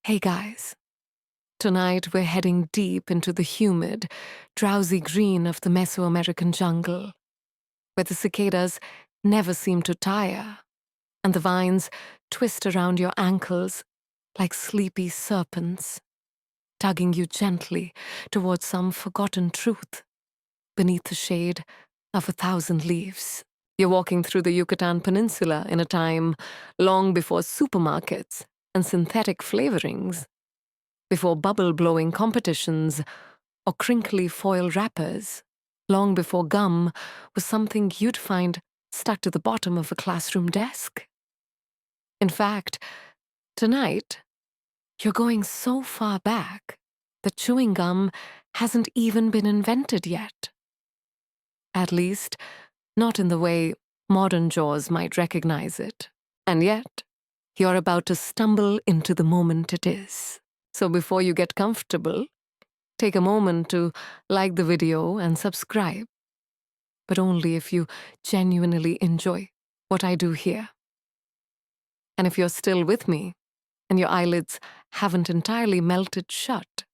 Hey guys, tonight we're heading deep into the humid, drowsy green of the Mesoamerican jungle, where the cicadas never seem to tire, and the vines twist around your ankles like sleepy serpents, tugging you gently towards some forgotten truth beneath the shade of 1,000 leaves. You're walking through the Yucatán Peninsula in a time long before supermarkets and synthetic flavorings, before bubble-blowing competitions or crinkly foil wrappers, long before gum was something you'd find stuck to the bottom of a classroom desk. In fact, tonight, you're going so far back that chewing gum hasn't even been invented yet. At least, not in the way modern jaws might recognize it. And yet, you're about to stumble into the moment it is. So before you get comfortable, take a moment to like the video and subscribe, but only if you genuinely enjoy what I do here. And if you're still with me and your eyelids haven't entirely melted shut,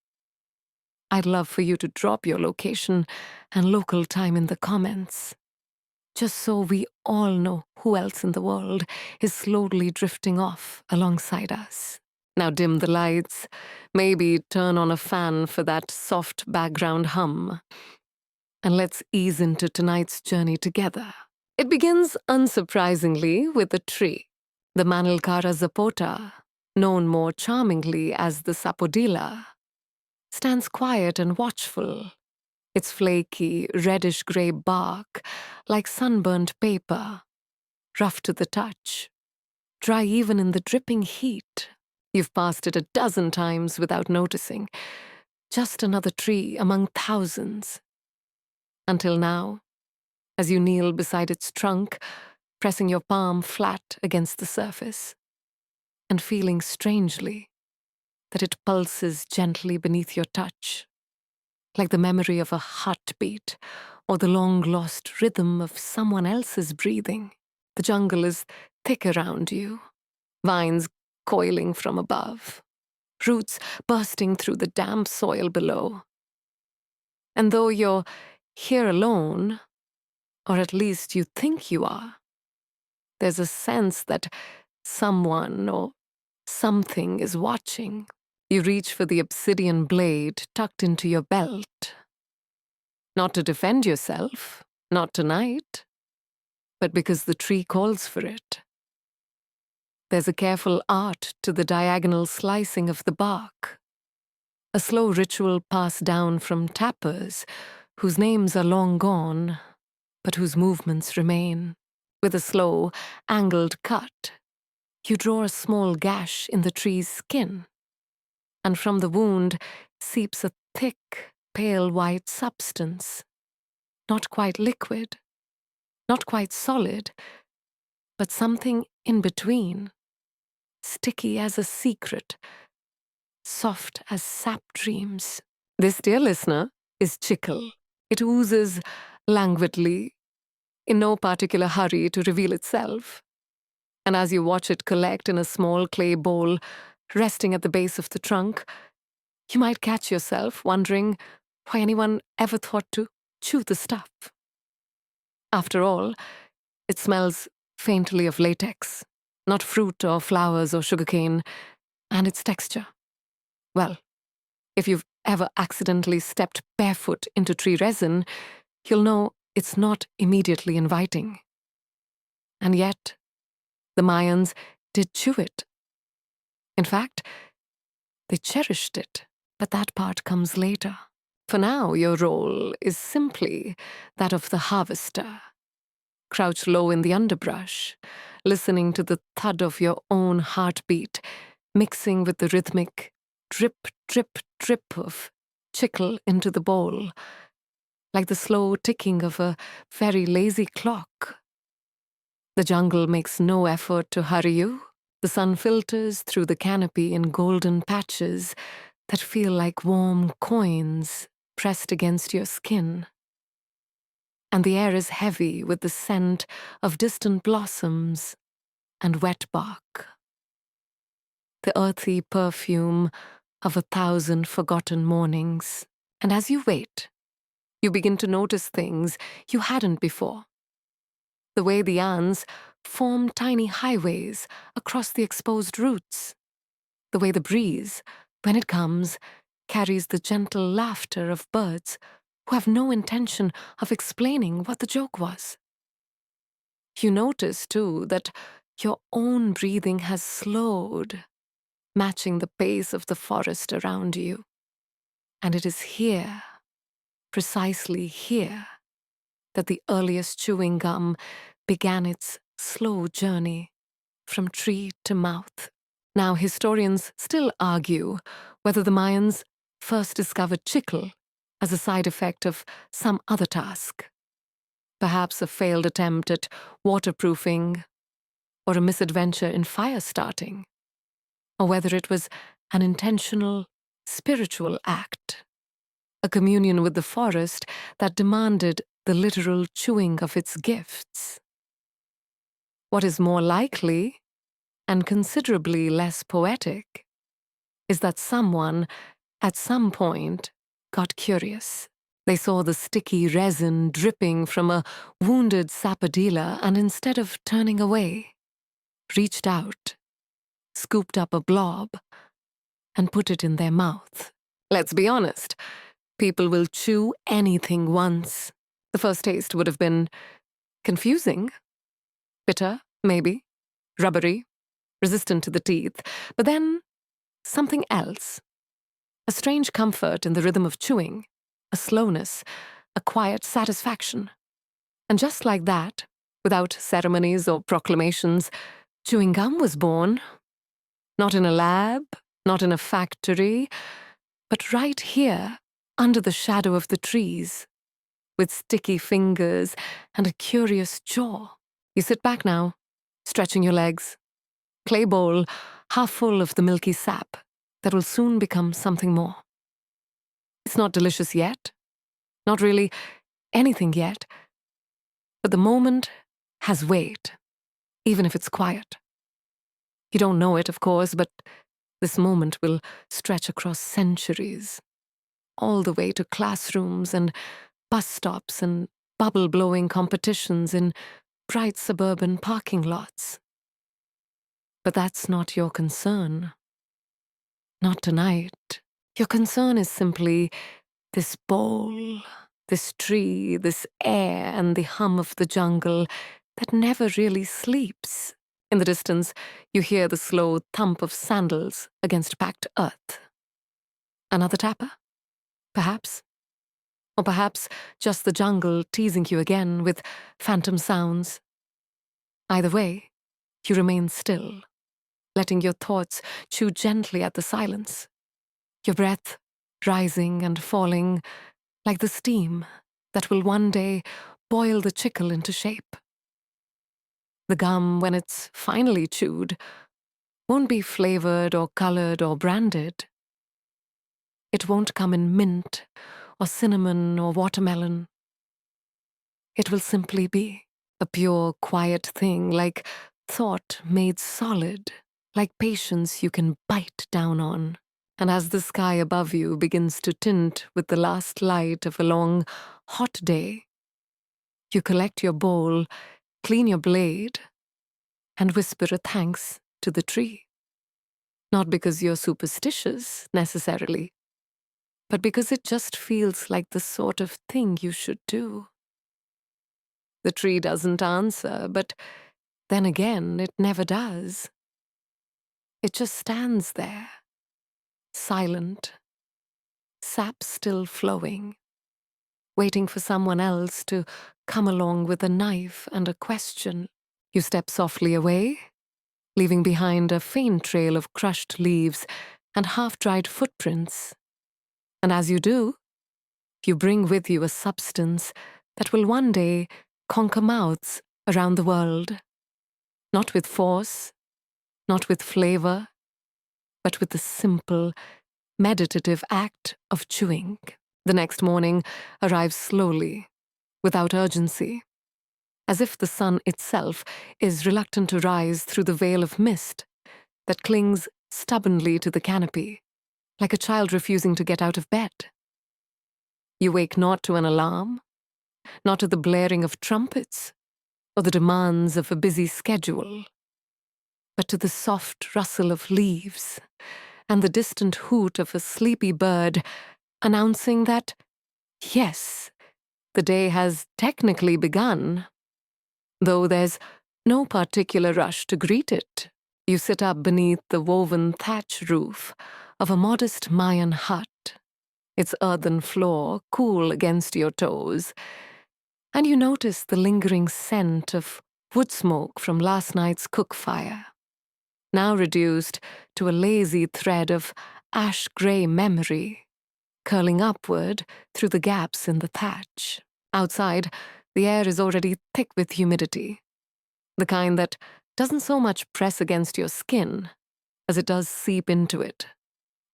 I'd love for you to drop your location and local time in the comments, just so we all know who else in the world is slowly drifting off alongside us. Now dim the lights, maybe turn on a fan for that soft background hum, and let's ease into tonight's journey together. It begins, unsurprisingly, with a tree, the Manilcara zapota, known more charmingly as the sapodilla, stands quiet and watchful, its flaky, reddish-gray bark like sunburnt paper, rough to the touch, dry even in the dripping heat. You've passed it 12 times without noticing, just another tree among thousands. Until now, as you kneel beside its trunk, pressing your palm flat against the surface, and feeling strangely that it pulses gently beneath your touch, like the memory of a heartbeat or the long-lost rhythm of someone else's breathing. The jungle is thick around you, vines coiling from above, roots bursting through the damp soil below. And though you're here alone, or at least you think you are, there's a sense that someone or something is watching. You reach for the obsidian blade tucked into your belt. Not to defend yourself, not tonight, but because the tree calls for it. There's a careful art to the diagonal slicing of the bark, a slow ritual passed down from tappers whose names are long gone, but whose movements remain. With a slow, angled cut, you draw a small gash in the tree's skin, and from the wound seeps a thick, pale white substance, not quite liquid, not quite solid, but something in between, sticky as a secret, soft as sap dreams. This, dear listener, is chicle. It oozes languidly, in no particular hurry to reveal itself. And as you watch it collect in a small clay bowl resting at the base of the trunk, you might catch yourself wondering why anyone ever thought to chew the stuff. After all, it smells faintly of latex, not fruit or flowers or sugarcane, and its texture. Well, if you've ever accidentally stepped barefoot into tree resin, you'll know it's not immediately inviting. And yet, the Mayans did chew it. In fact, they cherished it, but that part comes later. For now, your role is simply that of the harvester. Crouch low in the underbrush, listening to the thud of your own heartbeat, mixing with the rhythmic drip, drip, drip of chicle into the bowl, like the slow ticking of a very lazy clock. The jungle makes no effort to hurry you. The sun filters through the canopy in golden patches that feel like warm coins pressed against your skin. And the air is heavy with the scent of distant blossoms and wet bark. the earthy perfume of 1,000 forgotten mornings. And as you wait, you begin to notice things you hadn't before. The way the ants form tiny highways across the exposed roots. The way the breeze, when it comes, carries the gentle laughter of birds who have no intention of explaining what the joke was. You notice, too, that your own breathing has slowed, matching the pace of the forest around you. And it is here, precisely here, that the earliest chewing gum began its slow journey from tree to mouth. Now, historians still argue whether the Mayans first discovered chicle as a side effect of some other task, perhaps a failed attempt at waterproofing or a misadventure in fire starting, or whether it was an intentional, spiritual act, a communion with the forest that demanded the literal chewing of its gifts. What is more likely, and considerably less poetic, is that someone, at some point, got curious. They saw the sticky resin dripping from a wounded sapodilla and instead of turning away, reached out, scooped up a blob, and put it in their mouth. Let's be honest, people will chew anything once. The first taste would have been confusing, bitter, maybe, rubbery, resistant to the teeth, but then something else. A strange comfort in the rhythm of chewing, a slowness, a quiet satisfaction. And just like that, without ceremonies or proclamations, chewing gum was born. Not in a lab, not in a factory, but right here, under the shadow of the trees, with sticky fingers and a curious jaw. You sit back now, stretching your legs, clay bowl half full of the milky sap that will soon become something more. It's not delicious yet, not really anything yet, but the moment has weight, even if it's quiet. You don't know it, of course, but this moment will stretch across centuries, all the way to classrooms and bus stops and bubble-blowing competitions in bright suburban parking lots. But that's not your concern. Not tonight. Your concern is simply this bowl, this tree, this air, and the hum of the jungle that never really sleeps. In the distance, you hear the slow thump of sandals against packed earth. Another tapper? Perhaps. Or perhaps just the jungle teasing you again with phantom sounds. Either way, you remain still, letting your thoughts chew gently at the silence, your breath rising and falling like the steam that will one day boil the chicle into shape. The gum, when it's finally chewed, won't be flavored or colored or branded. It won't come in mint or cinnamon or watermelon. It will simply be a pure, quiet thing, like thought made solid, like patience you can bite down on. And as the sky above you begins to tint with the last light of a long, hot day, you collect your bowl, clean your blade, and whisper a thanks to the tree. Not because you're superstitious, necessarily, but because it just feels like the sort of thing you should do. The tree doesn't answer, but then again, it never does. It just stands there, silent, sap still flowing, waiting for someone else to come along with a knife and a question. You step softly away, leaving behind a faint trail of crushed leaves and half-dried footprints. And as you do, you bring with you a substance that will one day conquer mouths around the world. Not with force, not with flavor, but with the simple, meditative act of chewing. The next morning arrives slowly, without urgency, as if the sun itself is reluctant to rise through the veil of mist that clings stubbornly to the canopy, like a child refusing to get out of bed. You wake not to an alarm, not to the blaring of trumpets, or the demands of a busy schedule, but to the soft rustle of leaves and the distant hoot of a sleepy bird announcing that, yes, the day has technically begun, though there's no particular rush to greet it. You sit up beneath the woven thatch roof of a modest Mayan hut, its earthen floor cool against your toes, and you notice the lingering scent of wood smoke from last night's cook fire, now reduced to a lazy thread of ash-gray memory, curling upward through the gaps in the thatch. Outside, the air is already thick with humidity, the kind that doesn't so much press against your skin as it does seep into it,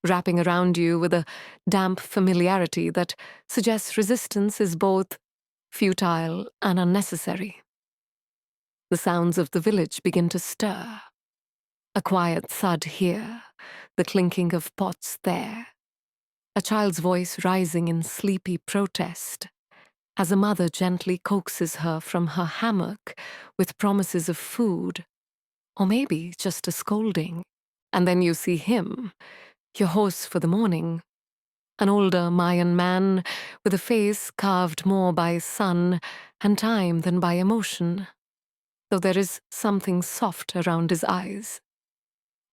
wrapping around you with a damp familiarity that suggests resistance is both futile and unnecessary. The sounds of the village begin to stir. A quiet thud here, the clinking of pots there, a child's voice rising in sleepy protest as a mother gently coaxes her from her hammock with promises of food, or maybe just a scolding. And then you see him, your host for the morning, an older Mayan man with a face carved more by sun and time than by emotion, though there is something soft around his eyes,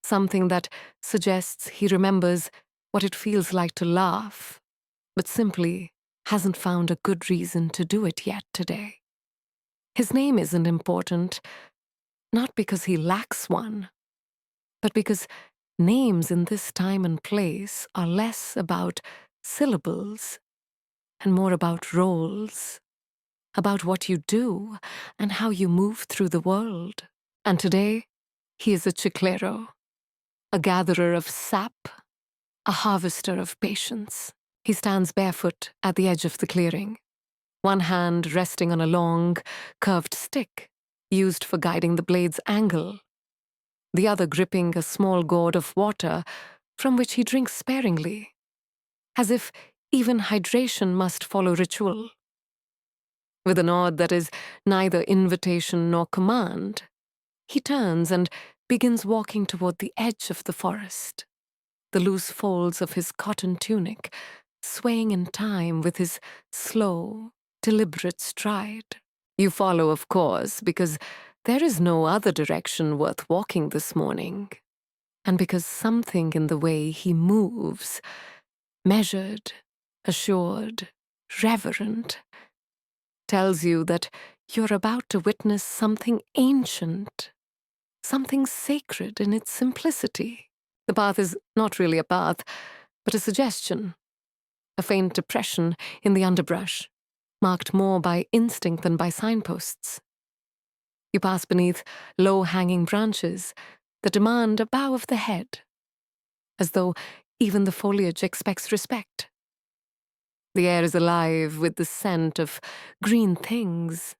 something that suggests he remembers what it feels like to laugh, but simply hasn't found a good reason to do it yet today. His name isn't important, not because he lacks one, but because names in this time and place are less about syllables and more about roles, about what you do and how you move through the world. And today, he is a chiclero, a gatherer of sap, a harvester of patience. He stands barefoot at the edge of the clearing, one hand resting on a long, curved stick used for guiding the blade's angle, the other gripping a small gourd of water from which he drinks sparingly, as if even hydration must follow ritual. With a nod that is neither invitation nor command, he turns and begins walking toward the edge of the forest, the loose folds of his cotton tunic swaying in time with his slow, deliberate stride. You follow, of course, because there is no other direction worth walking this morning, and because something in the way he moves, measured, assured, reverent, tells you that you're about to witness something ancient, something sacred in its simplicity. The path is not really a path, but a suggestion, a faint depression in the underbrush, marked more by instinct than by signposts. You pass beneath low-hanging branches that demand a bow of the head, as though even the foliage expects respect. The air is alive with the scent of green things,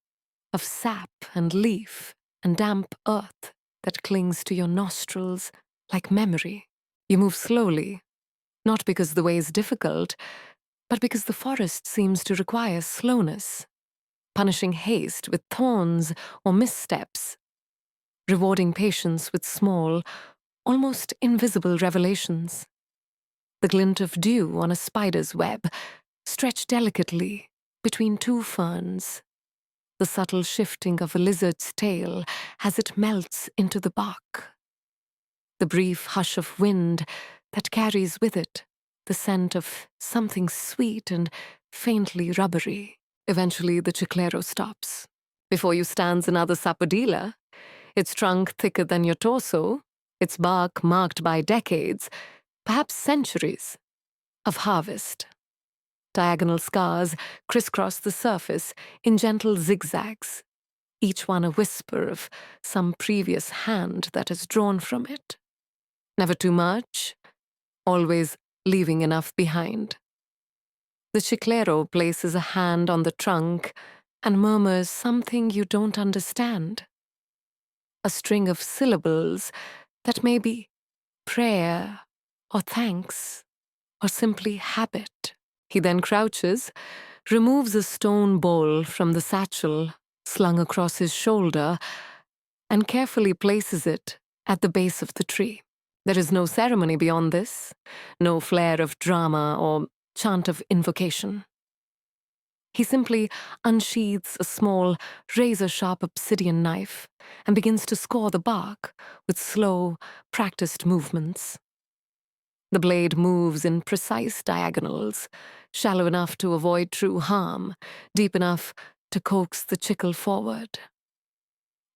of sap and leaf and damp earth that clings to your nostrils like memory. You move slowly, not because the way is difficult, but because the forest seems to require slowness, punishing haste with thorns or missteps, rewarding patience with small, almost invisible revelations. The glint of dew on a spider's web, stretched delicately between two ferns, the subtle shifting of a lizard's tail as it melts into the bark, the brief hush of wind that carries with it the scent of something sweet and faintly rubbery. Eventually, the chiclero stops. Before you stands another sapodilla, its trunk thicker than your torso, its bark marked by decades, perhaps centuries, of harvest. Diagonal scars crisscross the surface in gentle zigzags, each one a whisper of some previous hand that has drawn from it. Never too much, always leaving enough behind. The chiclero places a hand on the trunk and murmurs something you don't understand. A string of syllables that may be prayer or thanks or simply habit. He then crouches, removes a stone bowl from the satchel slung across his shoulder, and carefully places it at the base of the tree. There is no ceremony beyond this, no flair of drama or chant of invocation. He simply unsheathes a small, razor-sharp obsidian knife and begins to score the bark with slow, practiced movements. The blade moves in precise diagonals, shallow enough to avoid true harm, deep enough to coax the chicle forward.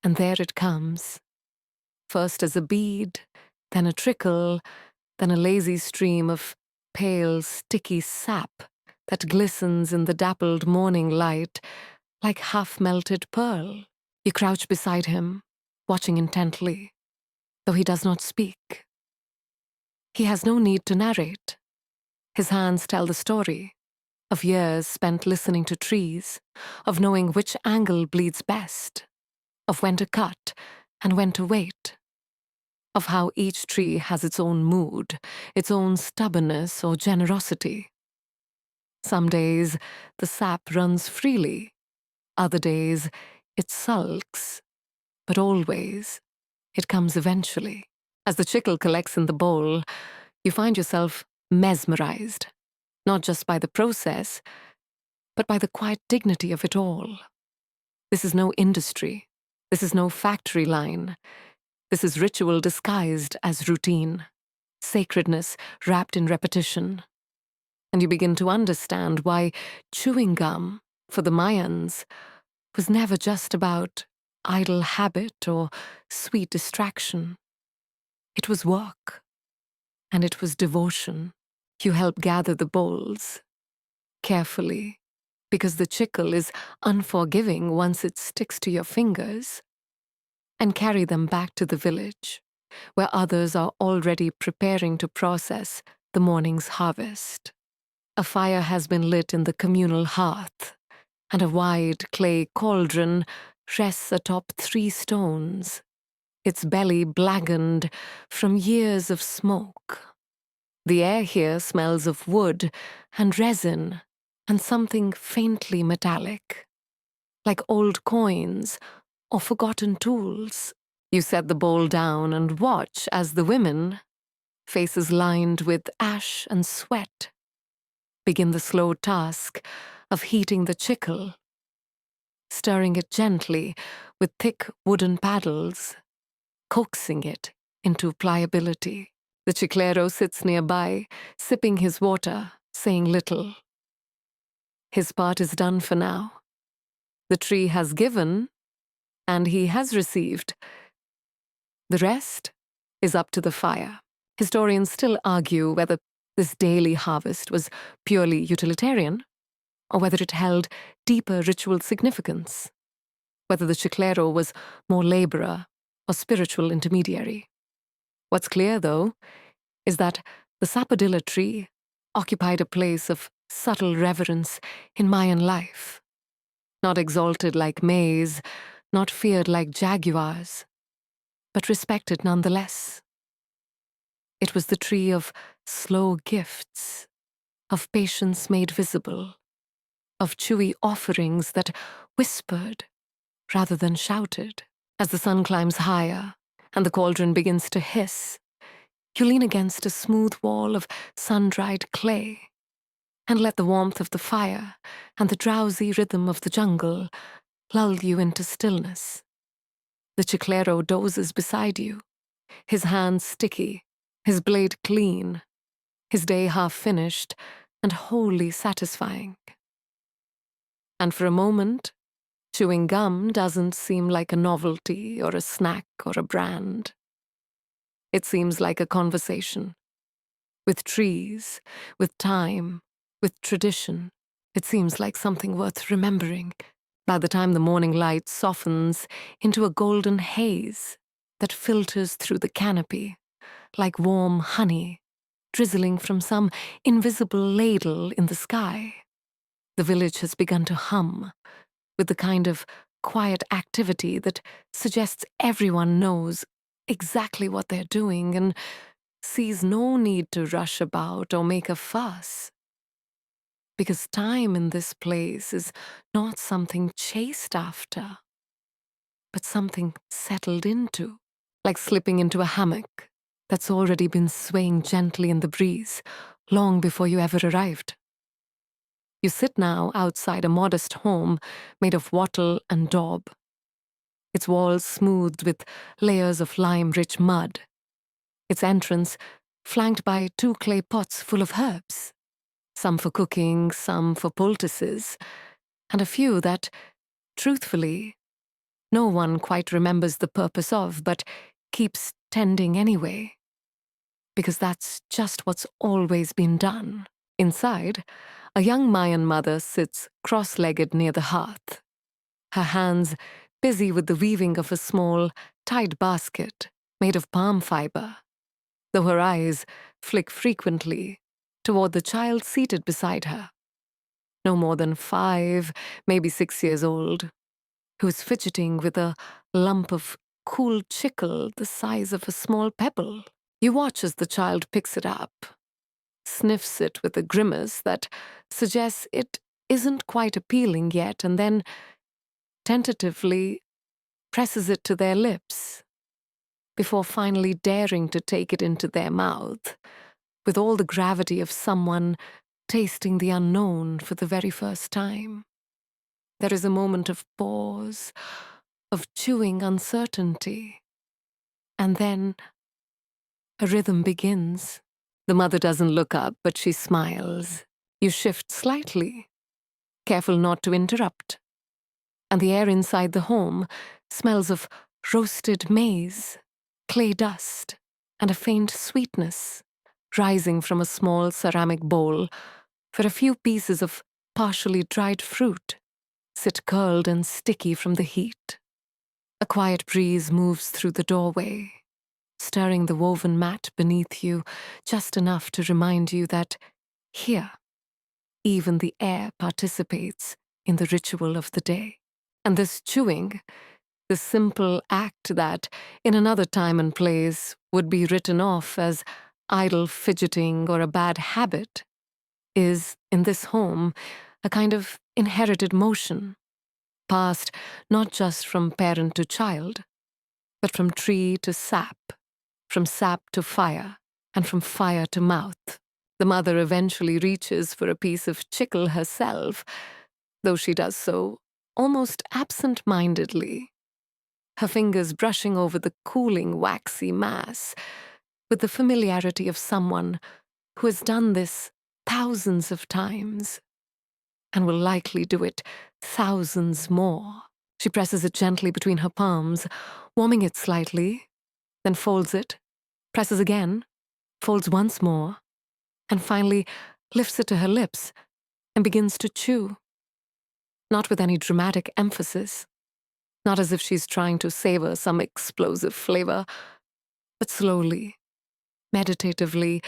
And there it comes, first as a bead, then a trickle, then a lazy stream of pale, sticky sap that glistens in the dappled morning light like half-melted pearl. You crouch beside him, watching intently, though he does not speak. He has no need to narrate. His hands tell the story of years spent listening to trees, of knowing which angle bleeds best, of when to cut and when to wait, of how each tree has its own mood, its own stubbornness or generosity. Some days the sap runs freely, other days it sulks, but always it comes eventually. As the chicle collects in the bowl, you find yourself mesmerized, not just by the process, but by the quiet dignity of it all. This is no industry. This is no factory line. This is ritual disguised as routine, sacredness wrapped in repetition. And you begin to understand why chewing gum, for the Mayans, was never just about idle habit or sweet distraction. It was work, and it was devotion. You help gather the bowls, carefully, because the chicle is unforgiving once it sticks to your fingers, and carry them back to the village, where others are already preparing to process the morning's harvest. A fire has been lit in the communal hearth, and a wide clay cauldron rests atop 3 stones, its belly blackened from years of smoke. The air here smells of wood and resin and something faintly metallic, like old coins or forgotten tools. You set the bowl down and watch as the women, faces lined with ash and sweat, begin the slow task of heating the chicle, stirring it gently with thick wooden paddles, coaxing it into pliability. The chiclero sits nearby, sipping his water, saying little. His part is done for now. The tree has given, and he has received. The rest is up to the fire. Historians still argue whether this daily harvest was purely utilitarian, or whether it held deeper ritual significance, whether the chiclero was more laborer or spiritual intermediary. What's clear, though, is that the sapodilla tree occupied a place of subtle reverence in Mayan life, not exalted like maize, not feared like jaguars, but respected nonetheless. It was the tree of slow gifts, of patience made visible, of chewy offerings that whispered rather than shouted. As the sun climbs higher and the cauldron begins to hiss, you lean against a smooth wall of sun-dried clay and let the warmth of the fire and the drowsy rhythm of the jungle lull you into stillness. The chiclero dozes beside you, his hands sticky, his blade clean, his day half finished and wholly satisfying. And for a moment, chewing gum doesn't seem like a novelty or a snack or a brand. It seems like a conversation. With trees, with time, with tradition. It seems like something worth remembering. By the time the morning light softens into a golden haze that filters through the canopy, like warm honey drizzling from some invisible ladle in the sky, the village has begun to hum with the kind of quiet activity that suggests everyone knows exactly what they're doing and sees no need to rush about or make a fuss. Because time in this place is not something chased after, but something settled into, like slipping into a hammock that's already been swaying gently in the breeze long before you ever arrived. You sit now outside a modest home made of wattle and daub, its walls smoothed with layers of lime-rich mud, its entrance flanked by 2 clay pots full of herbs, some for cooking, some for poultices, and a few that, truthfully, no one quite remembers the purpose of, but keeps tending anyway. Because that's just what's always been done. Inside, a young Mayan mother sits cross-legged near the hearth, her hands busy with the weaving of a small, tied basket made of palm fiber, though her eyes flick frequently toward the child seated beside her, no more than 5, maybe 6 years old, who's fidgeting with a lump of cool chicle the size of a small pebble. You watch as the child picks it up, sniffs it with a grimace that suggests it isn't quite appealing yet, and then tentatively presses it to their lips, before finally daring to take it into their mouth, with all the gravity of someone tasting the unknown for the very first time. There is a moment of pause, of chewing uncertainty, and then a rhythm begins. The mother doesn't look up, but she smiles. You shift slightly, careful not to interrupt, and the air inside the home smells of roasted maize, clay dust, and a faint sweetness rising from a small ceramic bowl where a few pieces of partially dried fruit sit curled and sticky from the heat. A quiet breeze moves through the doorway, stirring the woven mat beneath you just enough to remind you that here, even the air participates in the ritual of the day. And this chewing, the simple act that, in another time and place, would be written off as idle fidgeting or a bad habit, is, in this home, a kind of inherited motion, passed not just from parent to child, but from tree to sap, from sap to fire, and from fire to mouth. The mother eventually reaches for a piece of chicle herself, though she does so almost absent-mindedly, her fingers brushing over the cooling, waxy mass with the familiarity of someone who has done this thousands of times and will likely do it thousands more. She presses it gently between her palms, warming it slightly, then folds it, presses again, folds once more, and finally lifts it to her lips and begins to chew. Not with any dramatic emphasis, not as if she's trying to savor some explosive flavor, but slowly, meditatively,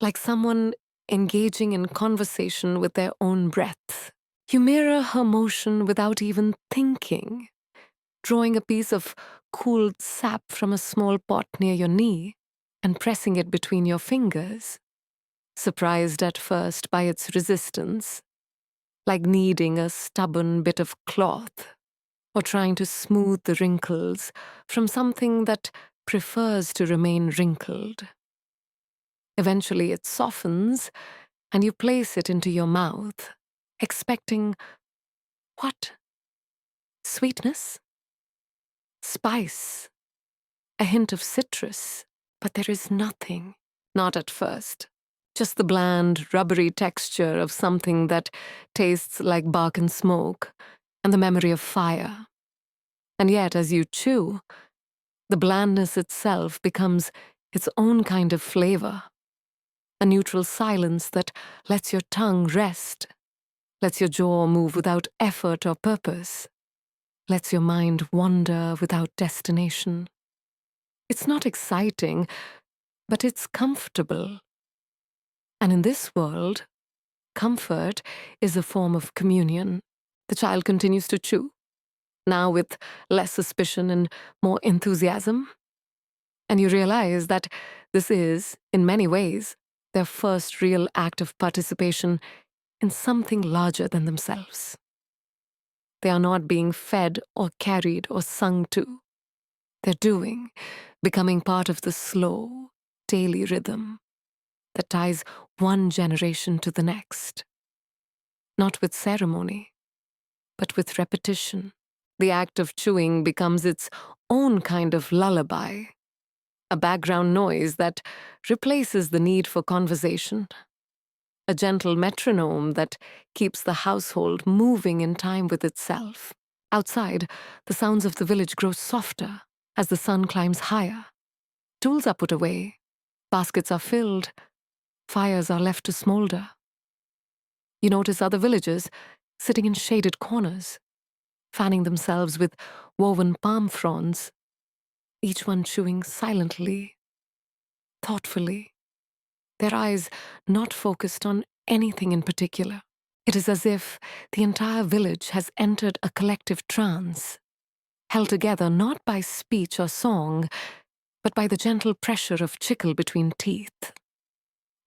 like someone engaging in conversation with their own breath. You mirror her motion without even thinking, drawing a piece of cooled sap from a small pot near your knee and pressing it between your fingers, surprised at first by its resistance, like kneading a stubborn bit of cloth or trying to smooth the wrinkles from something that prefers to remain wrinkled. Eventually it softens, and you place it into your mouth, expecting what? Sweetness? Spice? A hint of citrus? But there is nothing. Not at first. Just the bland, rubbery texture of something that tastes like bark and smoke, and the memory of fire. And yet, as you chew, the blandness itself becomes its own kind of flavor. A neutral silence that lets your tongue rest, lets your jaw move without effort or purpose, lets your mind wander without destination. It's not exciting, but it's comfortable. And in this world, comfort is a form of communion. The child continues to chew, now with less suspicion and more enthusiasm. And you realize that this is, in many ways, their first real act of participation in something larger than themselves. They are not being fed or carried or sung to. They're doing, becoming part of the slow, daily rhythm that ties one generation to the next. Not with ceremony, but with repetition. The act of chewing becomes its own kind of lullaby, a background noise that replaces the need for conversation, a gentle metronome that keeps the household moving in time with itself. Outside, the sounds of the village grow softer as the sun climbs higher. Tools are put away, baskets are filled, fires are left to smolder. You notice other villagers sitting in shaded corners, fanning themselves with woven palm fronds, each one chewing silently, thoughtfully, their eyes not focused on anything in particular. It is as if the entire village has entered a collective trance, held together not by speech or song, but by the gentle pressure of chicle between teeth,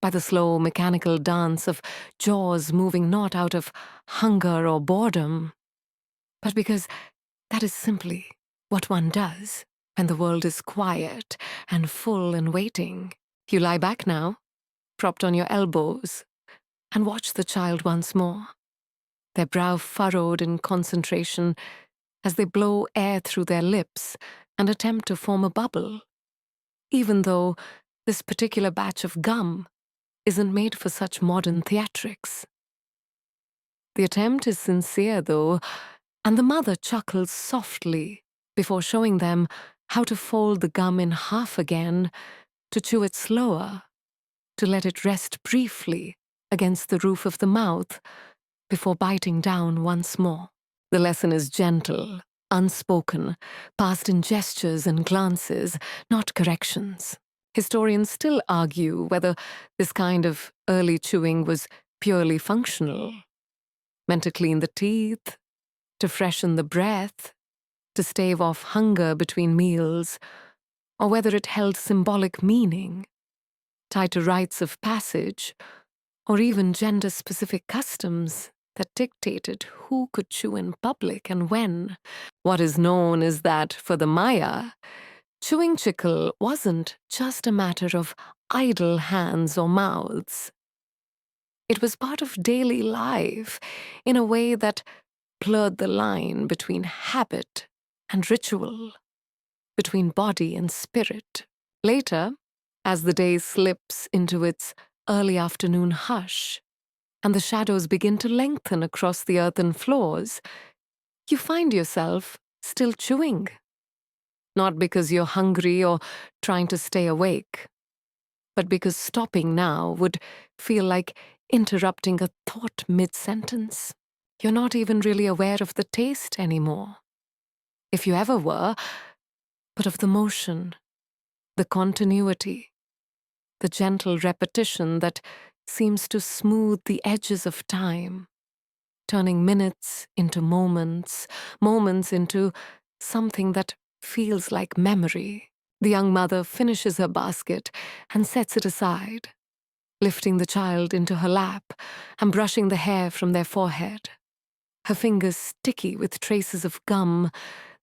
by the slow mechanical dance of jaws moving not out of hunger or boredom, but because that is simply what one does when the world is quiet and full and waiting. You lie back now, propped on your elbows, and watch the child once more, their brow furrowed in concentration as they blow air through their lips and attempt to form a bubble, even though this particular batch of gum isn't made for such modern theatrics. The attempt is sincere, though, and the mother chuckles softly before showing them how to fold the gum in half again, to chew it slower, to let it rest briefly against the roof of the mouth before biting down once more. The lesson is gentle, unspoken, passed in gestures and glances, not corrections. Historians still argue whether this kind of early chewing was purely functional, meant to clean the teeth, to freshen the breath, to stave off hunger between meals, or whether it held symbolic meaning, tied to rites of passage, or even gender-specific customs that dictated who could chew in public and when. What is known is that, for the Maya, chewing chicle wasn't just a matter of idle hands or mouths. It was part of daily life in a way that blurred the line between habit and ritual, between body and spirit. Later, as the day slips into its early afternoon hush, and the shadows begin to lengthen across the earthen floors, you find yourself still chewing. Not because you're hungry or trying to stay awake, but because stopping now would feel like interrupting a thought mid-sentence. You're not even really aware of the taste anymore, if you ever were, but of the motion, the continuity, the gentle repetition that seems to smooth the edges of time, turning minutes into moments, moments into something that feels like memory. The young mother finishes her basket and sets it aside, lifting the child into her lap and brushing the hair from their forehead, her fingers sticky with traces of gum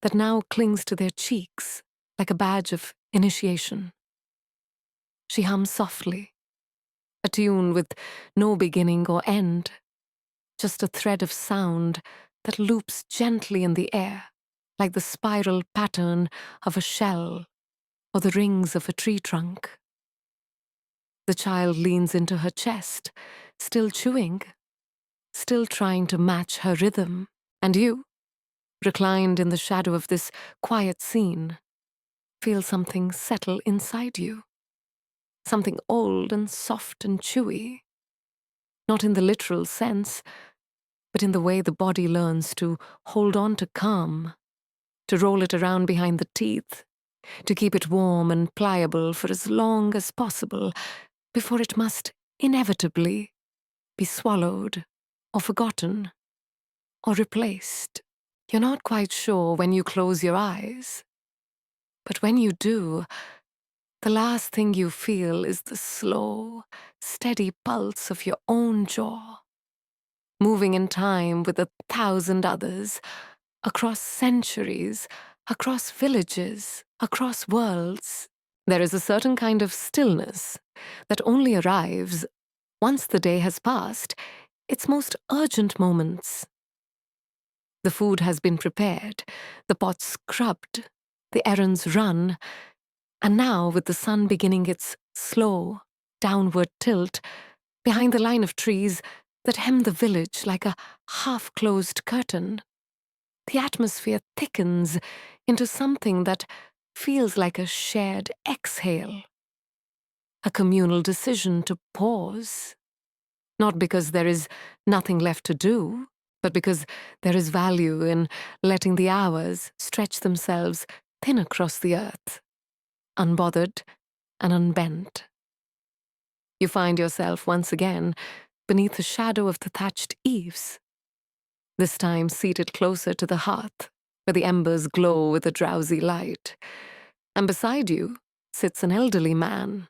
that now clings to their cheeks like a badge of initiation. She hums softly, a tune with no beginning or end, just a thread of sound that loops gently in the air, like the spiral pattern of a shell or the rings of a tree trunk. The child leans into her chest, still chewing, still trying to match her rhythm, and you, reclined in the shadow of this quiet scene, feel something settle inside you. Something old and soft and chewy. Not in the literal sense, but in the way the body learns to hold on to calm, to roll it around behind the teeth, to keep it warm and pliable for as long as possible before it must inevitably be swallowed or forgotten or replaced. You're not quite sure when you close your eyes, but when you do, the last thing you feel is the slow, steady pulse of your own jaw, moving in time with 1,000 others, across centuries, across villages, across worlds. There is a certain kind of stillness that only arrives once the day has passed its most urgent moments. The food has been prepared, the pots scrubbed, the errands run, and now, with the sun beginning its slow, downward tilt, behind the line of trees that hem the village like a half-closed curtain, the atmosphere thickens into something that feels like a shared exhale, a communal decision to pause, not because there is nothing left to do, but because there is value in letting the hours stretch themselves thin across the earth, unbothered and unbent. You find yourself once again beneath the shadow of the thatched eaves, this time seated closer to the hearth, where the embers glow with a drowsy light, and beside you sits an elderly man.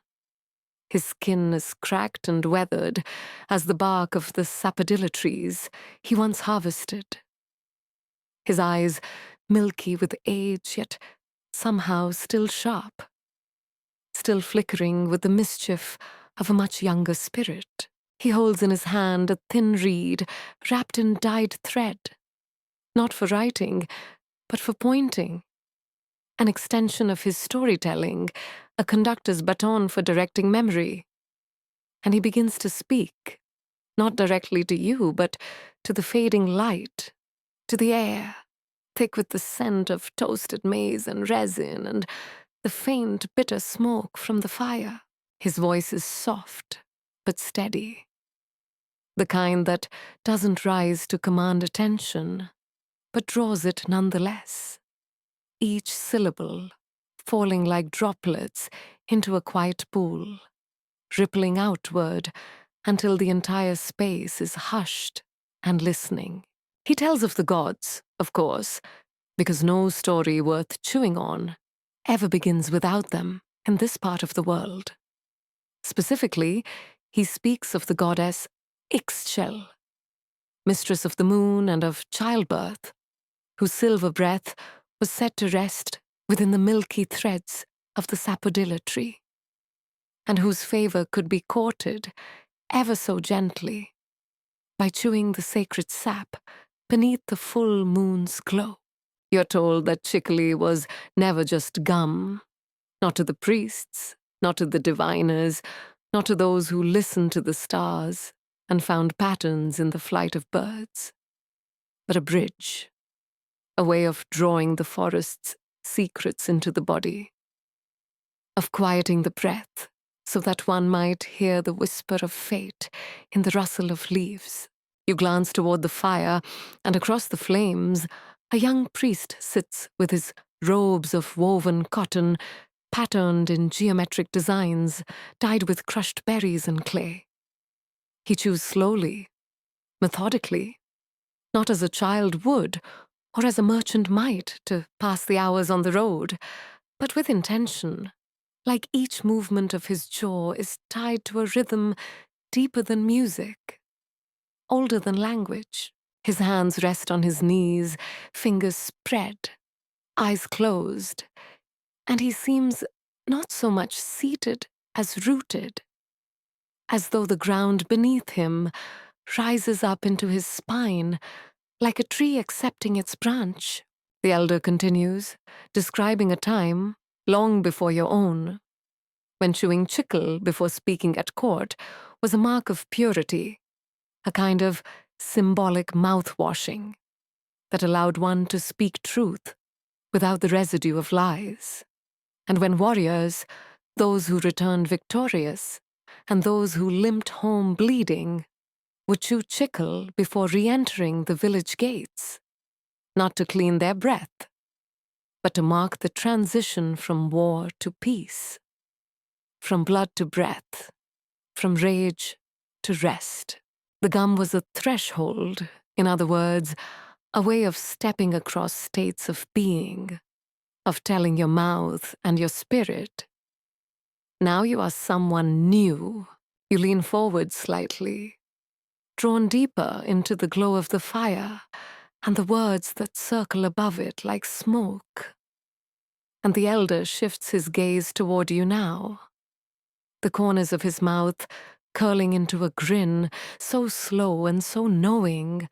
His skin is cracked and weathered as the bark of the sapodilla trees he once harvested. His eyes milky with age, yet somehow still sharp, still flickering with the mischief of a much younger spirit. He holds in his hand a thin reed wrapped in dyed thread, not for writing, but for pointing, an extension of his storytelling, a conductor's baton for directing memory. And he begins to speak, not directly to you, but to the fading light, to the air, thick with the scent of toasted maize and resin and the faint, bitter smoke from the fire. His voice is soft, but steady, the kind that doesn't rise to command attention, but draws it nonetheless, each syllable falling like droplets into a quiet pool, rippling outward until the entire space is hushed and listening. He tells of the gods, of course, because no story worth chewing on ever begins without them in this part of the world. Specifically, he speaks of the goddess Ixchel, mistress of the moon and of childbirth, whose silver breath was set to rest within the milky threads of the sapodilla tree, and whose favor could be courted ever so gently by chewing the sacred sap beneath the full moon's glow. You're told that chicory was never just gum, not to the priests, not to the diviners, not to those who listened to the stars and found patterns in the flight of birds, but a bridge, a way of drawing the forest's secrets into the body, of quieting the breath so that one might hear the whisper of fate in the rustle of leaves. You glance toward the fire, and across the flames, a young priest sits with his robes of woven cotton patterned in geometric designs dyed with crushed berries and clay. He chews slowly, methodically, not as a child would or as a merchant might to pass the hours on the road, but with intention, like each movement of his jaw is tied to a rhythm deeper than music, older than language. His hands rest on his knees, fingers spread, eyes closed, and he seems not so much seated as rooted, as though the ground beneath him rises up into his spine like a tree accepting its branch. The elder continues, describing a time long before your own, when chewing chicle before speaking at court was a mark of purity, a kind of symbolic mouth-washing that allowed one to speak truth without the residue of lies. And when warriors, those who returned victorious, and those who limped home bleeding, would chew chicle before re-entering the village gates, not to clean their breath, but to mark the transition from war to peace, from blood to breath, from rage to rest. The gum was a threshold, in other words, a way of stepping across states of being, of telling your mouth and your spirit, Now you are someone new. You lean forward slightly, drawn deeper into the glow of the fire and the words that circle above it like smoke. And the elder shifts his gaze toward you now, the corners of his mouth curling into a grin so slow and so knowing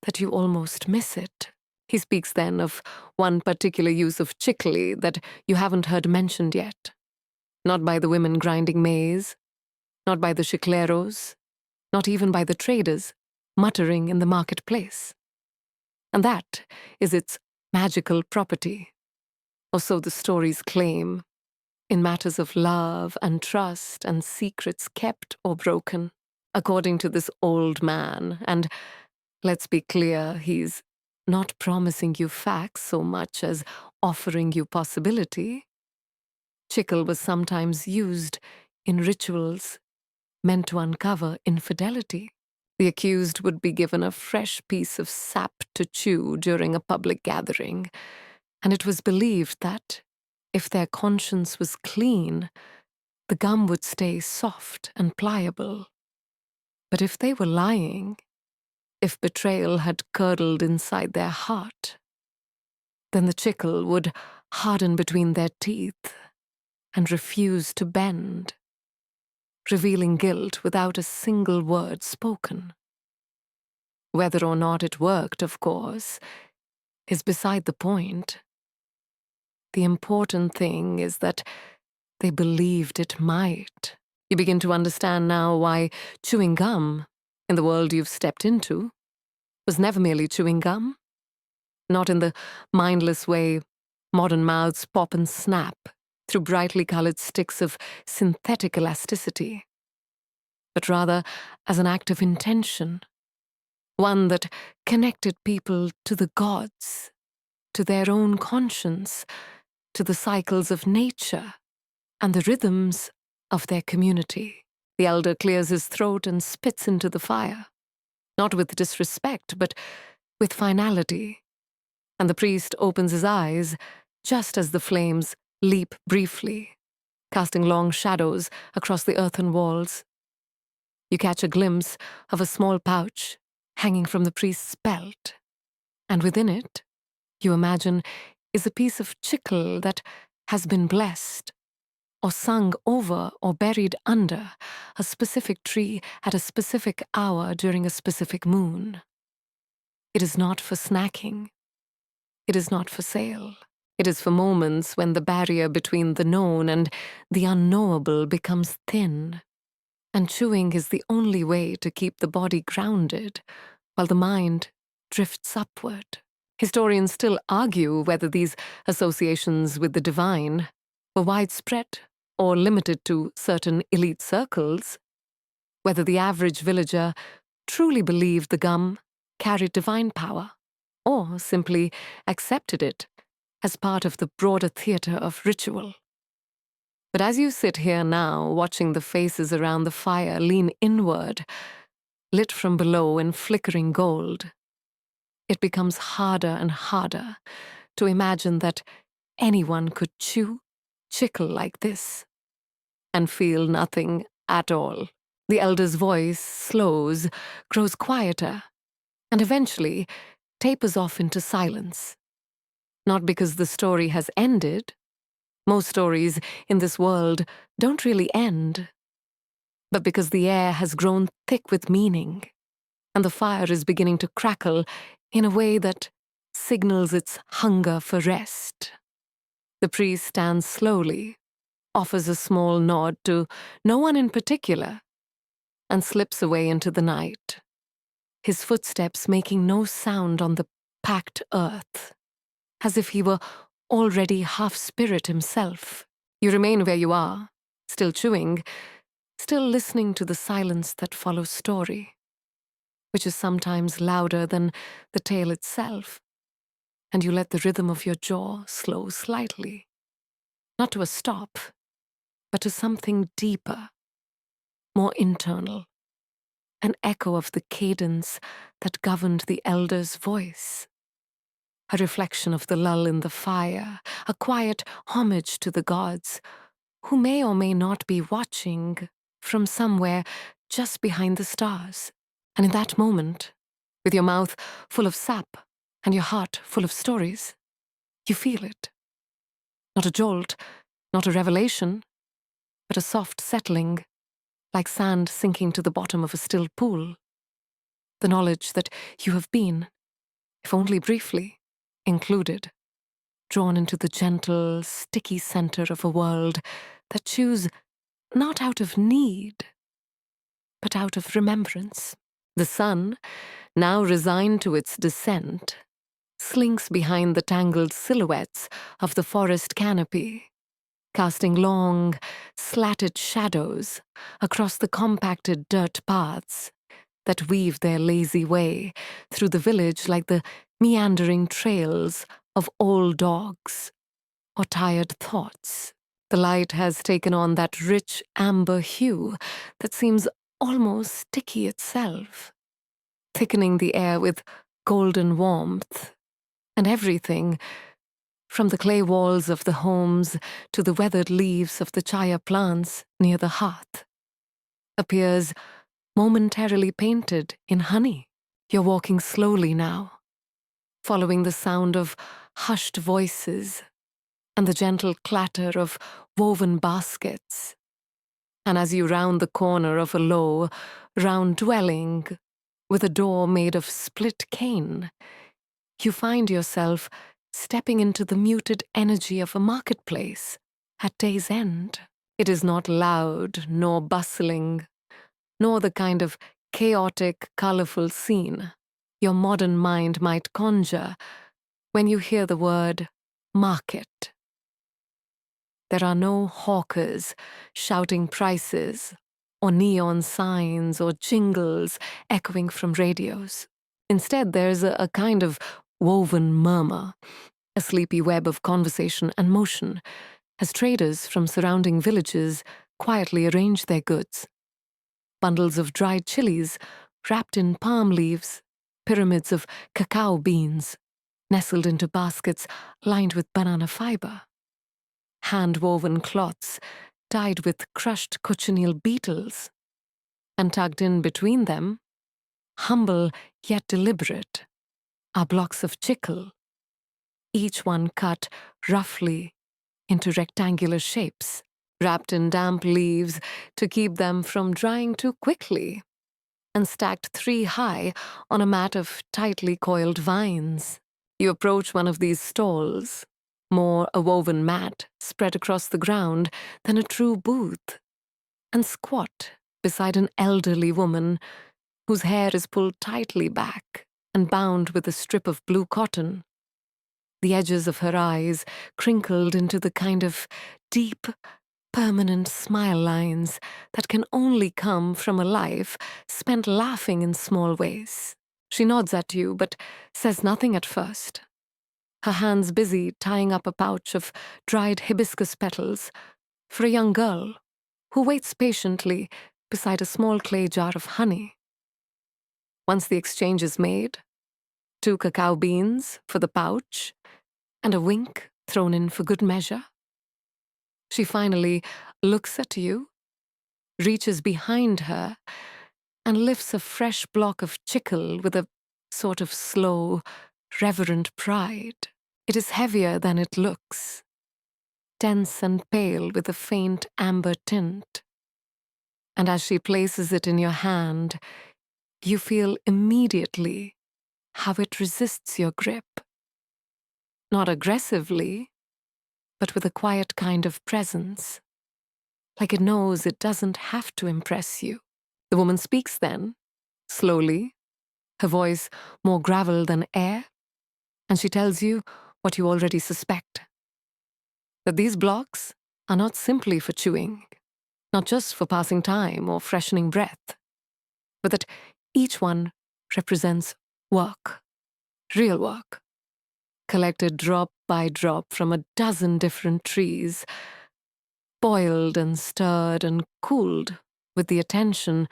that you almost miss it. He speaks then of one particular use of chickly that you haven't heard mentioned yet. Not by the women grinding maize, not by the chicleros, not even by the traders muttering in the marketplace. And that is its magical property, or so the stories claim, in matters of love and trust and secrets kept or broken, according to this old man. And let's be clear, he's not promising you facts so much as offering you possibility. Chicle was sometimes used in rituals meant to uncover infidelity. The accused would be given a fresh piece of sap to chew during a public gathering, and it was believed that if their conscience was clean, the gum would stay soft and pliable. But if they were lying, if betrayal had curdled inside their heart, then the chicle would harden between their teeth and refuse to bend, revealing guilt without a single word spoken. Whether or not it worked, of course, is beside the point. The important thing is that they believed it might. You begin to understand now why chewing gum, in the world you've stepped into, was never merely chewing gum. Not in the mindless way modern mouths pop and snap through brightly colored sticks of synthetic elasticity, but rather as an act of intention, one that connected people to the gods, to their own conscience, to the cycles of nature and the rhythms of their community. The elder clears his throat and spits into the fire, not with disrespect, but with finality. And the priest opens his eyes just as the flames leap briefly, casting long shadows across the earthen walls. You catch a glimpse of a small pouch hanging from the priest's belt, and within it, you imagine, is a piece of chicle that has been blessed, or sung over or buried under a specific tree at a specific hour during a specific moon. It is not for snacking. It is not for sale. It is for moments when the barrier between the known and the unknowable becomes thin, and chewing is the only way to keep the body grounded while the mind drifts upward. Historians still argue whether these associations with the divine were widespread or limited to certain elite circles, whether the average villager truly believed the gum carried divine power, or simply accepted it as part of the broader theater of ritual. But as you sit here now, watching the faces around the fire lean inward, lit from below in flickering gold, it becomes harder and harder to imagine that anyone could chew chicle like this and feel nothing at all. The elder's voice slows, grows quieter, and eventually tapers off into silence. Not because the story has ended. Most stories in this world don't really end, but because the air has grown thick with meaning, and the fire is beginning to crackle in a way that signals its hunger for rest. The priest stands slowly, offers a small nod to no one in particular, and slips away into the night, his footsteps making no sound on the packed earth, as if he were already half spirit himself. You remain where you are, still chewing, still listening to the silence that follows story, which is sometimes louder than the tale itself, and you let the rhythm of your jaw slow slightly, not to a stop, but to something deeper, more internal, an echo of the cadence that governed the elder's voice, a reflection of the lull in the fire, a quiet homage to the gods who may or may not be watching from somewhere just behind the stars. And in that moment, with your mouth full of sap and your heart full of stories, you feel it. Not a jolt, not a revelation, but a soft settling, like sand sinking to the bottom of a still pool. The knowledge that you have been, if only briefly, included, drawn into the gentle, sticky center of a world that chews not out of need, but out of remembrance. The sun, now resigned to its descent, slinks behind the tangled silhouettes of the forest canopy, casting long, slatted shadows across the compacted dirt paths that weave their lazy way through the village like the meandering trails of old dogs or tired thoughts. The light has taken on that rich amber hue that seems almost sticky itself, thickening the air with golden warmth, and everything, from the clay walls of the homes to the weathered leaves of the chaya plants near the hearth, appears momentarily painted in honey. You're walking slowly now, following the sound of hushed voices and the gentle clatter of woven baskets. And as you round the corner of a low, round dwelling with a door made of split cane, you find yourself stepping into the muted energy of a marketplace at day's end. It is not loud nor bustling, nor the kind of chaotic, colorful scene your modern mind might conjure when you hear the word market. There are no hawkers shouting prices, or neon signs or jingles echoing from radios. Instead, there's a kind of woven murmur, a sleepy web of conversation and motion, as traders from surrounding villages quietly arrange their goods. Bundles of dried chilies wrapped in palm leaves, pyramids of cacao beans nestled into baskets lined with banana fiber, hand-woven cloths dyed with crushed cochineal beetles, and tugged in between them, humble yet deliberate, are blocks of chicle, each one cut roughly into rectangular shapes, wrapped in damp leaves to keep them from drying too quickly, and stacked 3 high on a mat of tightly coiled vines. You approach one of these stalls, more a woven mat spread across the ground than a true booth, and squat beside an elderly woman whose hair is pulled tightly back and bound with a strip of blue cotton. The edges of her eyes crinkled into the kind of deep, permanent smile lines that can only come from a life spent laughing in small ways. She nods at you, but says nothing at first, her hands busy tying up a pouch of dried hibiscus petals for a young girl who waits patiently beside a small clay jar of honey. Once the exchange is made, 2 cacao beans for the pouch and a wink thrown in for good measure, she finally looks at you, reaches behind her, and lifts a fresh block of chicle with a sort of slow, reverent pride. It is heavier than it looks, dense and pale with a faint amber tint. And as she places it in your hand, you feel immediately how it resists your grip. Not aggressively, but with a quiet kind of presence, like it knows it doesn't have to impress you. The woman speaks then, slowly, her voice more gravel than air, and she tells you what you already suspect, that these blocks are not simply for chewing, not just for passing time or freshening breath, but that each one represents work, real work, collected drop by drop from a dozen different trees, boiled and stirred and cooled with the attention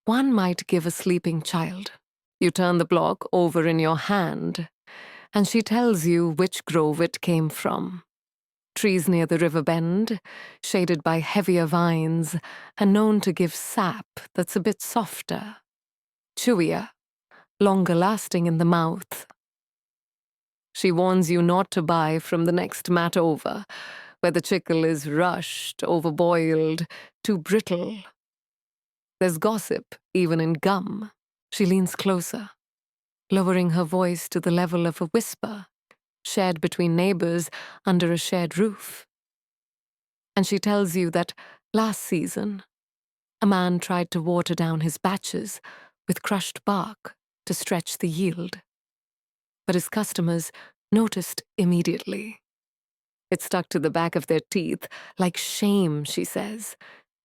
one might give a sleeping child. You turn the block over in your hand, and she tells you which grove it came from. Trees near the river bend, shaded by heavier vines, are known to give sap that's a bit softer, chewier, longer lasting in the mouth. She warns you not to buy from the next mat over, where the chicle is rushed, overboiled, too brittle. There's gossip, even in gum. She leans closer, lowering her voice to the level of a whisper, shared between neighbors under a shared roof. And she tells you that last season, a man tried to water down his batches with crushed bark to stretch the yield. But his customers noticed immediately. It stuck to the back of their teeth like shame, she says,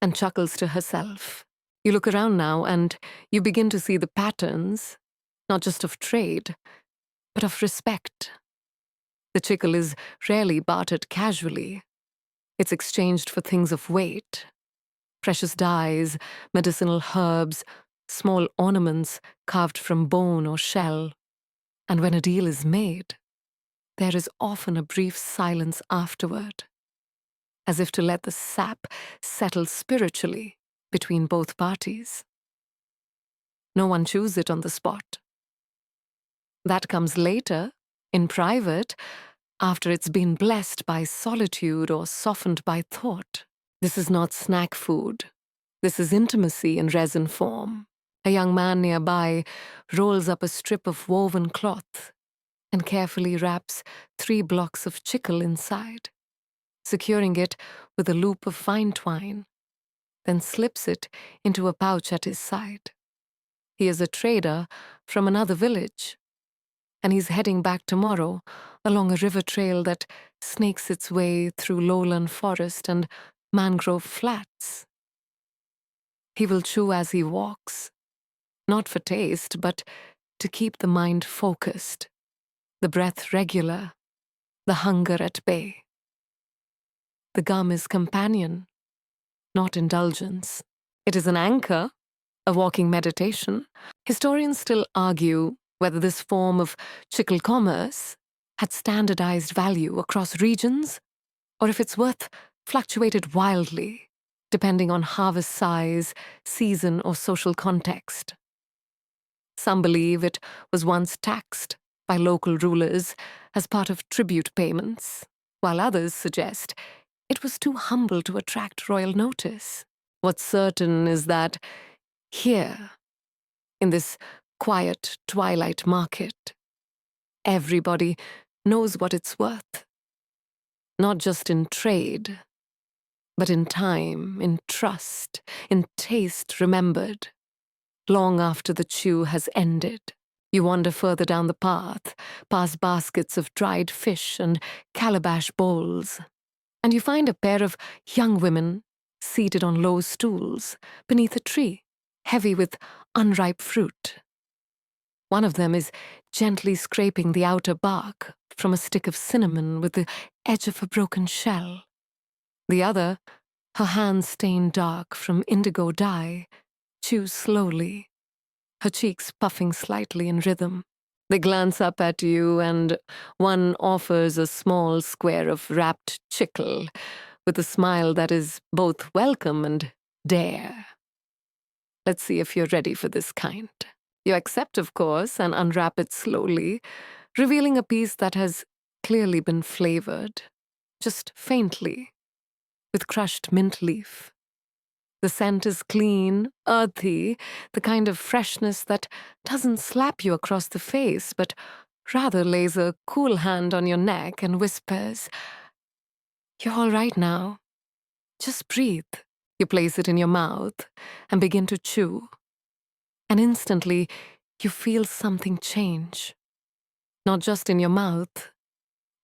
and chuckles to herself. You look around now and you begin to see the patterns, not just of trade, but of respect. The chicle is rarely bartered casually. It's exchanged for things of weight, precious dyes, medicinal herbs, small ornaments carved from bone or shell. And when a deal is made, there is often a brief silence afterward, as if to let the sap settle spiritually between both parties. No one chews it on the spot. That comes later, in private, after it's been blessed by solitude or softened by thought. This is not snack food. This is intimacy in resin form. A young man nearby rolls up a strip of woven cloth and carefully wraps 3 blocks of chicle inside, securing it with a loop of vine twine, then slips it into a pouch at his side. He is a trader from another village, and he's heading back tomorrow along a river trail that snakes its way through lowland forest and mangrove flats. He will chew as he walks, not for taste, but to keep the mind focused, the breath regular, the hunger at bay. The gum is companion, not indulgence. It is an anchor, a walking meditation. Historians still argue whether this form of chicle commerce had standardized value across regions, or if its worth fluctuated wildly, depending on harvest size, season, or social context. Some believe it was once taxed by local rulers as part of tribute payments, while others suggest it was too humble to attract royal notice. What's certain is that here, in this quiet twilight market, everybody knows what it's worth. Not just in trade, but in time, in trust, in taste remembered. Long after the chew has ended, you wander further down the path, past baskets of dried fish and calabash bowls, and you find a pair of young women seated on low stools beneath a tree, heavy with unripe fruit. One of them is gently scraping the outer bark from a stick of cinnamon with the edge of a broken shell. The other, her hands stained dark from indigo dye, chews slowly, her cheeks puffing slightly in rhythm. They glance up at you, and one offers a small square of wrapped chicle with a smile that is both welcome and dare. Let's see if you're ready for this kind. You accept, of course, and unwrap it slowly, revealing a piece that has clearly been flavored, just faintly, with crushed mint leaf. The scent is clean, earthy, the kind of freshness that doesn't slap you across the face, but rather lays a cool hand on your neck and whispers, "You're all right now. Just breathe." You place it in your mouth and begin to chew. And instantly, you feel something change. Not just in your mouth,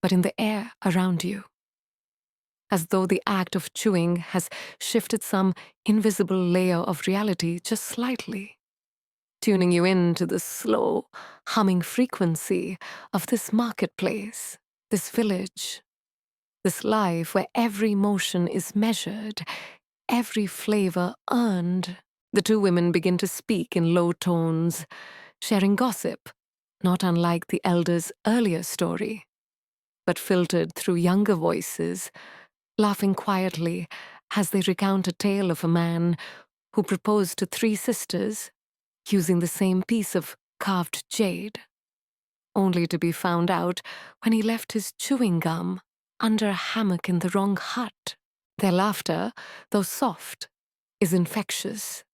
but in the air around you. As though the act of chewing has shifted some invisible layer of reality just slightly, tuning you into the slow, humming frequency of this marketplace, this village, this life where every motion is measured, every flavor earned. The 2 women begin to speak in low tones, sharing gossip, not unlike the elder's earlier story. but filtered through younger voices, laughing quietly as they recount a tale of a man who proposed to 3 sisters using the same piece of carved jade, only to be found out when he left his chewing gum under a hammock in the wrong hut. Their laughter, though soft, is infectious,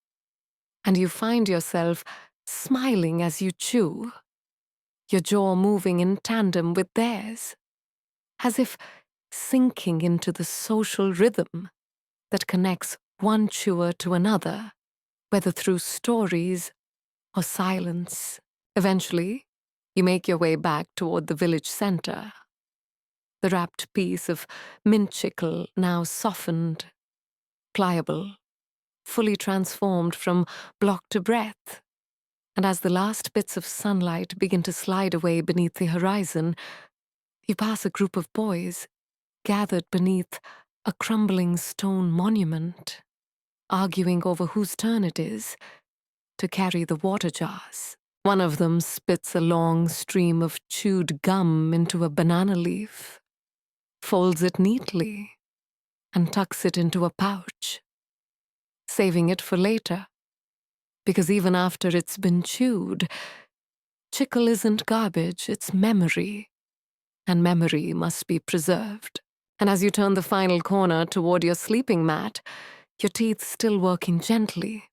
and you find yourself smiling as you chew, your jaw moving in tandem with theirs, as if sinking into the social rhythm that connects one chewer to another, whether through stories or silence. Eventually, you make your way back toward the village center. The wrapped piece of mint chicle now softened, pliable, fully transformed from block to breath. And as the last bits of sunlight begin to slide away beneath the horizon, you pass a group of boys gathered beneath a crumbling stone monument, arguing over whose turn it is to carry the water jars. One of them spits a long stream of chewed gum into a banana leaf, folds it neatly, and tucks it into a pouch, saving it for later, because even after it's been chewed, chicle isn't garbage, it's memory, and memory must be preserved. And as you turn the final corner toward your sleeping mat, your teeth still working gently,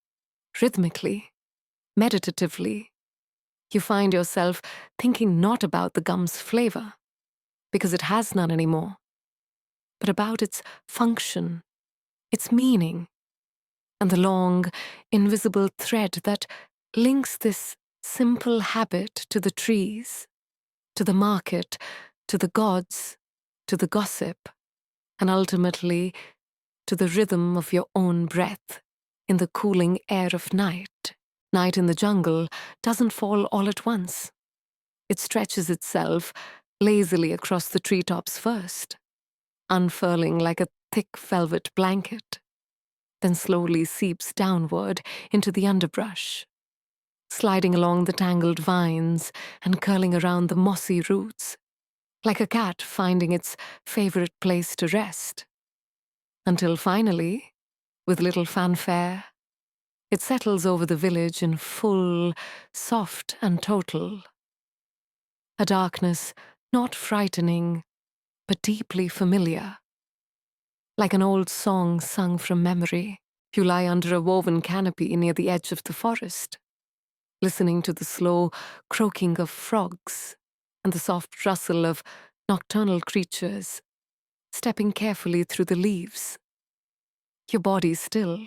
rhythmically, meditatively, you find yourself thinking not about the gum's flavor, because it has none anymore, but about its function, its meaning, and the long, invisible thread that links this simple habit to the trees, to the market, to the gods, to the gossip, and ultimately to the rhythm of your own breath in the cooling air of night. Night in the jungle doesn't fall all at once. It stretches itself lazily across the treetops first, unfurling like a thick velvet blanket, then slowly seeps downward into the underbrush, sliding along the tangled vines and curling around the mossy roots, like a cat finding its favorite place to rest, until finally, with little fanfare, it settles over the village in full, soft and total. A darkness not frightening, but deeply familiar. Like an old song sung from memory, you lie under a woven canopy near the edge of the forest, listening to the slow croaking of frogs and the soft rustle of nocturnal creatures, stepping carefully through the leaves. Your body still,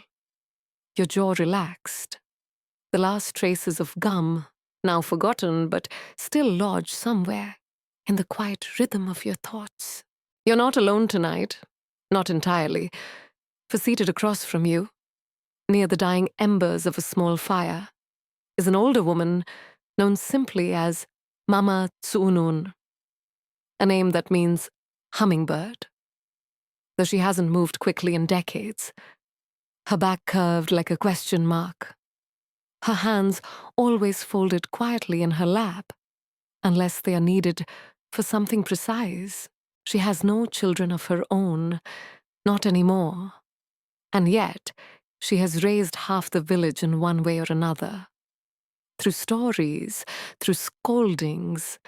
your jaw relaxed. The last traces of gum, now forgotten but still lodged somewhere in the quiet rhythm of your thoughts. You're not alone tonight, not entirely, for seated across from you, near the dying embers of a small fire, is an older woman known simply as Mama Tsuunun, a name that means hummingbird. Though she hasn't moved quickly in decades, her back curved like a question mark, her hands always folded quietly in her lap, unless they are needed for something precise. She has no children of her own, not anymore, and yet she has raised half the village in one way or another. Through stories, through scoldings,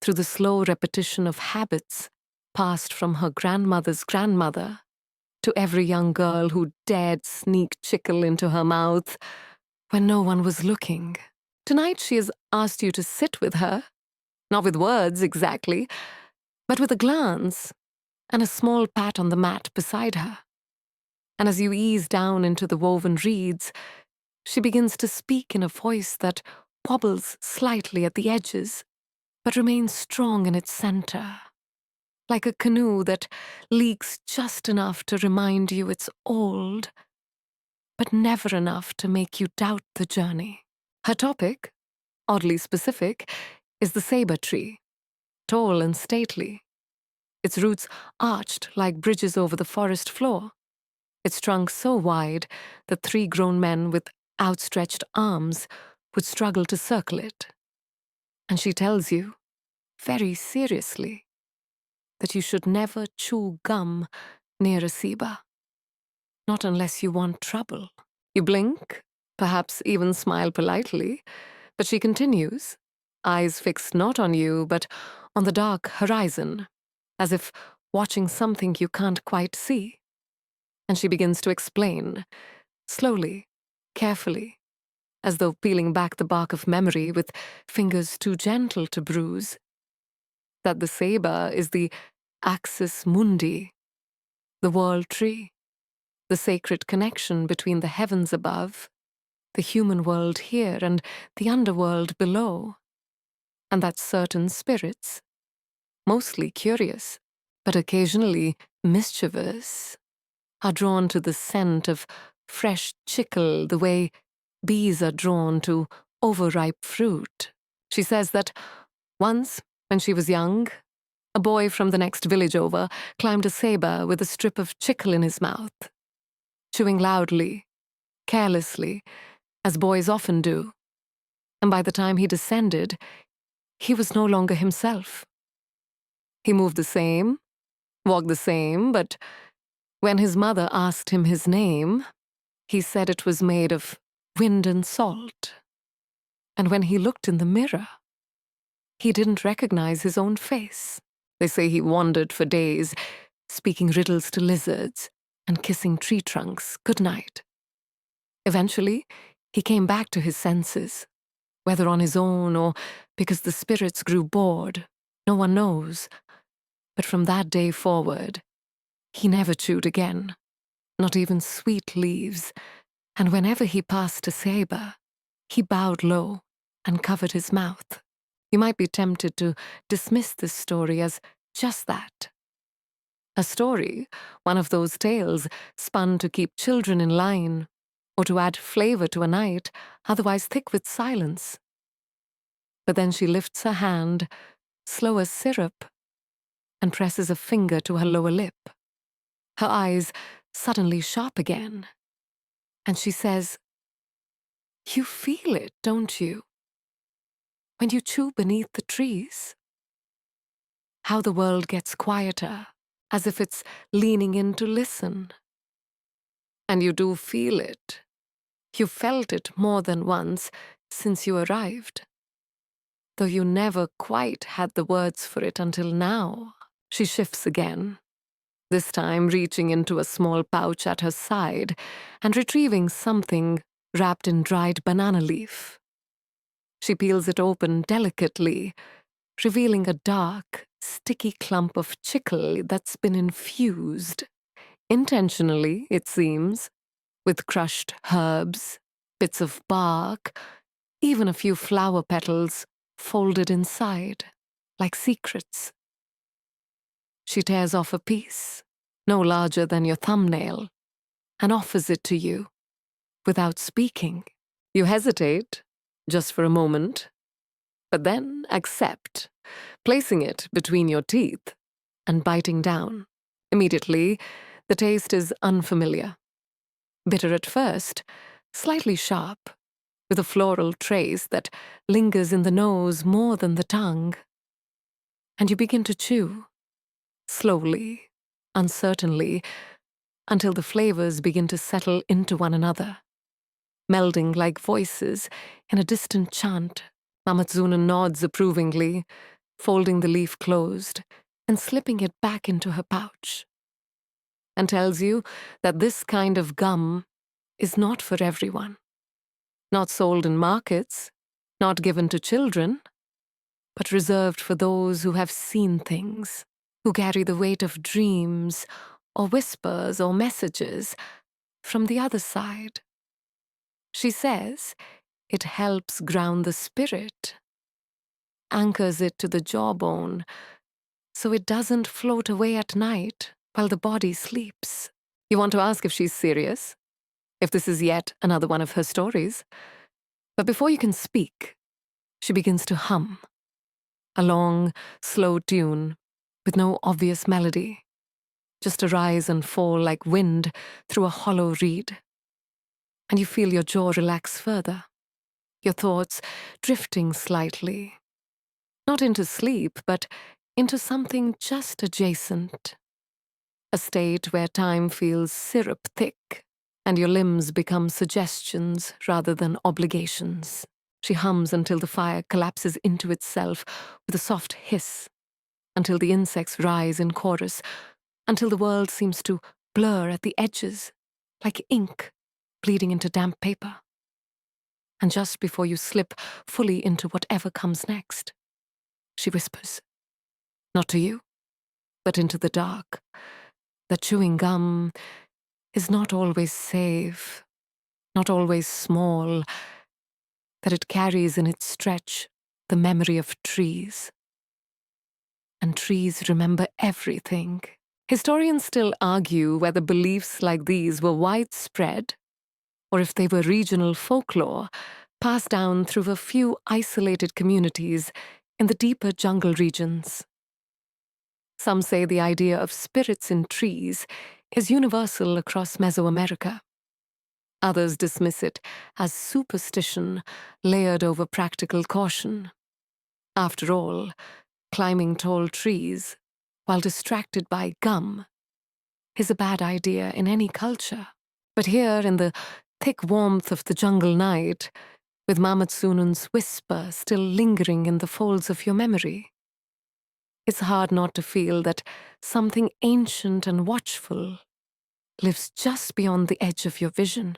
through the slow repetition of habits passed from her grandmother's grandmother to every young girl who dared sneak chicle into her mouth when no one was looking. Tonight she has asked you to sit with her, not with words exactly, but with a glance and a small pat on the mat beside her. And as you ease down into the woven reeds, she begins to speak in a voice that wobbles slightly at the edges, but remains strong in its center, like a canoe that leaks just enough to remind you it's old, but never enough to make you doubt the journey. Her topic, oddly specific, is the saber tree, tall and stately, its roots arched like bridges over the forest floor, its trunk so wide that 3 grown men with outstretched arms would struggle to circle it. And she tells you, very seriously, that you should never chew gum near a ceiba. Not unless you want trouble. You blink, perhaps even smile politely, but she continues, eyes fixed not on you, but on the dark horizon, as if watching something you can't quite see. And she begins to explain, slowly, carefully, as though peeling back the bark of memory with fingers too gentle to bruise, that the ceiba is the axis mundi, the world tree, the sacred connection between the heavens above, the human world here, and the underworld below, and that certain spirits, mostly curious, but occasionally mischievous, are drawn to the scent of fresh chicle the way bees are drawn to overripe fruit. She says that once, when she was young, a boy from the next village over climbed a ceiba with a strip of chicle in his mouth, chewing loudly, carelessly, as boys often do. And by the time he descended, he was no longer himself. He moved the same, walked the same, but when his mother asked him his name, he said it was made of wind and salt. And when he looked in the mirror, he didn't recognize his own face. They say he wandered for days, speaking riddles to lizards and kissing tree trunks goodnight. Eventually, he came back to his senses, whether on his own or because the spirits grew bored, no one knows. But from that day forward, he never chewed again, not even sweet leaves, and whenever he passed a ceiba, he bowed low and covered his mouth. You might be tempted to dismiss this story as just that. A story, one of those tales spun to keep children in line, or to add flavor to a night otherwise thick with silence. But then she lifts her hand, slow as syrup, and presses a finger to her lower lip. Her eyes suddenly sharp again, and she says, "You feel it, don't you? When you chew beneath the trees? How the world gets quieter, as if it's leaning in to listen. And you do feel it. You felt it more than once since you arrived. Though you never quite had the words for it until now." She shifts again, this time reaching into a small pouch at her side and retrieving something wrapped in dried banana leaf. She peels it open delicately, revealing a dark, sticky clump of chicle that's been infused, intentionally, it seems, with crushed herbs, bits of bark, even a few flower petals folded inside, like secrets. She tears off a piece, no larger than your thumbnail, and offers it to you, without speaking. You hesitate, just for a moment, but then accept, placing it between your teeth and biting down. Immediately, the taste is unfamiliar. Bitter at first, slightly sharp, with a floral trace that lingers in the nose more than the tongue. And you begin to chew, slowly, uncertainly, until the flavors begin to settle into one another, melding like voices in a distant chant. Mamazuna nods approvingly, folding the leaf closed and slipping it back into her pouch, and tells you that this kind of gum is not for everyone. Not sold in markets, not given to children, but reserved for those who have seen things, who carry the weight of dreams or whispers or messages from the other side. She says it helps ground the spirit, anchors it to the jawbone, so it doesn't float away at night while the body sleeps. You want to ask if she's serious, if this is yet another one of her stories. But before you can speak, she begins to hum, a long, slow tune with no obvious melody, just a rise and fall like wind through a hollow reed. And you feel your jaw relax further, your thoughts drifting slightly, not into sleep, but into something just adjacent. A state where time feels syrup thick and your limbs become suggestions rather than obligations. She hums until the fire collapses into itself with a soft hiss, until the insects rise in chorus, until the world seems to blur at the edges, like ink bleeding into damp paper. And just before you slip fully into whatever comes next, she whispers, not to you, but into the dark, that chewing gum is not always safe, not always small, that it carries in its stretch the memory of trees. And trees remember everything. Historians still argue whether beliefs like these were widespread or if they were regional folklore passed down through a few isolated communities in the deeper jungle regions. Some say the idea of spirits in trees is universal across Mesoamerica. Others dismiss it as superstition layered over practical caution. After all, climbing tall trees, while distracted by gum, is a bad idea in any culture. But here, in the thick warmth of the jungle night, with Mamatsunun's whisper still lingering in the folds of your memory, it's hard not to feel that something ancient and watchful lives just beyond the edge of your vision,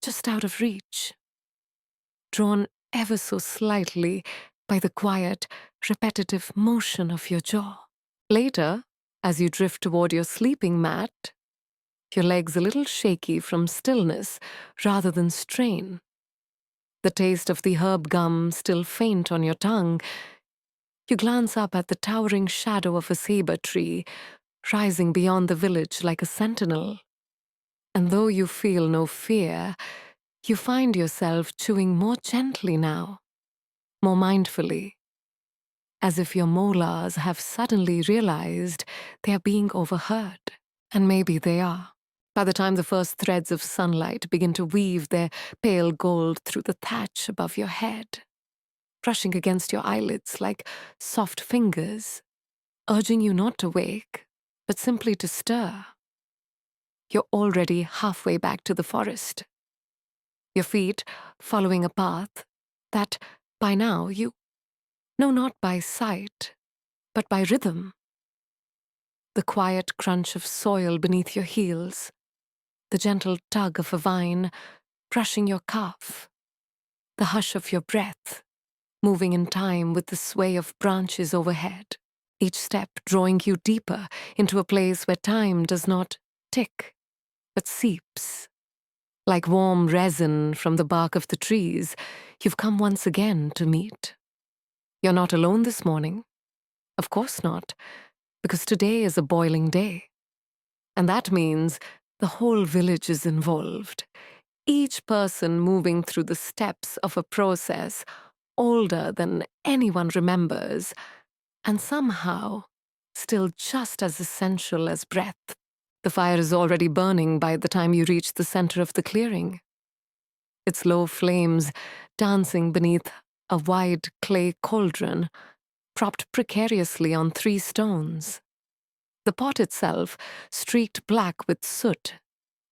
just out of reach, drawn ever so slightly by the quiet, repetitive motion of your jaw. Later, as you drift toward your sleeping mat, your legs a little shaky from stillness rather than strain, the taste of the herb gum still faint on your tongue, you glance up at the towering shadow of a saber tree rising beyond the village like a sentinel. And though you feel no fear, you find yourself chewing more gently now, more mindfully, as if your molars have suddenly realized they are being overheard. And maybe they are. By the time the first threads of sunlight begin to weave their pale gold through the thatch above your head, brushing against your eyelids like soft fingers, urging you not to wake, but simply to stir, you're already halfway back to the forest. Your feet following a path that, by now, you know not by sight, but by rhythm. The quiet crunch of soil beneath your heels, the gentle tug of a vine brushing your calf, the hush of your breath, moving in time with the sway of branches overhead, each step drawing you deeper into a place where time does not tick, but seeps. Like warm resin from the bark of the trees, you've come once again to meet. You're not alone this morning. Of course not, because today is a boiling day. And that means the whole village is involved, each person moving through the steps of a process older than anyone remembers, and somehow still just as essential as breath. The fire is already burning by the time you reach the center of the clearing, its low flames dancing beneath a wide clay cauldron propped precariously on 3 stones. The pot itself streaked black with soot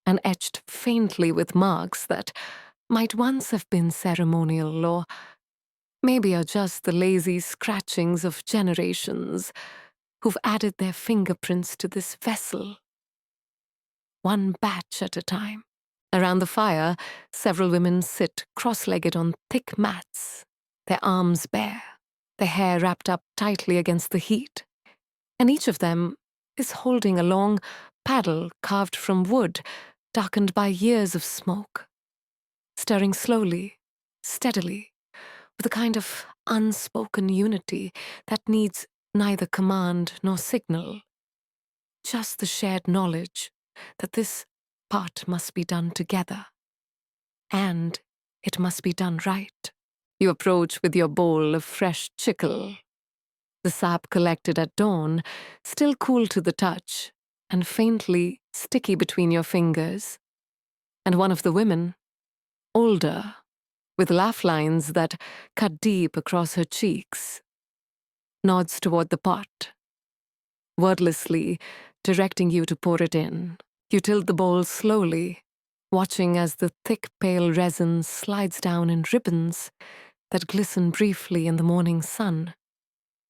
and etched faintly with marks that might once have been ceremonial, or maybe are just the lazy scratchings of generations who've added their fingerprints to this vessel, one batch at a time. Around the fire, several women sit cross-legged on thick mats, their arms bare, their hair wrapped up tightly against the heat, and each of them is holding a long paddle carved from wood, darkened by years of smoke, stirring slowly, steadily, with a kind of unspoken unity that needs neither command nor signal, just the shared knowledge that this part must be done together, and it must be done right. You approach with your bowl of fresh chicle, the sap collected at dawn, still cool to the touch and faintly sticky between your fingers. And one of the women, older, with laugh lines that cut deep across her cheeks, nods toward the pot, wordlessly directing you to pour it in. You tilt the bowl slowly, watching as the thick, pale resin slides down in ribbons that glisten briefly in the morning sun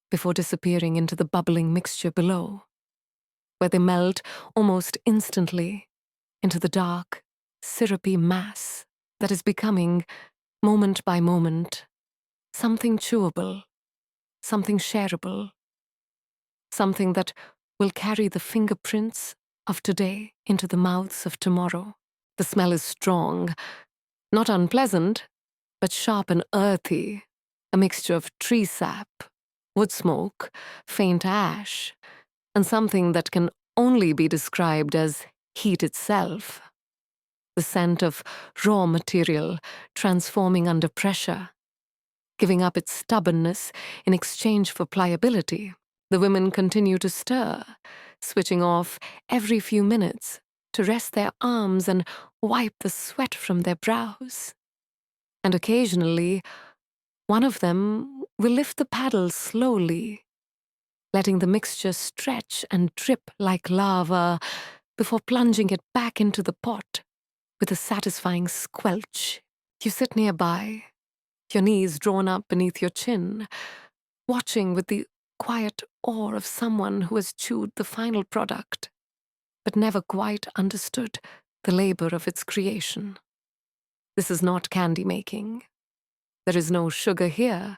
before disappearing into the bubbling mixture below, where they melt almost instantly into the dark, syrupy mass that is becoming, moment by moment, something chewable, something shareable, something that will carry the fingerprints of today into the mouths of tomorrow. The smell is strong, not unpleasant, but sharp and earthy, a mixture of tree sap, wood smoke, faint ash, and something that can only be described as heat itself. The scent of raw material transforming under pressure, giving up its stubbornness in exchange for pliability. The women continue to stir, switching off every few minutes to rest their arms and wipe the sweat from their brows. And occasionally, one of them will lift the paddle slowly, letting the mixture stretch and drip like lava before plunging it back into the pot with a satisfying squelch. You sit nearby, your knees drawn up beneath your chin, watching with the quiet awe of someone who has chewed the final product, but never quite understood the labor of its creation. This is not candy making. There is no sugar here,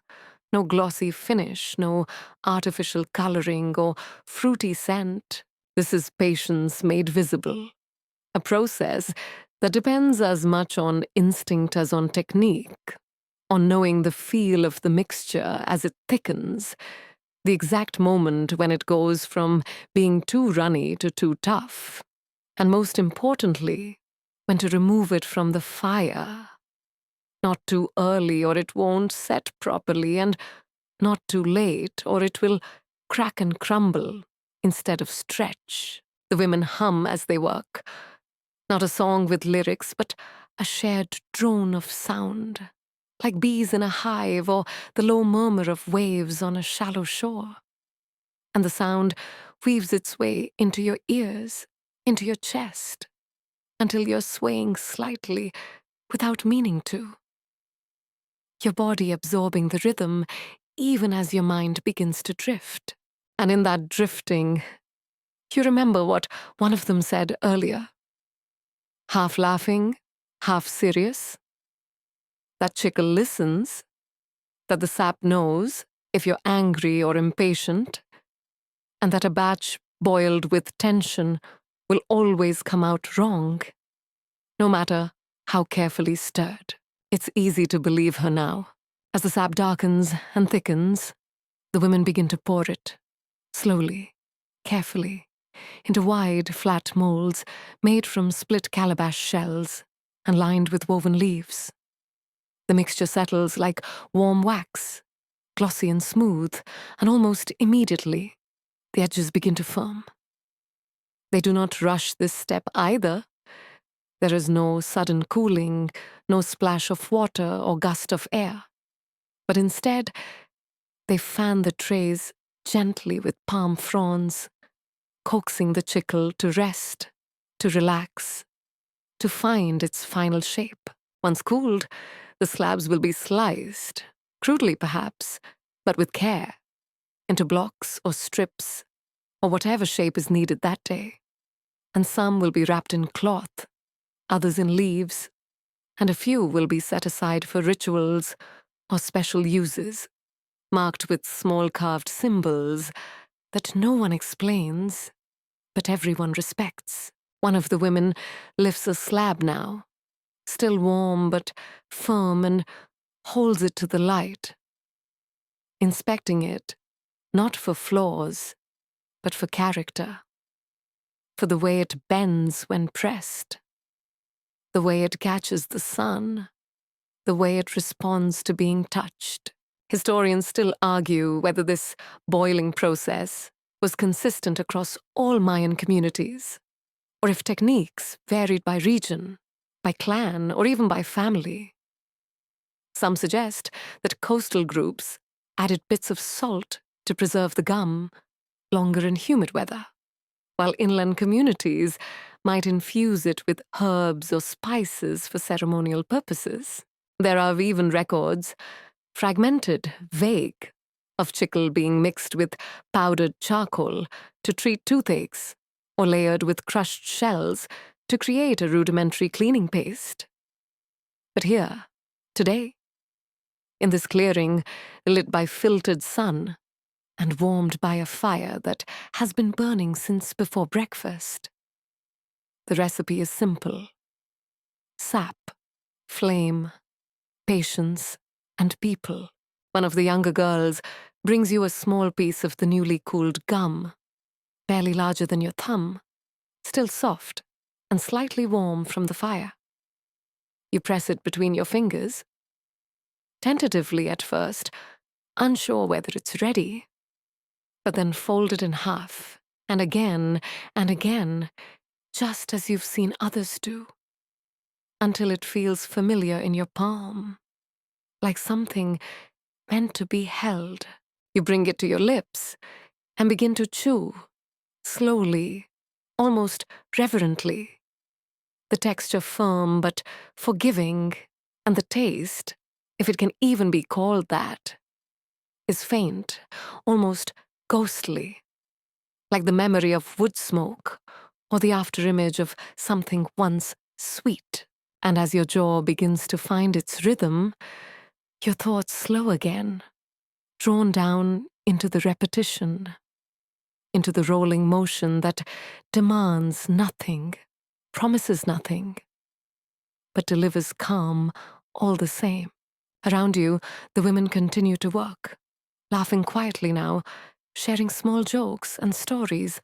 no glossy finish, no artificial coloring or fruity scent. This is patience made visible, a process that depends as much on instinct as on technique, on knowing the feel of the mixture as it thickens, the exact moment when it goes from being too runny to too tough, and most importantly, when to remove it from the fire. Not too early or it won't set properly, and not too late or it will crack and crumble instead of stretch. The women hum as they work, not a song with lyrics, but a shared drone of sound, like bees in a hive or the low murmur of waves on a shallow shore. And the sound weaves its way into your ears, into your chest, until you're swaying slightly without meaning to. Your body absorbing the rhythm even as your mind begins to drift. And in that drifting, you remember what one of them said earlier. Half laughing, half serious. That chickle listens, that the sap knows if you're angry or impatient, and that a batch boiled with tension will always come out wrong, no matter how carefully stirred. It's easy to believe her now. As the sap darkens and thickens, the women begin to pour it, slowly, carefully, into wide, flat molds made from split calabash shells and lined with woven leaves. The mixture settles like warm wax, glossy and smooth, and almost immediately, the edges begin to firm. They do not rush this step either. There is no sudden cooling, no splash of water or gust of air. But instead, they fan the trays gently with palm fronds, coaxing the chicle to rest, to relax, to find its final shape. Once cooled, the slabs will be sliced, crudely perhaps, but with care, into blocks or strips, or whatever shape is needed that day. And some will be wrapped in cloth, others in leaves, and a few will be set aside for rituals or special uses, marked with small carved symbols that no one explains, but everyone respects. One of the women lifts a slab now, still warm but firm, and holds it to the light, inspecting it, not for flaws, but for character, for the way it bends when pressed, the way it catches the sun, the way it responds to being touched. Historians still argue whether this boiling process was consistent across all Mayan communities, or if techniques varied by region, by clan, or even by family. Some suggest that coastal groups added bits of salt to preserve the gum longer in humid weather, while inland communities might infuse it with herbs or spices for ceremonial purposes. There are even records, fragmented, vague, of chicle being mixed with powdered charcoal to treat toothaches, or layered with crushed shells to create a rudimentary cleaning paste. But here, today, in this clearing lit by filtered sun and warmed by a fire that has been burning since before breakfast, the recipe is simple. Sap, flame, patience, and people. One of the younger girls brings you a small piece of the newly cooled gum, barely larger than your thumb, still soft and slightly warm from the fire. You press it between your fingers, tentatively at first, unsure whether it's ready, but then fold it in half, and again, just as you've seen others do, until it feels familiar in your palm, like something meant to be held. You bring it to your lips and begin to chew, slowly, almost reverently. The texture firm but forgiving, and the taste, if it can even be called that, is faint, almost ghostly, like the memory of wood smoke or the afterimage of something once sweet. And as your jaw begins to find its rhythm, your thoughts slow again, drawn down into the repetition, into the rolling motion that demands nothing, promises nothing, but delivers calm all the same. Around you, the women continue to work, laughing quietly now, sharing small jokes and stories,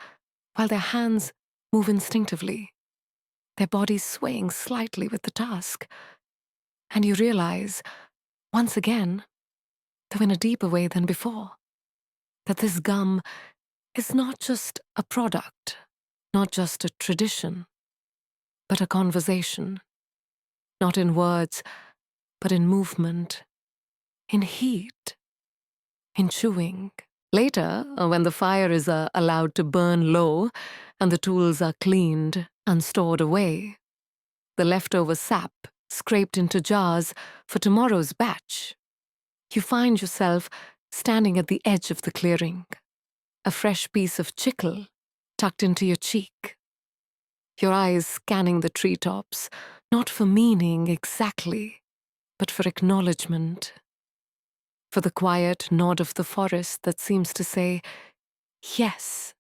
while their hands move instinctively, their bodies swaying slightly with the task. And you realize, once again, though in a deeper way than before, that this gum is not just a product, not just a tradition, but a conversation, not in words, but in movement, in heat, in chewing. Later, when the fire is allowed to burn low and the tools are cleaned and stored away, the leftover sap scraped into jars for tomorrow's batch, you find yourself standing at the edge of the clearing, a fresh piece of chicle tucked into your cheek, your eyes scanning the treetops, not for meaning exactly, but for acknowledgement, for the quiet nod of the forest that seems to say, yes,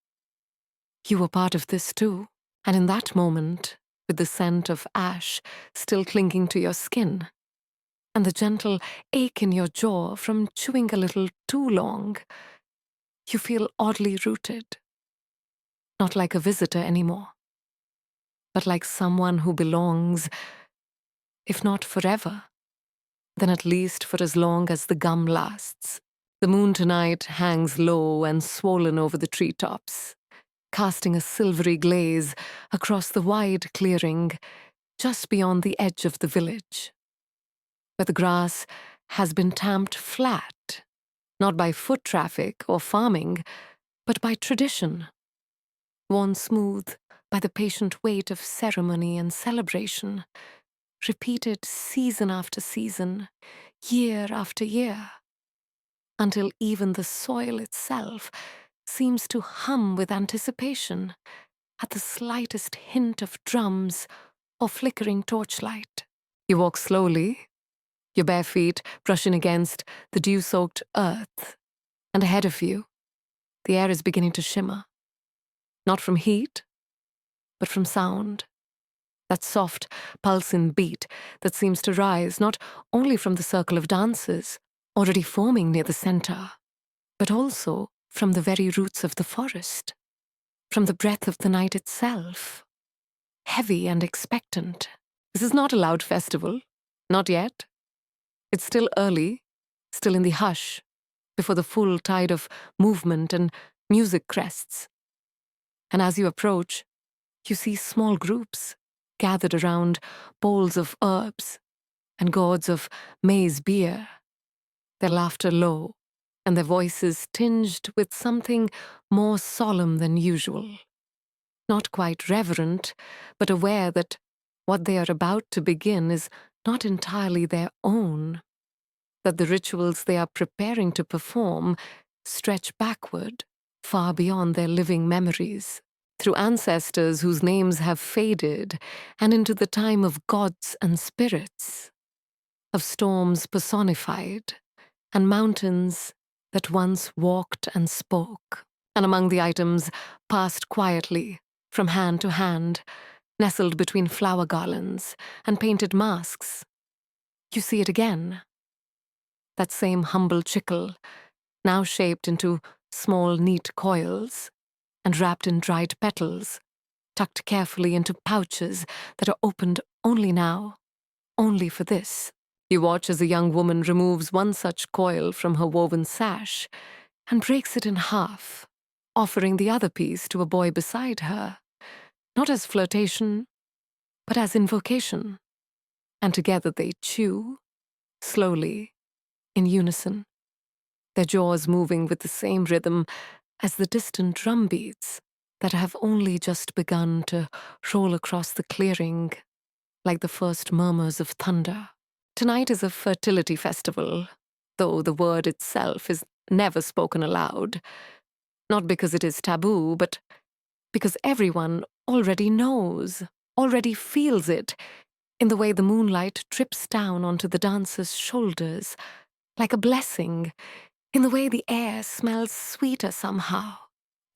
you were part of this too. And in that moment, with the scent of ash still clinging to your skin, and the gentle ache in your jaw from chewing a little too long, you feel oddly rooted, not like a visitor anymore, but like someone who belongs, if not forever, then at least for as long as the gum lasts. The moon tonight hangs low and swollen over the treetops, casting a silvery glaze across the wide clearing just beyond the edge of the village, where the grass has been tamped flat, not by foot traffic or farming, but by tradition, worn smooth by the patient weight of ceremony and celebration, repeated season after season, year after year, until even the soil itself seems to hum with anticipation at the slightest hint of drums or flickering torchlight. You walk slowly, your bare feet brushing against the dew-soaked earth, and ahead of you, the air is beginning to shimmer, not from heat, but from sound. That soft, pulsing beat that seems to rise not only from the circle of dancers already forming near the center, but also from the very roots of the forest, from the breath of the night itself, heavy and expectant. This is not a loud festival, not yet. It's still early, still in the hush, before the full tide of movement and music crests. And as you approach, you see small groups gathered around bowls of herbs and gourds of maize beer, their laughter low, and their voices tinged with something more solemn than usual. Not quite reverent, but aware that what they are about to begin is not entirely their own, that the rituals they are preparing to perform stretch backward, far beyond their living memories, through ancestors whose names have faded, and into the time of gods and spirits, of storms personified, and mountains that once walked and spoke. And among the items passed quietly, from hand to hand, nestled between flower garlands and painted masks, you see it again. That same humble chicle, now shaped into small, neat coils, and wrapped in dried petals, tucked carefully into pouches that are opened only now, only for this. You watch as a young woman removes one such coil from her woven sash and breaks it in half, offering the other piece to a boy beside her, not as flirtation, but as invocation. And together they chew, slowly, in unison, their jaws moving with the same rhythm as the distant drum beats that have only just begun to roll across the clearing like the first murmurs of thunder. Tonight is a fertility festival, though the word itself is never spoken aloud, not because it is taboo, but because everyone already knows, already feels it, in the way the moonlight drips down onto the dancers' shoulders, like a blessing, in the way the air smells sweeter somehow,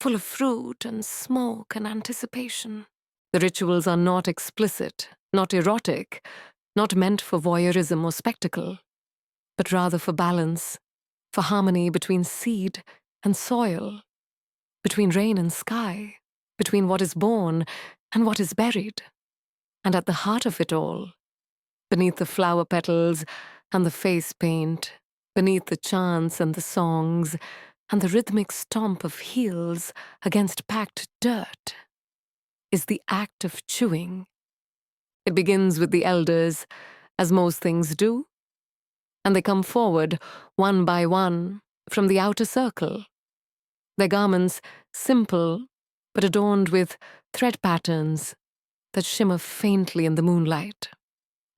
full of fruit and smoke and anticipation. The rituals are not explicit, not erotic, not meant for voyeurism or spectacle, but rather for balance, for harmony between seed and soil, between rain and sky, between what is born and what is buried. And at the heart of it all, beneath the flower petals and the face paint, beneath the chants and the songs, and the rhythmic stomp of heels against packed dirt, is the act of chewing. It begins with the elders, as most things do, and they come forward, one by one, from the outer circle, their garments simple but adorned with thread patterns that shimmer faintly in the moonlight.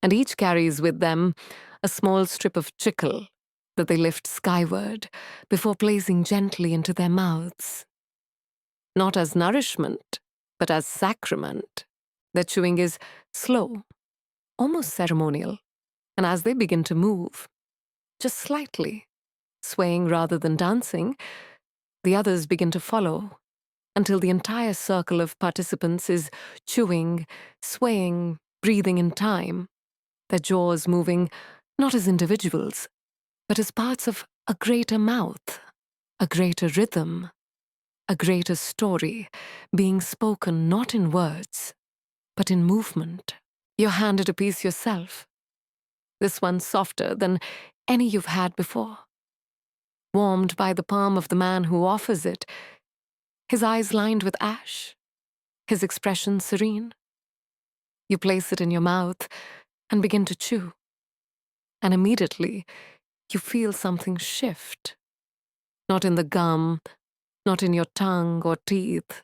And each carries with them a small strip of chicle that they lift skyward before placing gently into their mouths. Not as nourishment, but as sacrament. Their chewing is slow, almost ceremonial, and as they begin to move, just slightly, swaying rather than dancing, the others begin to follow, until the entire circle of participants is chewing, swaying, breathing in time, their jaws moving not as individuals, but as parts of a greater mouth, a greater rhythm, a greater story, being spoken not in words, but in movement. You're handed a piece yourself, this one softer than any you've had before, warmed by the palm of the man who offers it, his eyes lined with ash, his expression serene. You place it in your mouth and begin to chew, and immediately you feel something shift, not in the gum, not in your tongue or teeth,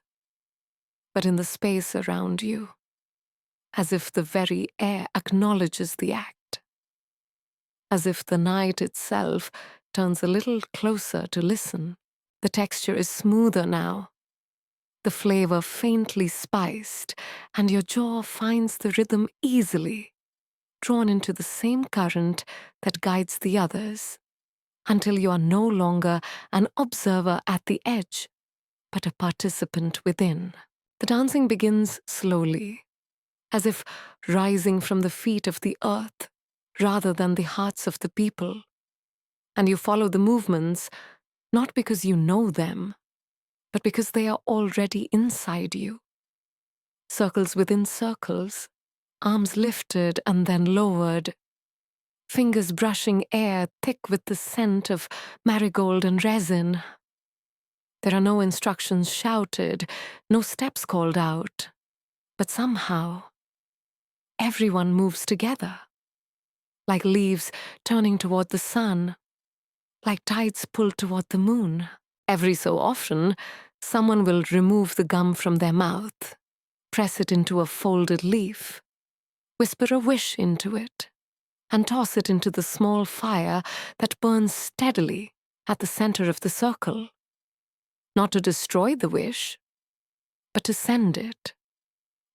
but in the space around you, as if the very air acknowledges the act, as if the night itself turns a little closer to listen. The texture is smoother now, the flavor faintly spiced, and your jaw finds the rhythm easily, drawn into the same current that guides the others, until you are no longer an observer at the edge, but a participant within. The dancing begins slowly, as if rising from the feet of the earth rather than the hearts of the people, and you follow the movements not because you know them, but because they are already inside you. Circles within circles, arms lifted and then lowered, fingers brushing air thick with the scent of marigold and resin. There are no instructions shouted, no steps called out, but somehow everyone moves together, like leaves turning toward the sun, like tides pull toward the moon. Every so often, someone will remove the gum from their mouth, press it into a folded leaf, whisper a wish into it, and toss it into the small fire that burns steadily at the center of the circle. Not to destroy the wish, but to send it,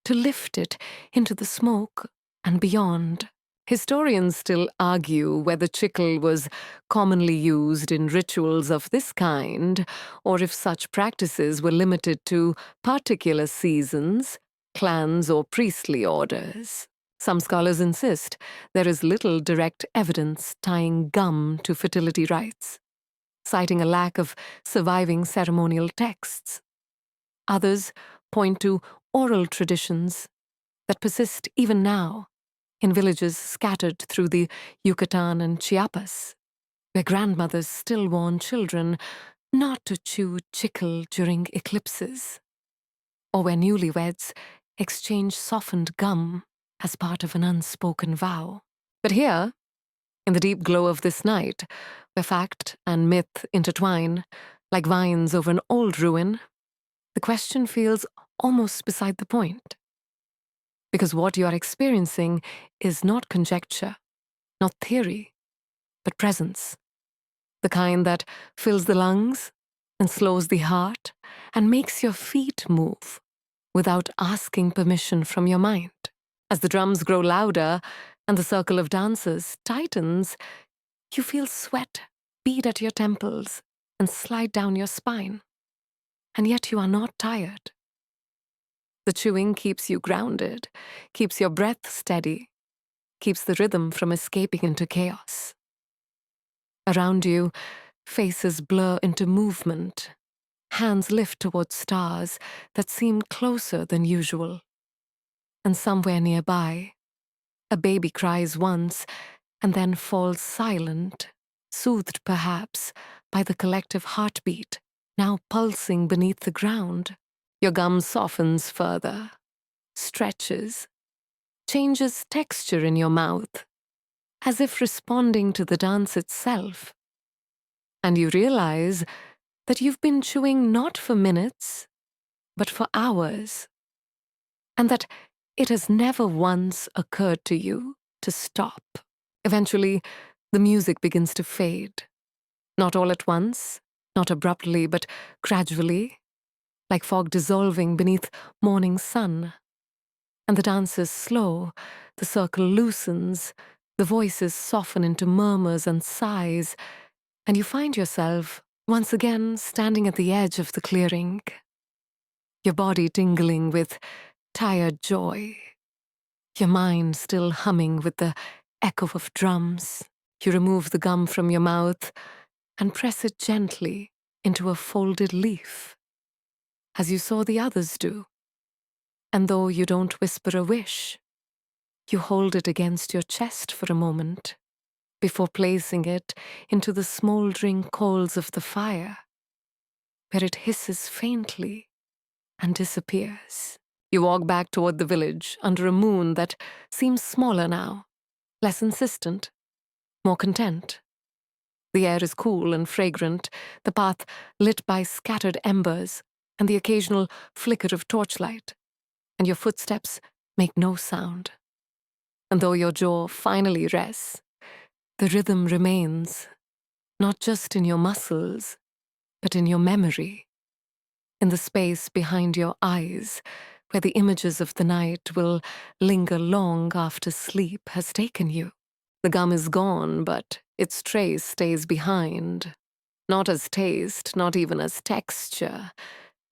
to lift it into the smoke and beyond. Historians still argue whether chicle was commonly used in rituals of this kind, or if such practices were limited to particular seasons, clans, or priestly orders. Some scholars insist there is little direct evidence tying gum to fertility rites, citing a lack of surviving ceremonial texts. Others point to oral traditions that persist even now in villages scattered through the Yucatán and Chiapas, where grandmothers still warn children not to chew chicle during eclipses, or where newlyweds exchange softened gum as part of an unspoken vow. But here, in the deep glow of this night, where fact and myth intertwine like vines over an old ruin, the question feels almost beside the point. Because what you are experiencing is not conjecture, not theory, but presence. The kind that fills the lungs and slows the heart and makes your feet move without asking permission from your mind. As the drums grow louder and the circle of dancers tightens, you feel sweat bead at your temples and slide down your spine. And yet you are not tired. The chewing keeps you grounded, keeps your breath steady, keeps the rhythm from escaping into chaos. Around you, faces blur into movement, hands lift towards stars that seem closer than usual. And somewhere nearby, a baby cries once and then falls silent, soothed perhaps by the collective heartbeat now pulsing beneath the ground. Your gum softens further, stretches, changes texture in your mouth, as if responding to the dance itself. And you realize that you've been chewing not for minutes, but for hours, and that it has never once occurred to you to stop. Eventually, the music begins to fade, not all at once, not abruptly, but gradually, like fog dissolving beneath morning sun. And the dance is slow, the circle loosens, the voices soften into murmurs and sighs, and you find yourself once again standing at the edge of the clearing, your body tingling with tired joy, your mind still humming with the echo of drums. You remove the gum from your mouth and press it gently into a folded leaf, as you saw the others do. And though you don't whisper a wish, you hold it against your chest for a moment before placing it into the smoldering coals of the fire, where it hisses faintly and disappears. You walk back toward the village under a moon that seems smaller now, less insistent, more content. The air is cool and fragrant, the path lit by scattered embers and the occasional flicker of torchlight, and your footsteps make no sound. And though your jaw finally rests, the rhythm remains, not just in your muscles, but in your memory, in the space behind your eyes, where the images of the night will linger long after sleep has taken you. The gum is gone, but its trace stays behind, not as taste, not even as texture,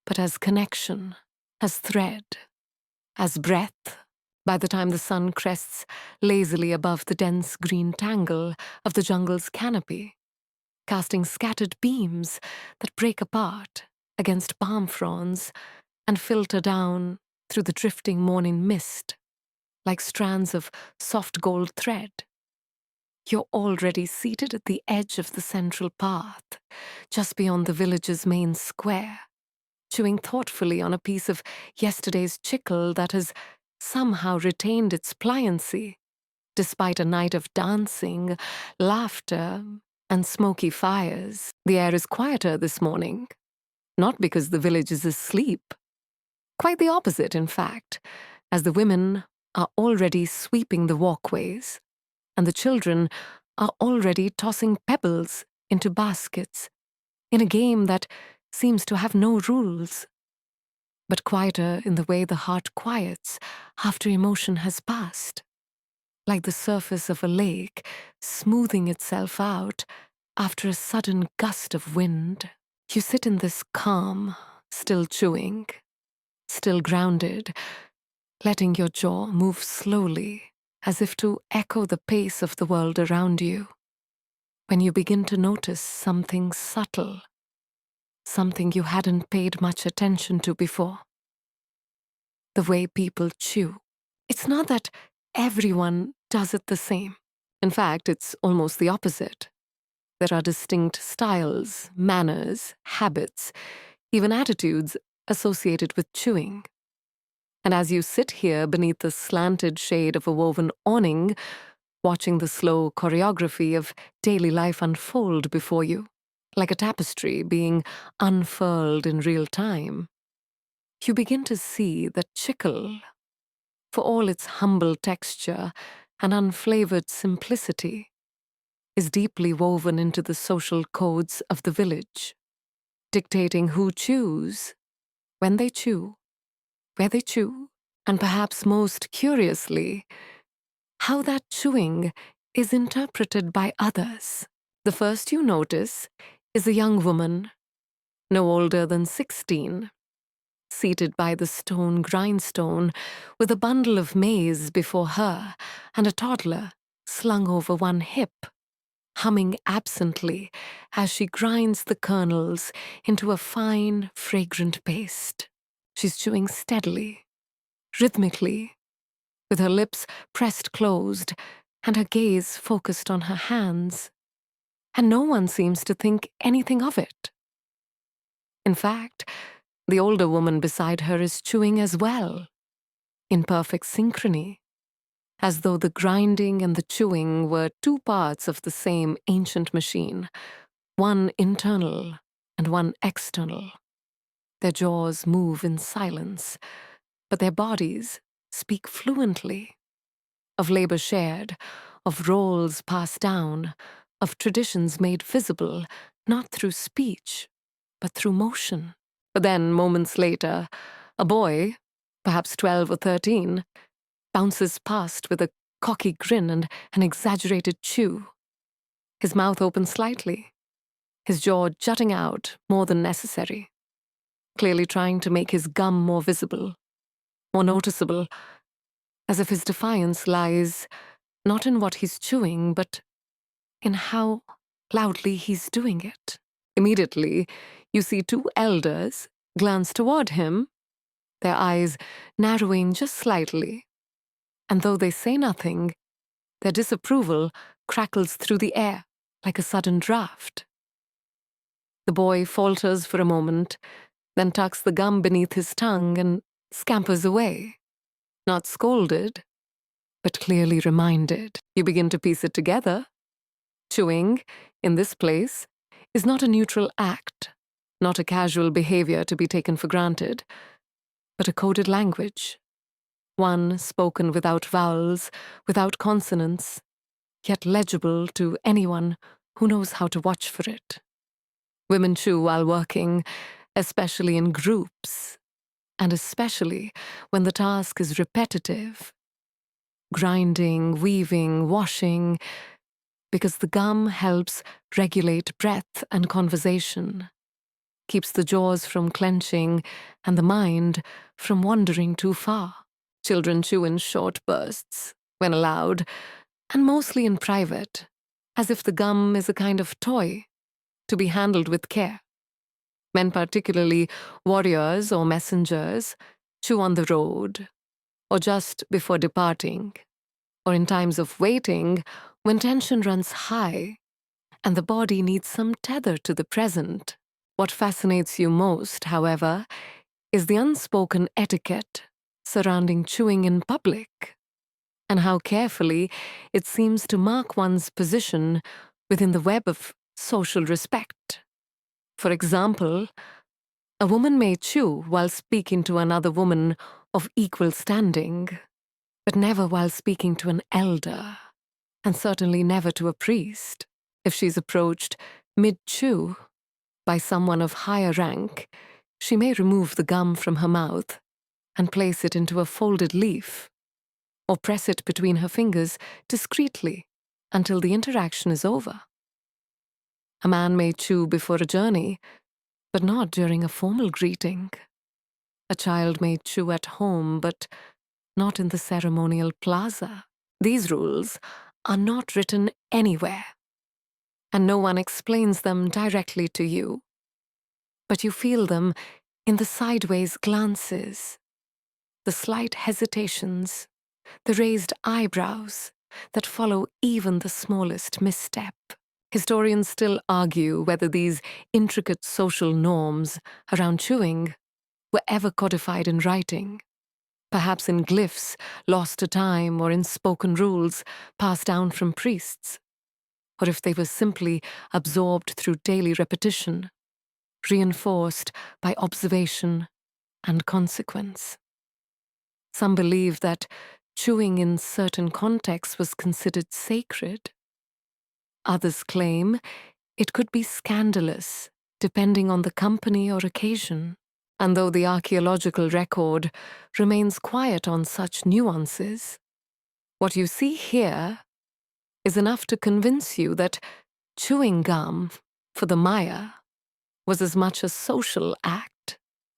but as connection, as thread, as breath. By the time the sun crests lazily above the dense green tangle of the jungle's canopy, casting scattered beams that break apart against palm fronds and filter down through the drifting morning mist like strands of soft gold thread, you're already seated at the edge of the central path, just beyond the village's main square, chewing thoughtfully on a piece of yesterday's chicle that has somehow retained its pliancy, despite a night of dancing, laughter, and smoky fires. The air is quieter this morning, not because the village is asleep. Quite the opposite, in fact, as the women are already sweeping the walkways, and the children are already tossing pebbles into baskets in a game that seems to have no rules, but quieter in the way the heart quiets after emotion has passed, like the surface of a lake smoothing itself out after a sudden gust of wind. You sit in this calm, still chewing, still grounded, letting your jaw move slowly as if to echo the pace of the world around you, when you begin to notice something subtle, something you hadn't paid much attention to before. The way people chew. It's not that everyone does it the same. In fact, it's almost the opposite. There are distinct styles, manners, habits, even attitudes associated with chewing. And as you sit here beneath the slanted shade of a woven awning, watching the slow choreography of daily life unfold before you, like a tapestry being unfurled in real time, you begin to see that chicle, for all its humble texture and unflavored simplicity, is deeply woven into the social codes of the village, dictating who chews, when they chew, where they chew, and perhaps most curiously, how that chewing is interpreted by others. The first you notice is a young woman, no older than 16, seated by the stone grindstone with a bundle of maize before her and a toddler slung over one hip, humming absently as she grinds the kernels into a fine, fragrant paste. She's chewing steadily, rhythmically, with her lips pressed closed and her gaze focused on her hands, and no one seems to think anything of it. In fact, the older woman beside her is chewing as well, in perfect synchrony, as though the grinding and the chewing were two parts of the same ancient machine, one internal and one external. Their jaws move in silence, but their bodies speak fluently, of labor shared, of roles passed down, of traditions made visible, not through speech, but through motion. But then, moments later, a boy, perhaps 12 or 13, bounces past with a cocky grin and an exaggerated chew, his mouth open slightly, his jaw jutting out more than necessary, clearly trying to make his gum more visible, more noticeable, as if his defiance lies not in what he's chewing, but in how loudly he's doing it. Immediately, you see two elders glance toward him, their eyes narrowing just slightly, and though they say nothing, their disapproval crackles through the air like a sudden draft. The boy falters for a moment, then tucks the gum beneath his tongue and scampers away, not scolded, but clearly reminded. You begin to piece it together. Chewing, in this place, is not a neutral act, not a casual behavior to be taken for granted, but a coded language, one spoken without vowels, without consonants, yet legible to anyone who knows how to watch for it. Women chew while working, especially in groups, and especially when the task is repetitive, grinding, weaving, washing, because the gum helps regulate breath and conversation, keeps the jaws from clenching and the mind from wandering too far. Children chew in short bursts, when allowed, and mostly in private, as if the gum is a kind of toy to be handled with care. Men, particularly warriors or messengers, chew on the road, or just before departing, or in times of waiting when tension runs high and the body needs some tether to the present. What fascinates you most, however, is the unspoken etiquette surrounding chewing in public, and how carefully it seems to mark one's position within the web of social respect. For example, a woman may chew while speaking to another woman of equal standing, but never while speaking to an elder, and certainly never to a priest. If she's approached mid-chew by someone of higher rank, she may remove the gum from her mouth and place it into a folded leaf, or press it between her fingers discreetly until the interaction is over. A man may chew before a journey, but not during a formal greeting. A child may chew at home, but not in the ceremonial plaza. These rules are not written anywhere, and no one explains them directly to you. But you feel them in the sideways glances, the slight hesitations, the raised eyebrows that follow even the smallest misstep. Historians still argue whether these intricate social norms around chewing were ever codified in writing, perhaps in glyphs lost to time or in spoken rules passed down from priests, or if they were simply absorbed through daily repetition, reinforced by observation and consequence. Some believe that chewing in certain contexts was considered sacred. Others claim it could be scandalous, depending on the company or occasion. And though the archaeological record remains quiet on such nuances, what you see here is enough to convince you that chewing gum for the Maya was as much a social act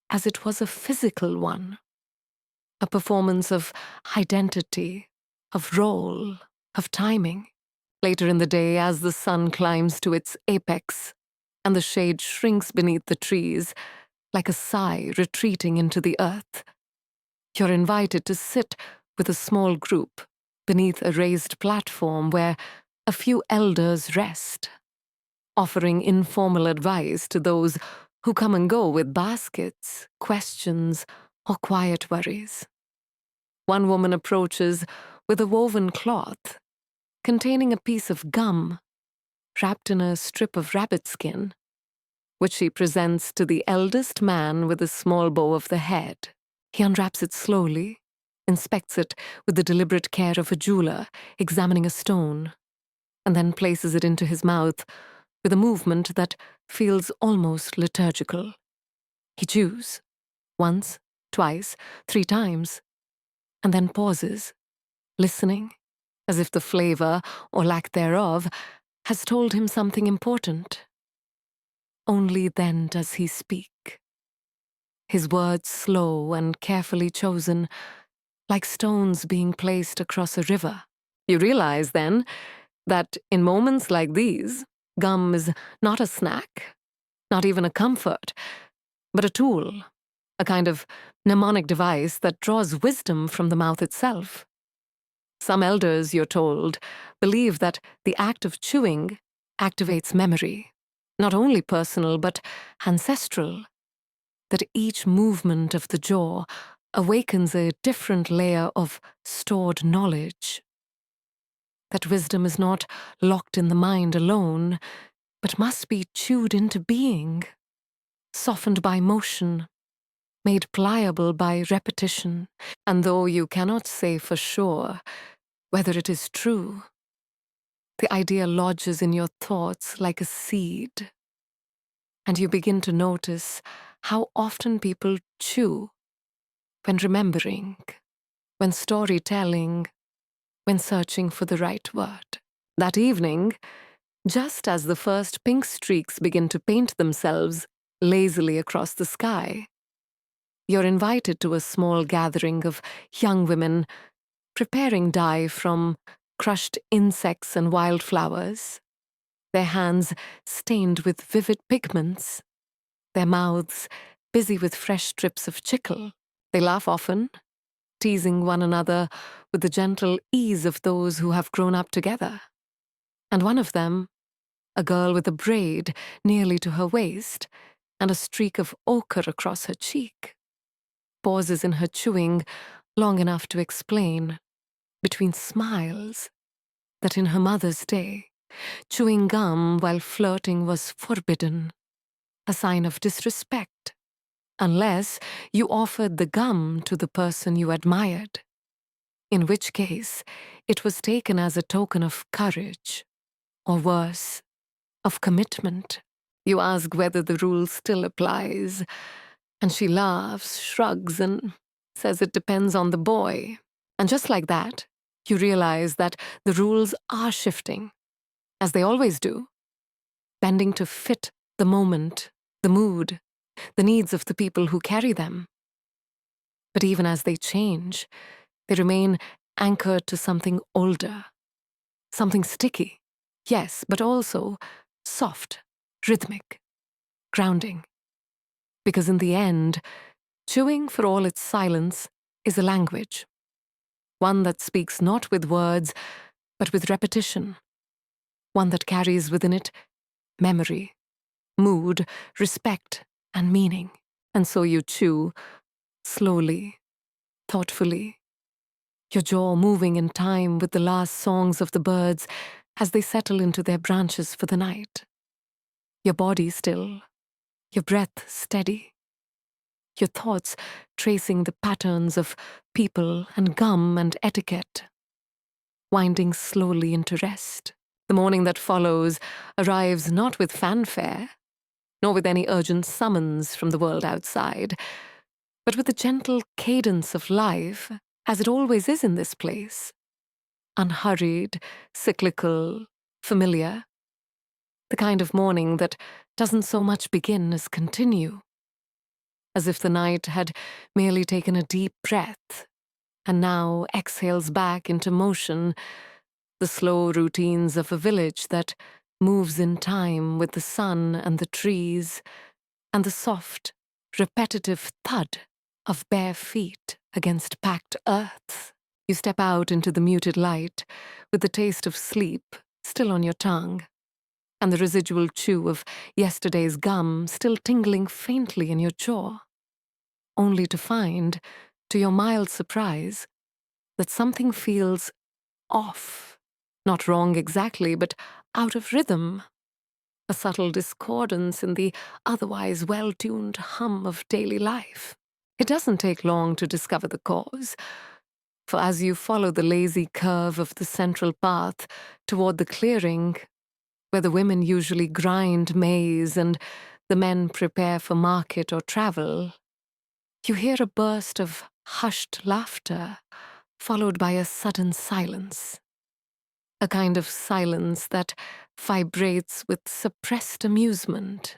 as it was a physical one, a performance of identity, of role, of timing. Later in the day, as the sun climbs to its apex and the shade shrinks beneath the trees, like a sigh retreating into the earth, you're invited to sit with a small group beneath a raised platform where a few elders rest, offering informal advice to those who come and go with baskets, questions, or quiet worries. One woman approaches with a woven cloth containing a piece of gum wrapped in a strip of rabbit skin, which she presents to the eldest man with a small bow of the head. He unwraps it slowly, inspects it with the deliberate care of a jeweler examining a stone, and then places it into his mouth with a movement that feels almost liturgical. He chews, once, twice, 3 times, and then pauses, listening, as if the flavor, or lack thereof, has told him something important. Only then does he speak. His words slow and carefully chosen, like stones being placed across a river. You realize, then, that in moments like these, gum is not a snack, not even a comfort, but a tool, a kind of mnemonic device that draws wisdom from the mouth itself. Some elders, you're told, believe that the act of chewing activates memory, not only personal but ancestral, that each movement of the jaw awakens a different layer of stored knowledge, that wisdom is not locked in the mind alone, but must be chewed into being, softened by motion, made pliable by repetition. And though you cannot say for sure whether it is true, the idea lodges in your thoughts like a seed, and you begin to notice how often people chew when remembering, when storytelling, when searching for the right word. That evening, just as the first pink streaks begin to paint themselves lazily across the sky, you're invited to a small gathering of young women preparing dye from crushed insects and wildflowers, their hands stained with vivid pigments, their mouths busy with fresh strips of chicle. They laugh often, teasing one another with the gentle ease of those who have grown up together. And one of them, a girl with a braid nearly to her waist and a streak of ochre across her cheek, pauses in her chewing long enough to explain, between smiles, that in her mother's day, Chewing gum while flirting was forbidden, a sign of disrespect, unless you offered the gum to the person you admired, in which case it was taken as a token of courage, or worse, of commitment. You ask whether the rule still applies, and she laughs, shrugs, and says it depends on the boy. And just like that, you realize that the rules are shifting, as they always do, bending to fit the moment, the mood, the needs of the people who carry them. But even as they change, they remain anchored to something older, something sticky, yes, but also soft, rhythmic, grounding. Because in the end, chewing, for all its silence, is a language, one that speaks not with words, but with repetition, one that carries within it memory, mood, respect, and meaning. And so you chew, slowly, thoughtfully, your jaw moving in time with the last songs of the birds as they settle into their branches for the night. Your body still, your breath steady, your thoughts tracing the patterns of people and gum and etiquette, winding slowly into rest. The morning that follows arrives not with fanfare, nor with any urgent summons from the world outside, but with the gentle cadence of life, as it always is in this place. Unhurried, cyclical, familiar. The kind of morning that doesn't so much begin as continue. As if the night had merely taken a deep breath, and now exhales back into motion, the slow routines of a village that moves in time with the sun and the trees, and the soft, repetitive thud of bare feet against packed earth. You step out into the muted light, with the taste of sleep still on your tongue, and the residual chew of yesterday's gum still tingling faintly in your jaw, only to find, to your mild surprise, that something feels off. Not wrong exactly, but out of rhythm. A subtle discordance in the otherwise well-tuned hum of daily life. It doesn't take long to discover the cause, for as you follow the lazy curve of the central path toward the clearing, where the women usually grind maize and the men prepare for market or travel, you hear a burst of hushed laughter, followed by a sudden silence. A kind of silence that vibrates with suppressed amusement,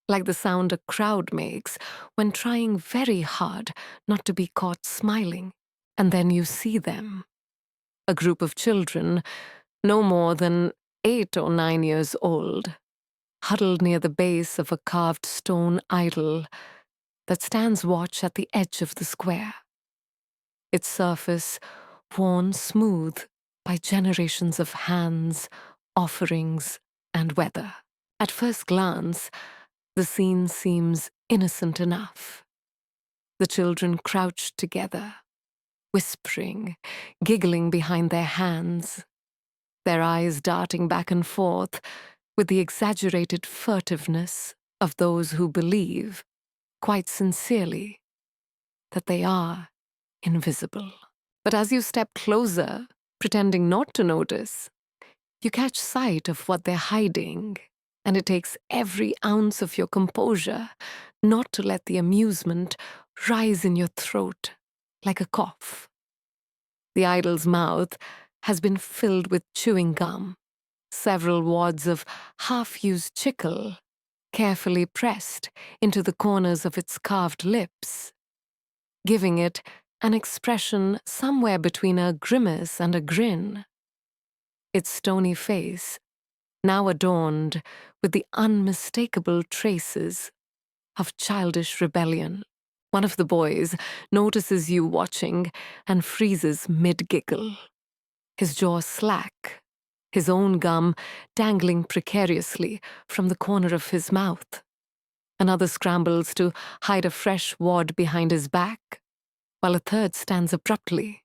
like the sound a crowd makes when trying very hard not to be caught smiling. And then you see them. A group of children, no more than 8 or 9 years old, huddled near the base of a carved stone idol that stands watch at the edge of the square, its surface worn smooth by generations of hands, offerings, and weather. At first glance, the scene seems innocent enough. The children crouched together, whispering, giggling behind their hands, their eyes darting back and forth with the exaggerated furtiveness of those who believe, quite sincerely, that they are invisible. But as you step closer, pretending not to notice, you catch sight of what they're hiding, and it takes every ounce of your composure not to let the amusement rise in your throat like a cough. The idol's mouth has been filled with chewing gum, several wads of half-used chicle carefully pressed into the corners of its carved lips, giving it an expression somewhere between a grimace and a grin. Its stony face, now adorned with the unmistakable traces of childish rebellion. One of the boys notices you watching and freezes mid-giggle, his jaw slack, his own gum dangling precariously from the corner of his mouth. Another scrambles to hide a fresh wad behind his back, while a third stands abruptly,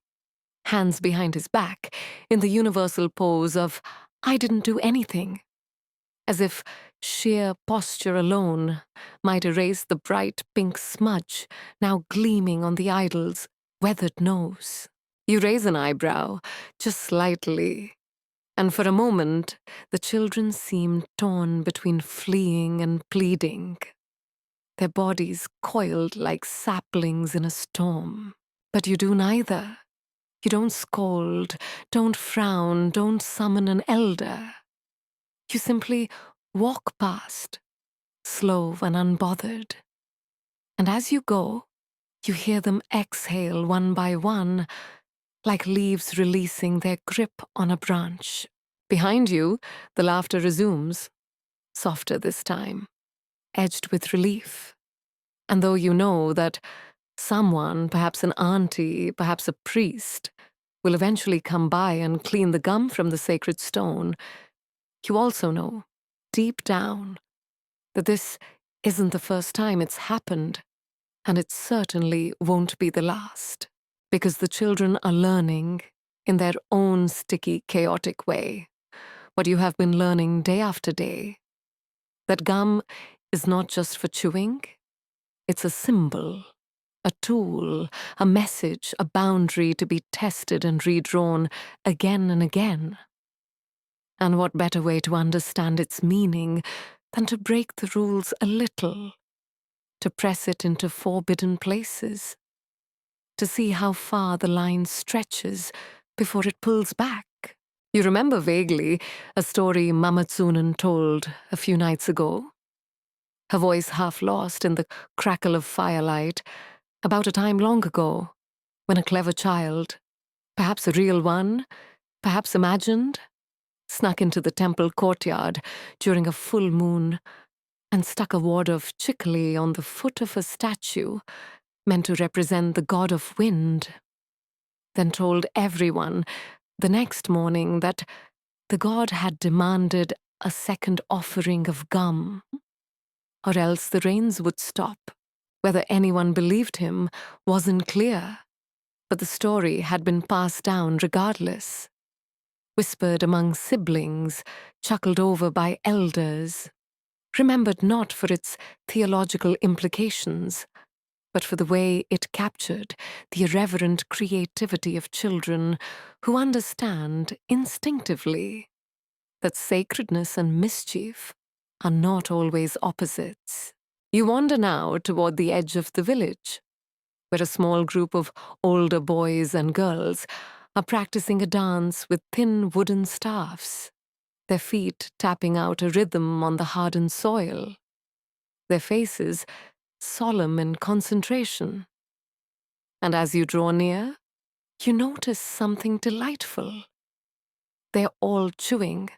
hands behind his back, in the universal pose of I didn't do anything, as if sheer posture alone might erase the bright pink smudge now gleaming on the idol's weathered nose. You raise an eyebrow, just slightly, and for a moment the children seem torn between fleeing and pleading, their bodies coiled like saplings in a storm. But you do neither. You don't scold, don't frown, don't summon an elder. You simply walk past, slow and unbothered. And as you go, you hear them exhale one by one, like leaves releasing their grip on a branch. Behind you, the laughter resumes, softer this time, edged with relief. And though you know that someone, perhaps an auntie, perhaps a priest, will eventually come by and clean the gum from the sacred stone, you also know, deep down, that this isn't the first time it's happened, and it certainly won't be the last, because the children are learning, in their own sticky, chaotic way, what you have been learning day after day, that gum is not just for chewing, it's a symbol, a tool, a message, a boundary to be tested and redrawn again and again. And what better way to understand its meaning than to break the rules a little, to press it into forbidden places, to see how far the line stretches before it pulls back. You remember vaguely a story Mama Tsunen told a few nights ago, her voice half lost in the crackle of firelight, about a time long ago when a clever child, perhaps a real one, perhaps imagined, snuck into the temple courtyard during a full moon and stuck a wad of chicory on the foot of a statue meant to represent the god of wind, then told everyone the next morning that the god had demanded a second offering of gum, or else the rains would stop. Whether anyone believed him wasn't clear, but the story had been passed down regardless, whispered among siblings, chuckled over by elders, remembered not for its theological implications, but for the way it captured the irreverent creativity of children who understand instinctively that sacredness and mischief are not always opposites. You wander now toward the edge of the village, where a small group of older boys and girls are practicing a dance with thin wooden staffs, their feet tapping out a rhythm on the hardened soil, their faces solemn in concentration. And as you draw near, you notice something delightful. They're all chewing,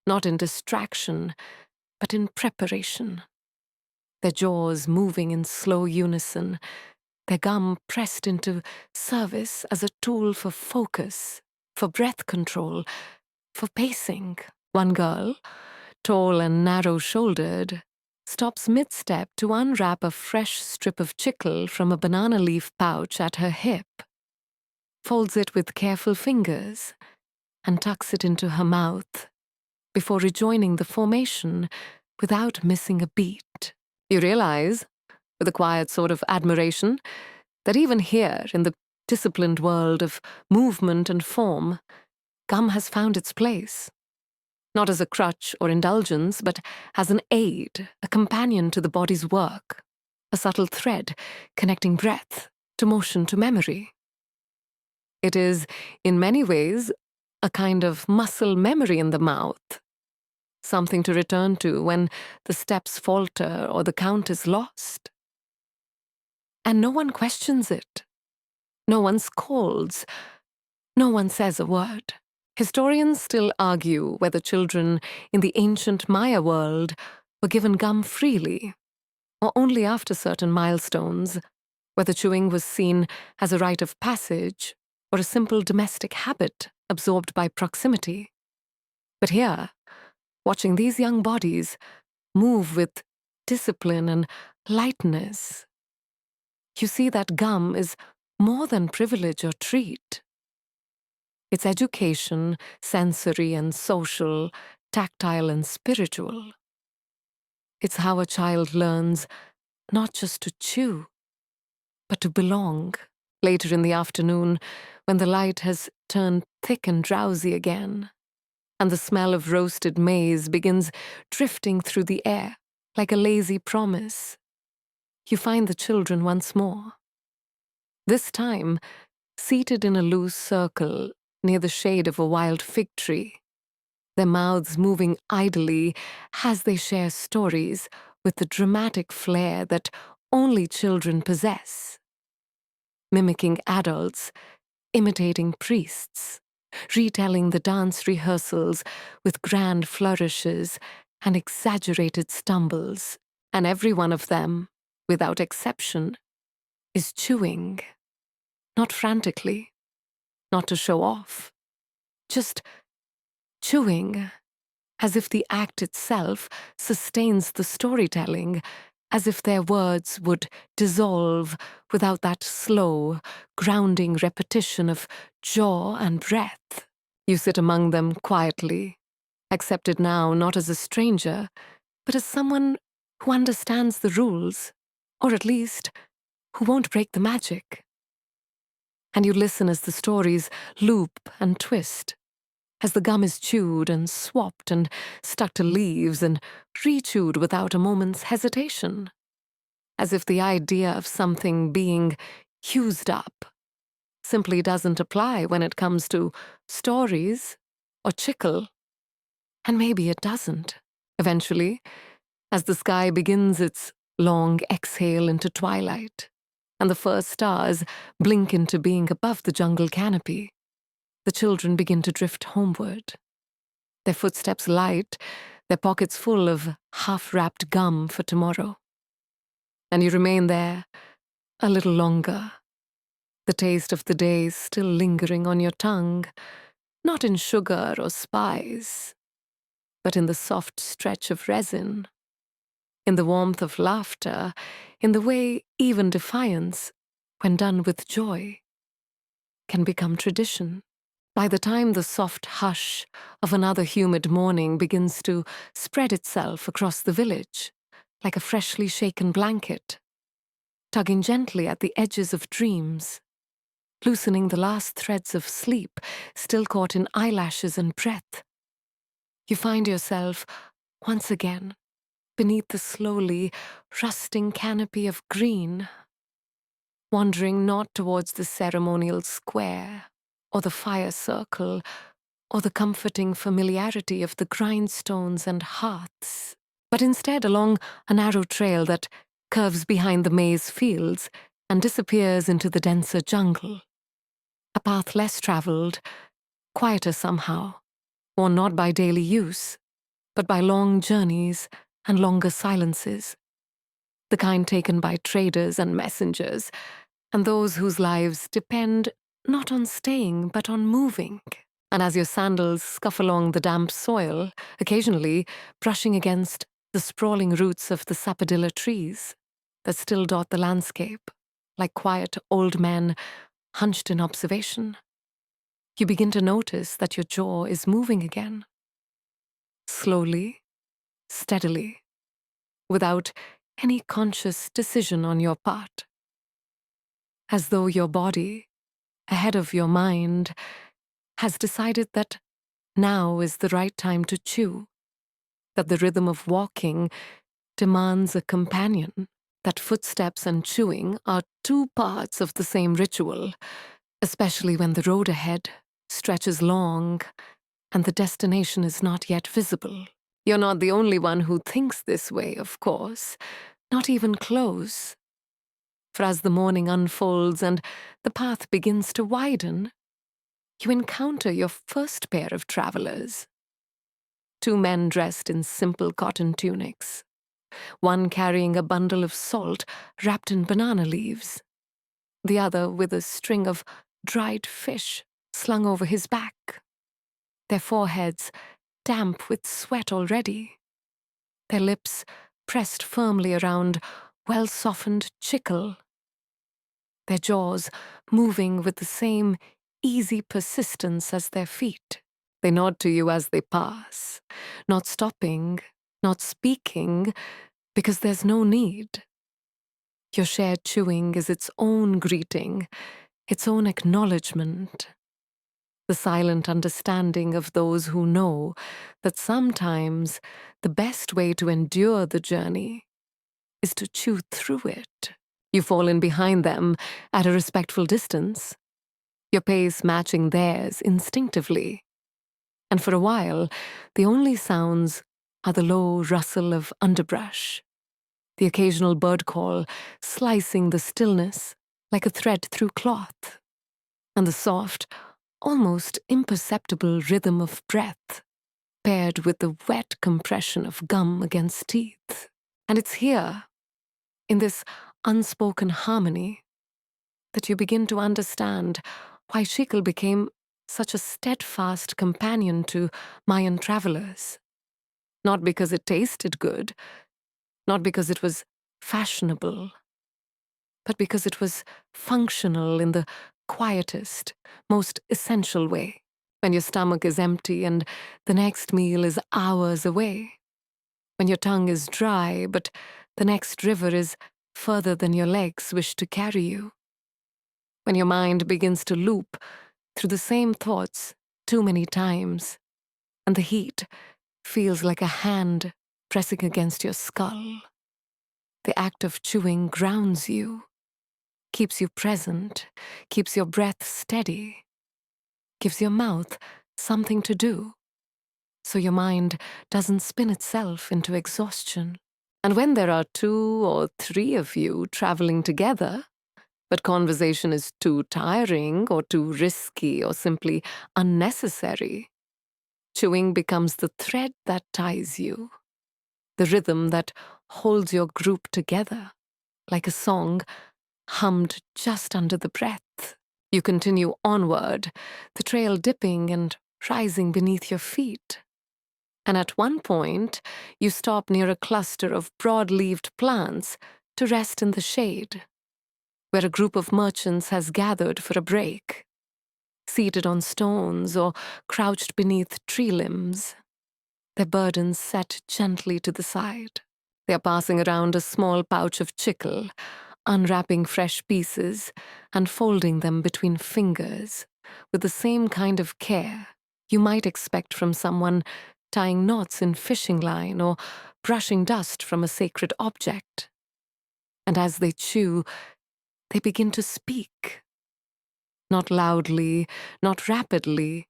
not in distraction, but in preparation. Their jaws moving in slow unison, their gum pressed into service as a tool for focus, for breath control, for pacing. One girl, tall and narrow-shouldered, stops mid-step to unwrap a fresh strip of chicle from a banana leaf pouch at her hip, folds it with careful fingers, and tucks it into her mouth before rejoining the formation without missing a beat. You realize, with a quiet sort of admiration, that even here in the disciplined world of movement and form, gum has found its place. Not as a crutch or indulgence, but as an aid, a companion to the body's work, a subtle thread connecting breath to motion to memory. It is, in many ways, a kind of muscle memory in the mouth, something to return to when the steps falter or the count is lost. And no one questions it. No one scolds. No one says a word. Historians still argue whether children in the ancient Maya world were given gum freely, or only after certain milestones, whether chewing was seen as a rite of passage or a simple domestic habit absorbed by proximity. But here, watching these young bodies move with discipline and lightness, you see that gum is more than privilege or treat. It's education, sensory and social, tactile and spiritual. It's how a child learns not just to chew, but to belong. Later in the afternoon, when the light has turned thick and drowsy again, and the smell of roasted maize begins drifting through the air like a lazy promise, you find the children once more. This time, seated in a loose circle near the shade of a wild fig tree, their mouths moving idly as they share stories with the dramatic flair that only children possess, mimicking adults, imitating priests, retelling the dance rehearsals with grand flourishes and exaggerated stumbles, and every one of them, without exception, is chewing, not frantically, not to show off, just chewing, as if the act itself sustains the storytelling, as if their words would dissolve without that slow, grounding repetition of jaw and breath. You sit among them quietly, accepted now not as a stranger, but as someone who understands the rules, or at least, who won't break the magic. And you listen as the stories loop and twist, as the gum is chewed and swapped and stuck to leaves and rechewed without a moment's hesitation, as if the idea of something being used up simply doesn't apply when it comes to stories or chicle. And maybe it doesn't. Eventually, as the sky begins its long exhale into twilight, and the first stars blink into being above the jungle canopy, the children begin to drift homeward, their footsteps light, their pockets full of half-wrapped gum for tomorrow. And you remain there a little longer, the taste of the day still lingering on your tongue, not in sugar or spice, but in the soft stretch of resin, in the warmth of laughter, in the way even defiance, when done with joy, can become tradition. By the time the soft hush of another humid morning begins to spread itself across the village, like a freshly shaken blanket, tugging gently at the edges of dreams, loosening the last threads of sleep still caught in eyelashes and breath, you find yourself, once again, beneath the slowly rusting canopy of green, wandering not towards the ceremonial square, or the fire circle, or the comforting familiarity of the grindstones and hearths, but instead along a narrow trail that curves behind the maize fields and disappears into the denser jungle. A path less traveled, quieter somehow, worn not by daily use, but by long journeys and longer silences, the kind taken by traders and messengers, and those whose lives depend not on staying but on moving. And as your sandals scuff along the damp soil, occasionally brushing against the sprawling roots of the sapodilla trees that still dot the landscape, like quiet old men hunched in observation, you begin to notice that your jaw is moving again. Slowly, steadily, without any conscious decision on your part. As though your body, ahead of your mind, has decided that now is the right time to chew, that the rhythm of walking demands a companion, that footsteps and chewing are two parts of the same ritual, especially when the road ahead stretches long and the destination is not yet visible. You're not the only one who thinks this way, of course, not even close. For as the morning unfolds and the path begins to widen, you encounter your first pair of travelers. Two men dressed in simple cotton tunics, one carrying a bundle of salt wrapped in banana leaves, the other with a string of dried fish slung over his back, their foreheads damp with sweat already, their lips pressed firmly around well-softened chicle, their jaws moving with the same easy persistence as their feet. They nod to you as they pass, not stopping, not speaking, because there's no need. Your shared chewing is its own greeting, its own acknowledgement. The silent understanding of those who know that sometimes the best way to endure the journey is to chew through it. You fall in behind them at a respectful distance, your pace matching theirs instinctively. And for a while, the only sounds are the low rustle of underbrush, the occasional bird call slicing the stillness like a thread through cloth, and the soft, almost imperceptible rhythm of breath paired with the wet compression of gum against teeth. And it's here, in this unspoken harmony, that you begin to understand why chicle became such a steadfast companion to Mayan travelers. Not because it tasted good, not because it was fashionable, but because it was functional in the quietest, most essential way. When your stomach is empty and the next meal is hours away. When your tongue is dry, but the next river is further than your legs wish to carry you. When your mind begins to loop through the same thoughts too many times, and the heat feels like a hand pressing against your skull. The act of chewing grounds you, keeps you present, keeps your breath steady, gives your mouth something to do, so your mind doesn't spin itself into exhaustion. And when there are 2 or 3 of you traveling together, but conversation is too tiring or too risky or simply unnecessary, chewing becomes the thread that ties you, the rhythm that holds your group together, like a song hummed just under the breath. You continue onward, the trail dipping and rising beneath your feet. And at one point, you stop near a cluster of broad-leaved plants to rest in the shade, where a group of merchants has gathered for a break, seated on stones or crouched beneath tree limbs, their burdens set gently to the side. They are passing around a small pouch of chicle, unwrapping fresh pieces and folding them between fingers with the same kind of care you might expect from someone tying knots in fishing line or brushing dust from a sacred object. And as they chew, they begin to speak. Not loudly, not rapidly,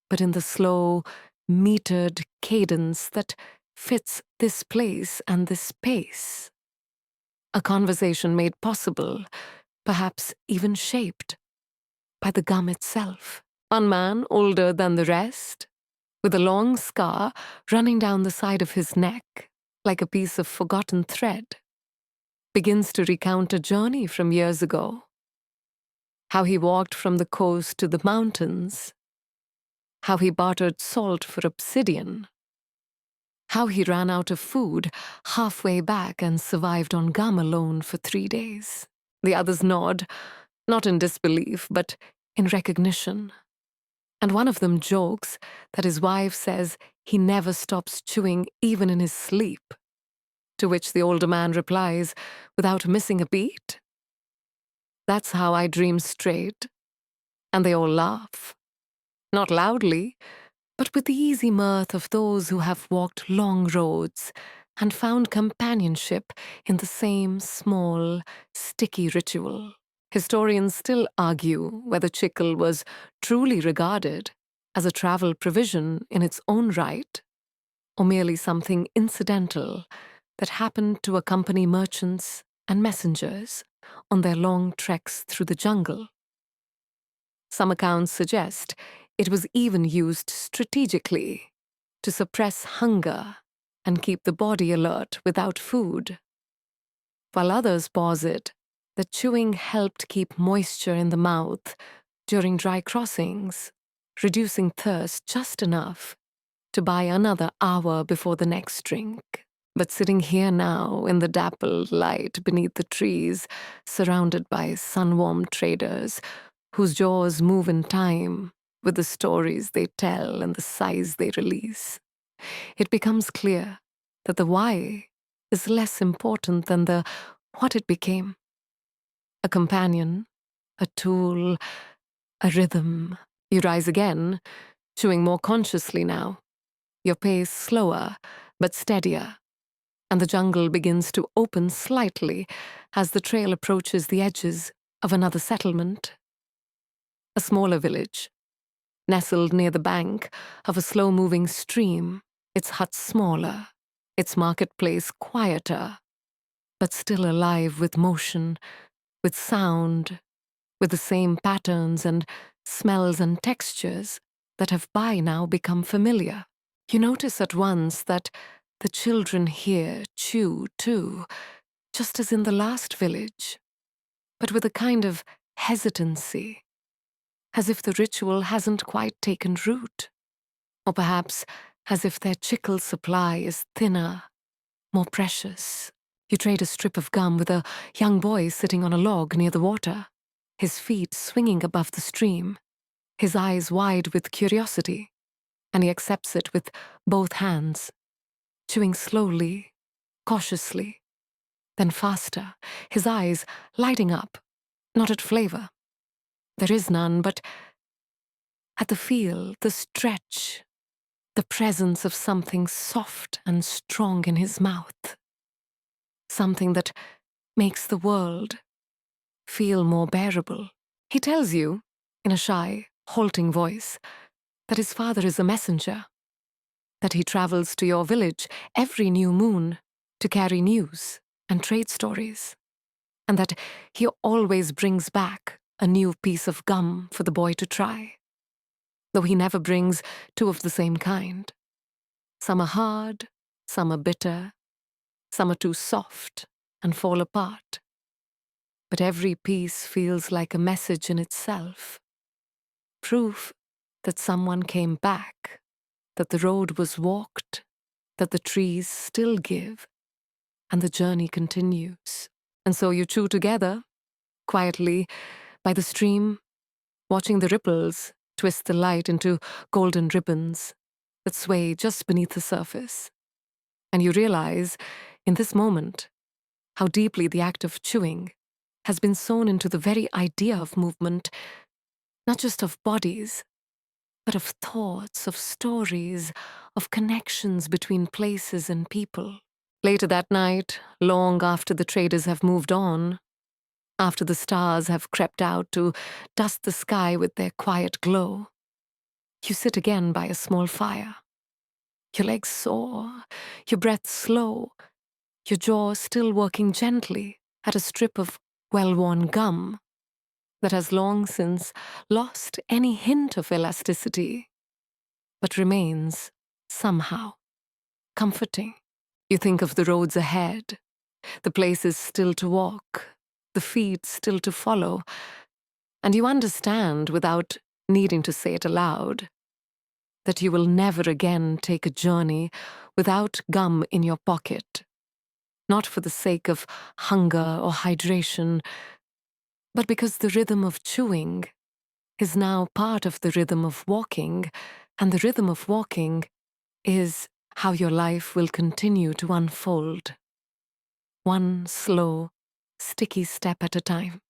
but in the slow, metered cadence that fits this place and this pace. A conversation made possible, perhaps even shaped, by the gum itself. One man, older than the rest, with a long scar running down the side of his neck, like a piece of forgotten thread, begins to recount a journey from years ago. How he walked from the coast to the mountains. How he bartered salt for obsidian. How he ran out of food halfway back and survived on gum alone for 3 days. The others nod, not in disbelief, but in recognition. And one of them jokes that his wife says he never stops chewing even in his sleep, to which the older man replies, without missing a beat, "That's how I dream straight." And they all laugh. Not loudly, but with the easy mirth of those who have walked long roads and found companionship in the same small, sticky ritual. Historians still argue whether chicle was truly regarded as a travel provision in its own right, or merely something incidental that happened to accompany merchants and messengers on their long treks through the jungle. Some accounts suggest it was even used strategically to suppress hunger and keep the body alert without food, while others posit that chewing helped keep moisture in the mouth during dry crossings, reducing thirst just enough to buy another hour before the next drink. But sitting here now in the dappled light beneath the trees, surrounded by sun-warmed traders whose jaws move in time with the stories they tell and the sighs they release. It becomes clear that the why is less important than the what it became. A companion, a tool, a rhythm. You rise again, chewing more consciously now, your pace slower but steadier, and the jungle begins to open slightly as the trail approaches the edges of another settlement. A smaller village, nestled near the bank of a slow-moving stream, its huts smaller, its marketplace quieter, but still alive with motion, with sound, with the same patterns and smells and textures that have by now become familiar. You notice at once that the children here chew too, just as in the last village, but with a kind of hesitancy, as if the ritual hasn't quite taken root, or perhaps as if their chicle supply is thinner, more precious. You trade a strip of gum with a young boy sitting on a log near the water, his feet swinging above the stream, his eyes wide with curiosity, and he accepts it with both hands, chewing slowly, cautiously, then faster, his eyes lighting up, not at flavor. There is none, but at the feel, the stretch, the presence of something soft and strong in his mouth. Something that makes the world feel more bearable. He tells you, in a shy, halting voice, that his father is a messenger, that he travels to your village every new moon to carry news and trade stories, and that he always brings back a new piece of gum for the boy to try, though he never brings two of the same kind. Some are hard, some are bitter, some are too soft and fall apart. But every piece feels like a message in itself, proof that someone came back, that the road was walked, that the trees still give, and the journey continues. And so you chew together, quietly, by the stream, watching the ripples twist the light into golden ribbons that sway just beneath the surface. And you realize, in this moment, how deeply the act of chewing has been sewn into the very idea of movement, not just of bodies, but of thoughts, of stories, of connections between places and people. Later that night, long after the traders have moved on, after the stars have crept out to dust the sky with their quiet glow, you sit again by a small fire. Your legs sore, your breath slow, your jaw still working gently at a strip of well-worn gum that has long since lost any hint of elasticity, but remains, somehow, comforting. You think of the roads ahead, the places still to walk, the feet still to follow, and you understand, without needing to say it aloud, that you will never again take a journey without gum in your pocket, not for the sake of hunger or hydration, but because the rhythm of chewing is now part of the rhythm of walking, and the rhythm of walking is how your life will continue to unfold, one slow, sticky step at a time.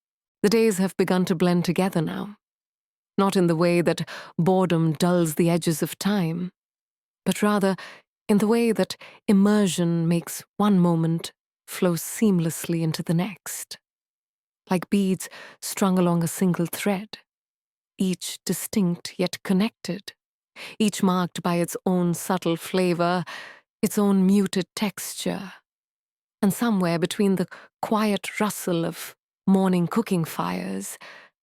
The days have begun to blend together now, not in the way that boredom dulls the edges of time, but rather in the way that immersion makes one moment flow seamlessly into the next, like beads strung along a single thread, each distinct yet connected, each marked by its own subtle flavor, its own muted texture, and somewhere between the quiet rustle of morning cooking fires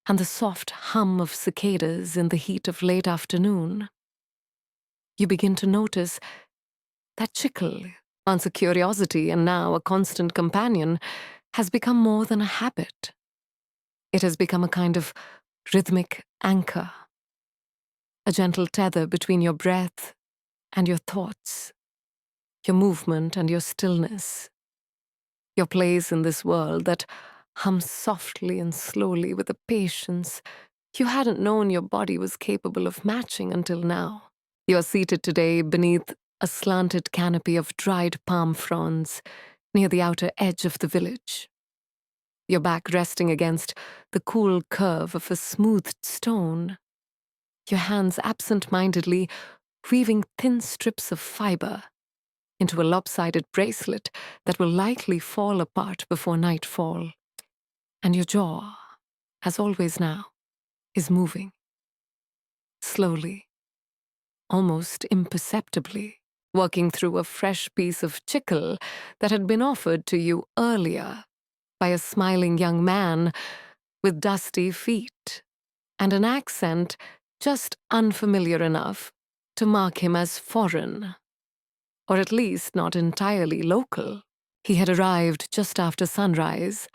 and the soft hum of cicadas in the heat of late afternoon, you begin to notice that chicle, once a curiosity and now a constant companion, has become more than a habit. It has become a kind of rhythmic anchor, a gentle tether between your breath and your thoughts, your movement and your stillness, your place in this world that hums softly and slowly with a patience you hadn't known your body was capable of matching until now. You are seated today beneath a slanted canopy of dried palm fronds near the outer edge of the village, your back resting against the cool curve of a smoothed stone, your hands absent-mindedly weaving thin strips of fiber into a lopsided bracelet that will likely fall apart before nightfall. And your jaw, as always now, is moving. Slowly, almost imperceptibly, working through a fresh piece of chicle that had been offered to you earlier by a smiling young man with dusty feet and an accent just unfamiliar enough to mark him as foreign, or at least not entirely local. He had arrived just after sunrise,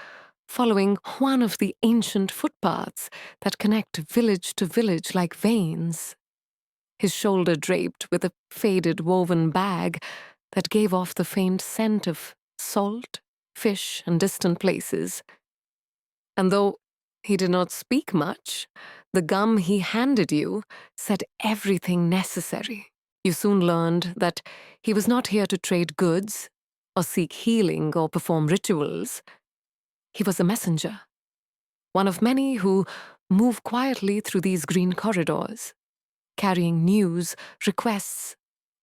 following one of the ancient footpaths that connect village to village like veins, his shoulder draped with a faded woven bag that gave off the faint scent of salt, fish, and distant places. And though he did not speak much, the gum he handed you said everything necessary. You soon learned that he was not here to trade goods, or seek healing, or perform rituals. He was a messenger, one of many who move quietly through these green corridors, carrying news, requests,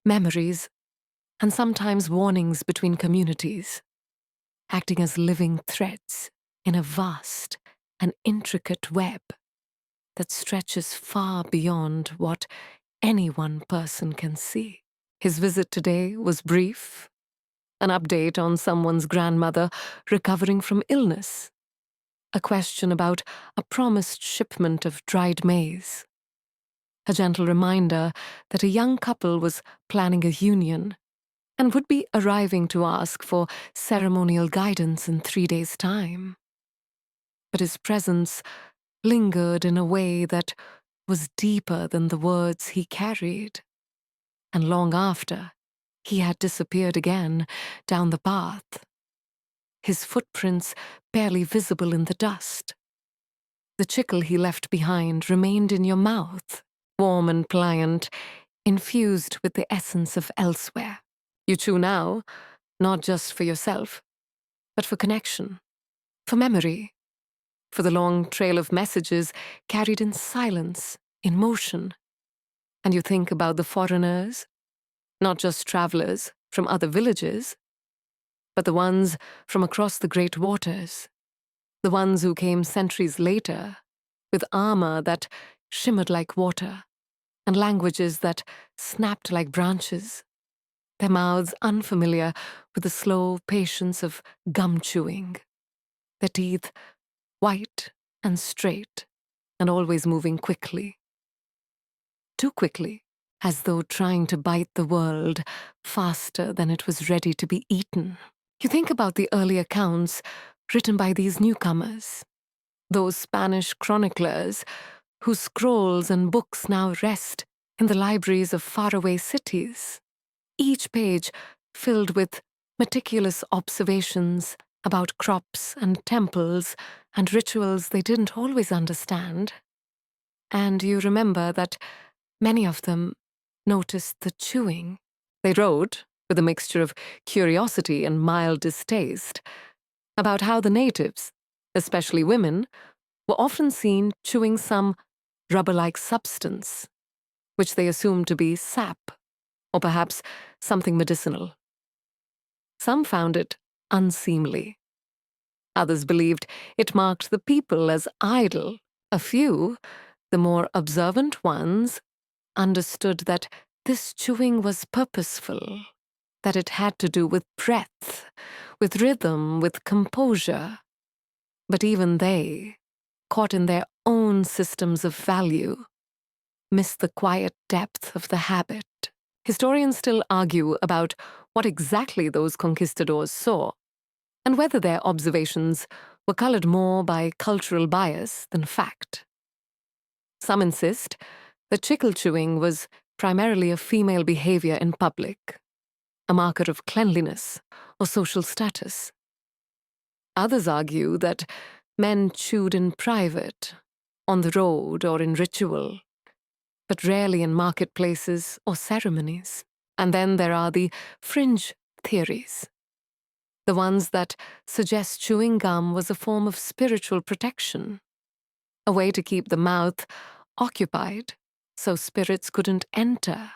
memories, and sometimes warnings between communities, acting as living threads in a vast and intricate web that stretches far beyond what any one person can see. His visit today was brief, an update on someone's grandmother recovering from illness, a question about a promised shipment of dried maize, a gentle reminder that a young couple was planning a union and would be arriving to ask for ceremonial guidance in 3 days' time. But his presence lingered in a way that was deeper than the words he carried, and long after, he had disappeared again down the path, his footprints barely visible in the dust. The chicle he left behind remained in your mouth, warm and pliant, infused with the essence of elsewhere. You chew now, not just for yourself, but for connection, for memory, for the long trail of messages carried in silence, in motion. And you think about the foreigners, not just travelers from other villages, but the ones from across the great waters, the ones who came centuries later, with armor that shimmered like water, and languages that snapped like branches, their mouths unfamiliar with the slow patience of gum chewing, their teeth white and straight, and always moving quickly. Too quickly, as though trying to bite the world faster than it was ready to be eaten. You think about the early accounts written by these newcomers, those Spanish chroniclers whose scrolls and books now rest in the libraries of faraway cities, each page filled with meticulous observations about crops and temples and rituals they didn't always understand. And you remember that many of them noticed the chewing. They wrote, with a mixture of curiosity and mild distaste, about how the natives, especially women, were often seen chewing some rubber-like substance, which they assumed to be sap, or perhaps something medicinal. Some found it unseemly. Others believed it marked the people as idle. A few, the more observant ones, understood that this chewing was purposeful, that it had to do with breath, with rhythm, with composure. But even they, caught in their own systems of value, missed the quiet depth of the habit. Historians still argue about what exactly those conquistadors saw, and whether their observations were colored more by cultural bias than fact. Some insist that chicle chewing was primarily a female behavior in public, a marker of cleanliness or social status. Others argue that men chewed in private, on the road or in ritual, but rarely in marketplaces or ceremonies. And then there are the fringe theories, the ones that suggest chewing gum was a form of spiritual protection, a way to keep the mouth occupied so spirits couldn't enter,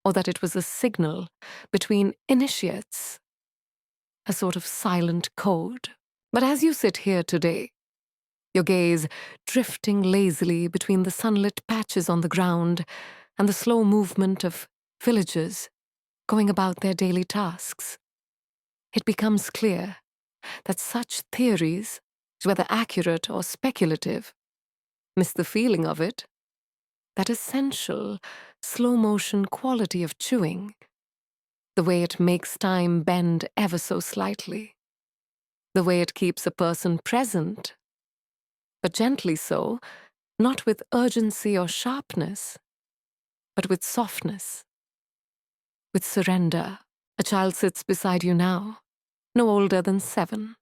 or that it was a signal between initiates, a sort of silent code. But as you sit here today, your gaze drifting lazily between the sunlit patches on the ground and the slow movement of villagers going about their daily tasks, it becomes clear that such theories, whether accurate or speculative, miss the feeling of it, that essential, slow-motion quality of chewing, the way it makes time bend ever so slightly, the way it keeps a person present, but gently so, not with urgency or sharpness, but with softness, with surrender. A child sits beside you now, no older than 7,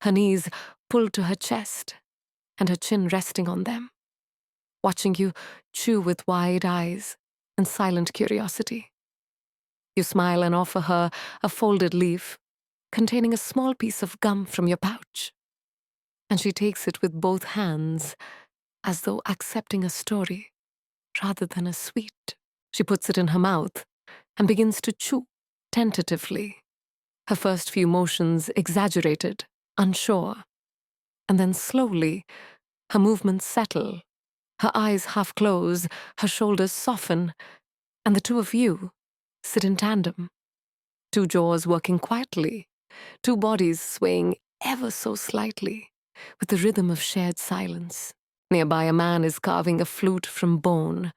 her knees pulled to her chest and her chin resting on them, watching you chew with wide eyes and silent curiosity. You smile and offer her a folded leaf containing a small piece of gum from your pouch, and she takes it with both hands as though accepting a story rather than a sweet. She puts it in her mouth and begins to chew tentatively, her first few motions exaggerated, unsure, and then slowly her movements settle, her eyes half close, her shoulders soften, and the two of you sit in tandem, 2 jaws working quietly, 2 bodies swaying ever so slightly with the rhythm of shared silence. Nearby, a man is carving a flute from bone,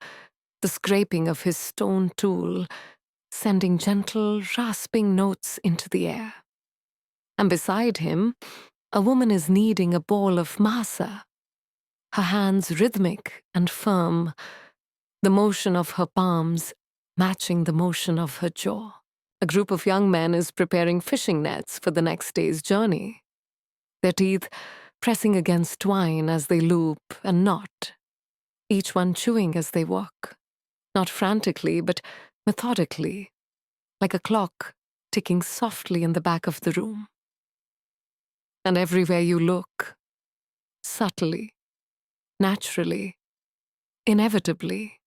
the scraping of his stone tool sending gentle, rasping notes into the air. And beside him, a woman is kneading a ball of masa, her hands rhythmic and firm, the motion of her palms matching the motion of her jaw. A group of young men is preparing fishing nets for the next day's journey, their teeth pressing against twine as they loop and knot, each one chewing as they work, not frantically but methodically, like a clock ticking softly in the back of the room. And everywhere you look, subtly, naturally, inevitably,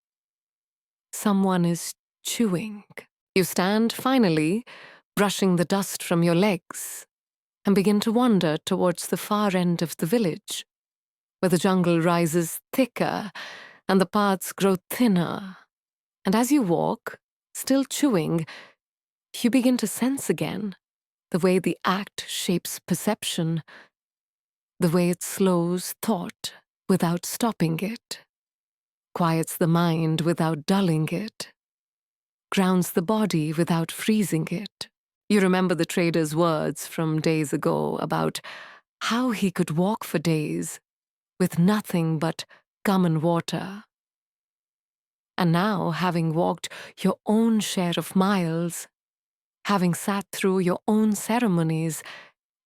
someone is chewing. You stand, finally, brushing the dust from your legs, and begin to wander towards the far end of the village, where the jungle rises thicker and the paths grow thinner. And as you walk, still chewing, you begin to sense again the way the act shapes perception, the way it slows thought without stopping it, quiets the mind without dulling it, grounds the body without freezing it. You remember the trader's words from days ago about how he could walk for days with nothing but gum and water. And now, having walked your own share of miles, having sat through your own ceremonies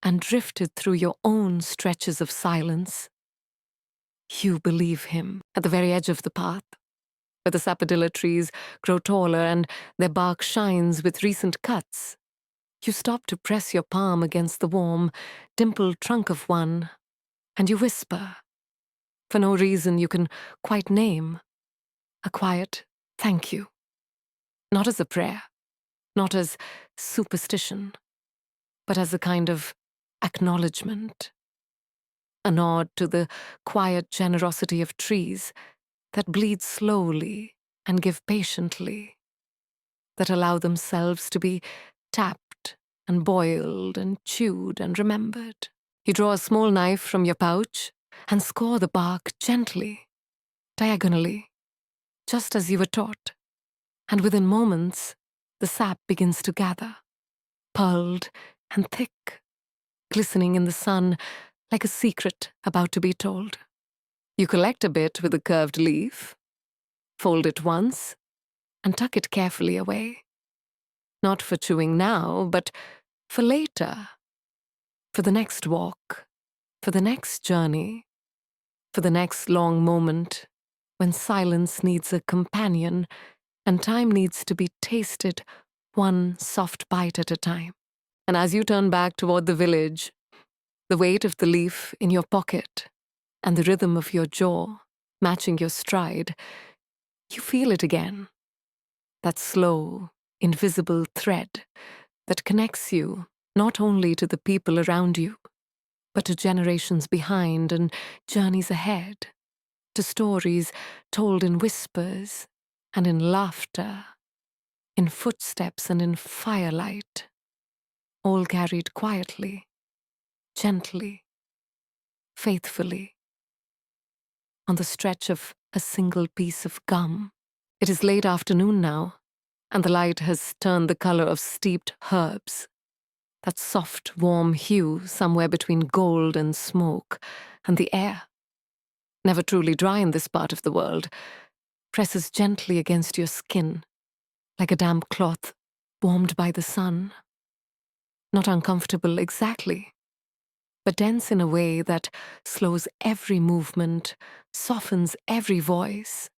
and drifted through your own stretches of silence, you believe him. At the very edge of the path, where the sapodilla trees grow taller and their bark shines with recent cuts, you stop to press your palm against the warm, dimpled trunk of one, and you whisper, for no reason you can quite name, a quiet thank you. Not as a prayer, not as superstition, but as a kind of acknowledgement, a nod to the quiet generosity of trees that bleed slowly and give patiently, that allow themselves to be tapped and boiled and chewed and remembered. You draw a small knife from your pouch and score the bark gently, diagonally, just as you were taught, and within moments, the sap begins to gather, pearled and thick, glistening in the sun like a secret about to be told. You collect a bit with a curved leaf, fold it once, and tuck it carefully away. Not for chewing now, but for later, for the next walk, for the next journey, for the next long moment when silence needs a companion and time needs to be tasted one soft bite at a time. And as you turn back toward the village, the weight of the leaf in your pocket and the rhythm of your jaw matching your stride, you feel it again. That slow, invisible thread that connects you not only to the people around you, but to generations behind and journeys ahead, to stories told in whispers and in laughter, in footsteps and in firelight, all carried quietly, gently, faithfully, on the stretch of a single piece of gum. It is late afternoon now, and the light has turned the color of steeped herbs, that soft, warm hue somewhere between gold and smoke, and the air, never truly dry in this part of the world, presses gently against your skin, like a damp cloth warmed by the sun. Not uncomfortable exactly, but dense in a way that slows every movement, softens every voice,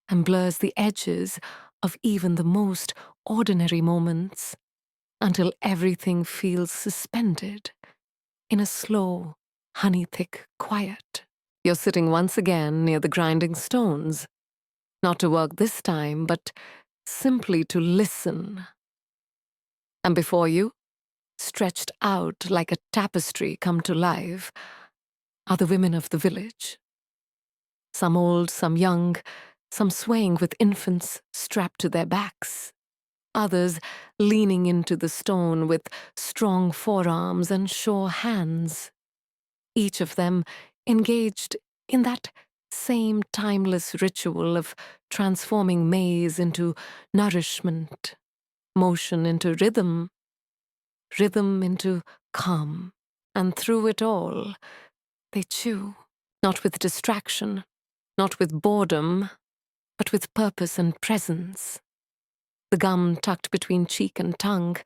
and blurs the edges of even the most ordinary moments until everything feels suspended in a slow, honey-thick quiet. You're sitting once again near the grinding stones, not to work this time, but simply to listen. And before you, stretched out like a tapestry come to life, are the women of the village. Some old, some young, some swaying with infants strapped to their backs, others leaning into the stone with strong forearms and sure hands, each of them engaged in that same timeless ritual of transforming maize into nourishment, motion into rhythm, rhythm into calm. And through it all, they chew, not with distraction, not with boredom, but with purpose and presence. The gum tucked between cheek and tongue,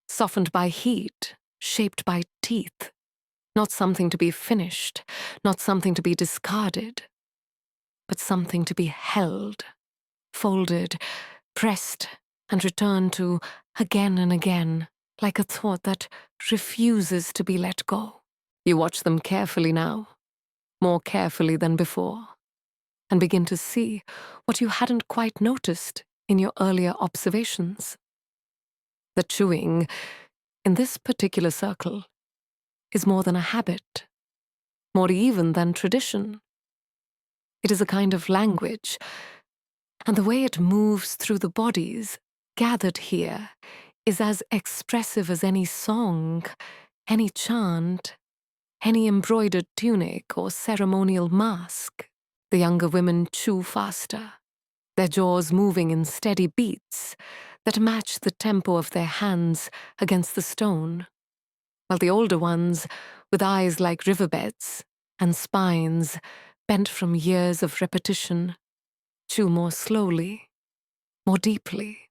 softened by heat, shaped by teeth, not something to be finished, not something to be discarded, but something to be held, folded, pressed, and returned to again and again, like a thought that refuses to be let go. You watch them carefully now, more carefully than before, and begin to see what you hadn't quite noticed in your earlier observations. The chewing, in this particular circle, is more than a habit, more even than tradition. It is a kind of language, and the way it moves through the bodies gathered here is as expressive as any song, any chant, any embroidered tunic or ceremonial mask. The younger women chew faster, their jaws moving in steady beats that match the tempo of their hands against the stone, while the older ones, with eyes like riverbeds and spines bent from years of repetition, chew more slowly, more deeply,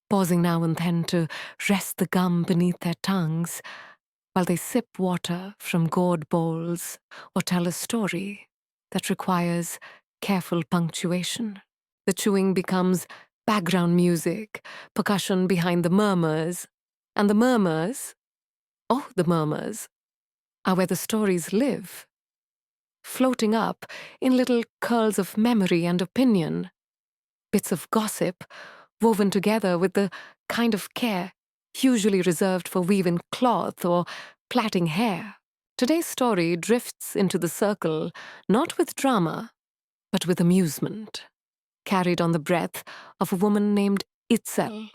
pausing now and then to rest the gum beneath their tongues while they sip water from gourd bowls or tell a story that requires careful punctuation. The chewing becomes background music, percussion behind the murmurs, and the murmurs, oh, the murmurs, are where the stories live, floating up in little curls of memory and opinion, bits of gossip woven together with the kind of care usually reserved for weaving cloth or plaiting hair. Today's story drifts into the circle not with drama, but with amusement, carried on the breath of a woman named Itzel,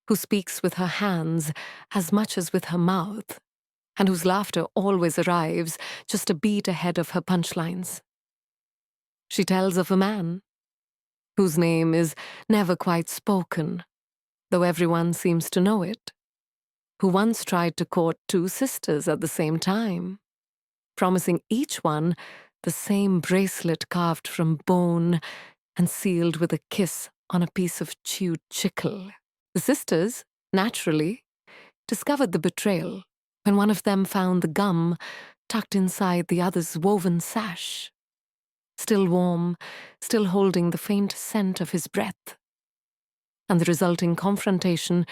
who speaks with her hands as much as with her mouth, and whose laughter always arrives just a beat ahead of her punchlines. She tells of a man whose name is never quite spoken, though everyone seems to know it, who once tried to court two sisters at the same time, promising each one the same bracelet carved from bone and sealed with a kiss on a piece of chewed chicle. The sisters, naturally, discovered the betrayal when one of them found the gum tucked inside the other's woven sash. still warm, still holding the faint scent of his breath. And the resulting confrontation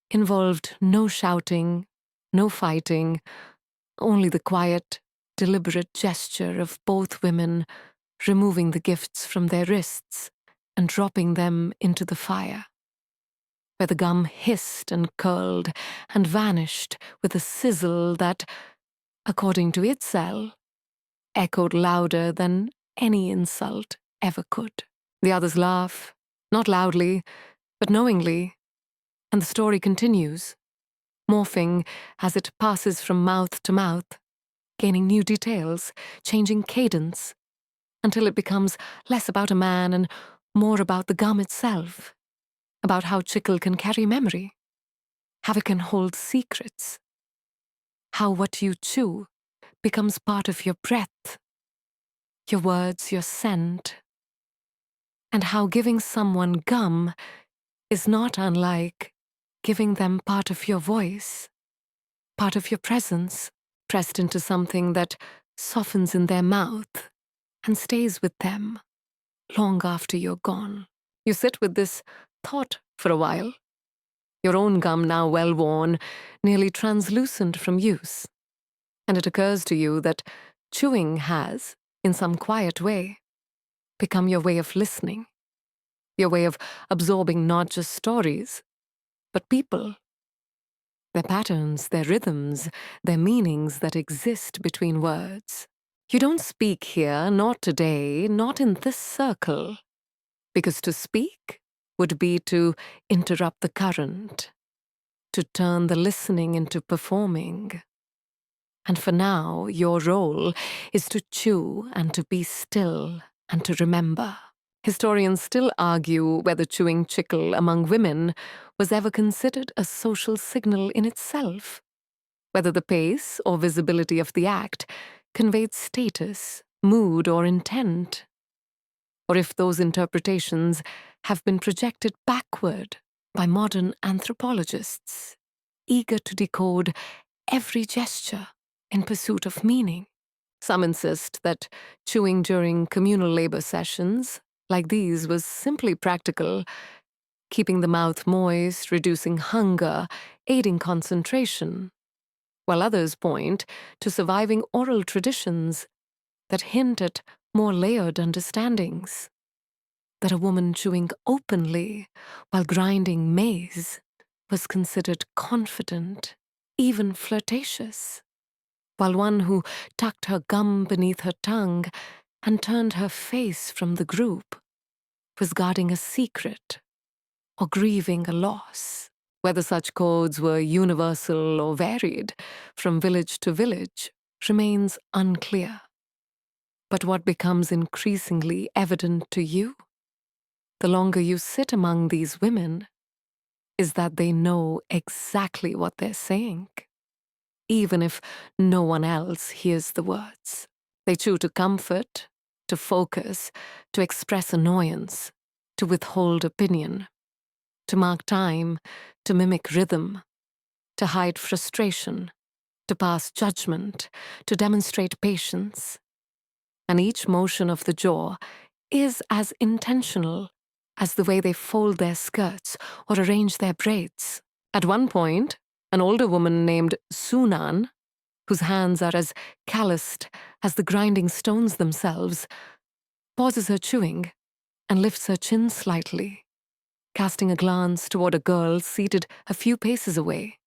involved no shouting, no fighting, only the quiet, deliberate gesture of both women removing the gifts from their wrists and dropping them into the fire, where the gum hissed and curled and vanished with a sizzle that, according to its cell, echoed louder than any insult ever could. The others laugh, not loudly, but knowingly, and the story continues, morphing as it passes from mouth to mouth, gaining new details, changing cadence, until it becomes less about a man and more about the gum itself, about how chicle can carry memory, how it can hold secrets, how what you chew becomes part of your breath, your words, your scent, and how giving someone gum is not unlike giving them part of your voice, part of your presence, pressed into something that softens in their mouth and stays with them long after you're gone. You sit with this thought for a while, your own gum now well worn, nearly translucent from use, and it occurs to you that chewing has, in some quiet way, become your way of listening, your way of absorbing not just stories, but people, their patterns, their rhythms, their meanings that exist between words. You don't speak here, not today, not in this circle, because to speak would be to interrupt the current, to turn the listening into performing. And for now, your role is to chew and to be still and to remember. Historians still argue whether chewing chicle among women was ever considered a social signal in itself, whether the pace or visibility of the act conveyed status, mood, or intent, or if those interpretations have been projected backward by modern anthropologists, eager to decode every gesture in pursuit of meaning. Some insist that chewing during communal labor sessions like these was simply practical, keeping the mouth moist, reducing hunger, aiding concentration, while others point to surviving oral traditions that hint at more layered understandings, that a woman chewing openly while grinding maize was considered confident, even flirtatious, while one who tucked her gum beneath her tongue and turned her face from the group was guarding a secret or grieving a loss. Whether such codes were universal or varied from village to village remains unclear. But what becomes increasingly evident to you, the longer you sit among these women, is that they know exactly what they're saying, even if no one else hears the words. They chew to comfort, to focus, to express annoyance, to withhold opinion, to mark time, to mimic rhythm, to hide frustration, to pass judgment, to demonstrate patience. And each motion of the jaw is as intentional as the way they fold their skirts or arrange their braids. At one point, an older woman named Sunan, whose hands are as calloused as the grinding stones themselves, pauses her chewing and lifts her chin slightly, casting a glance toward a girl seated a few paces away,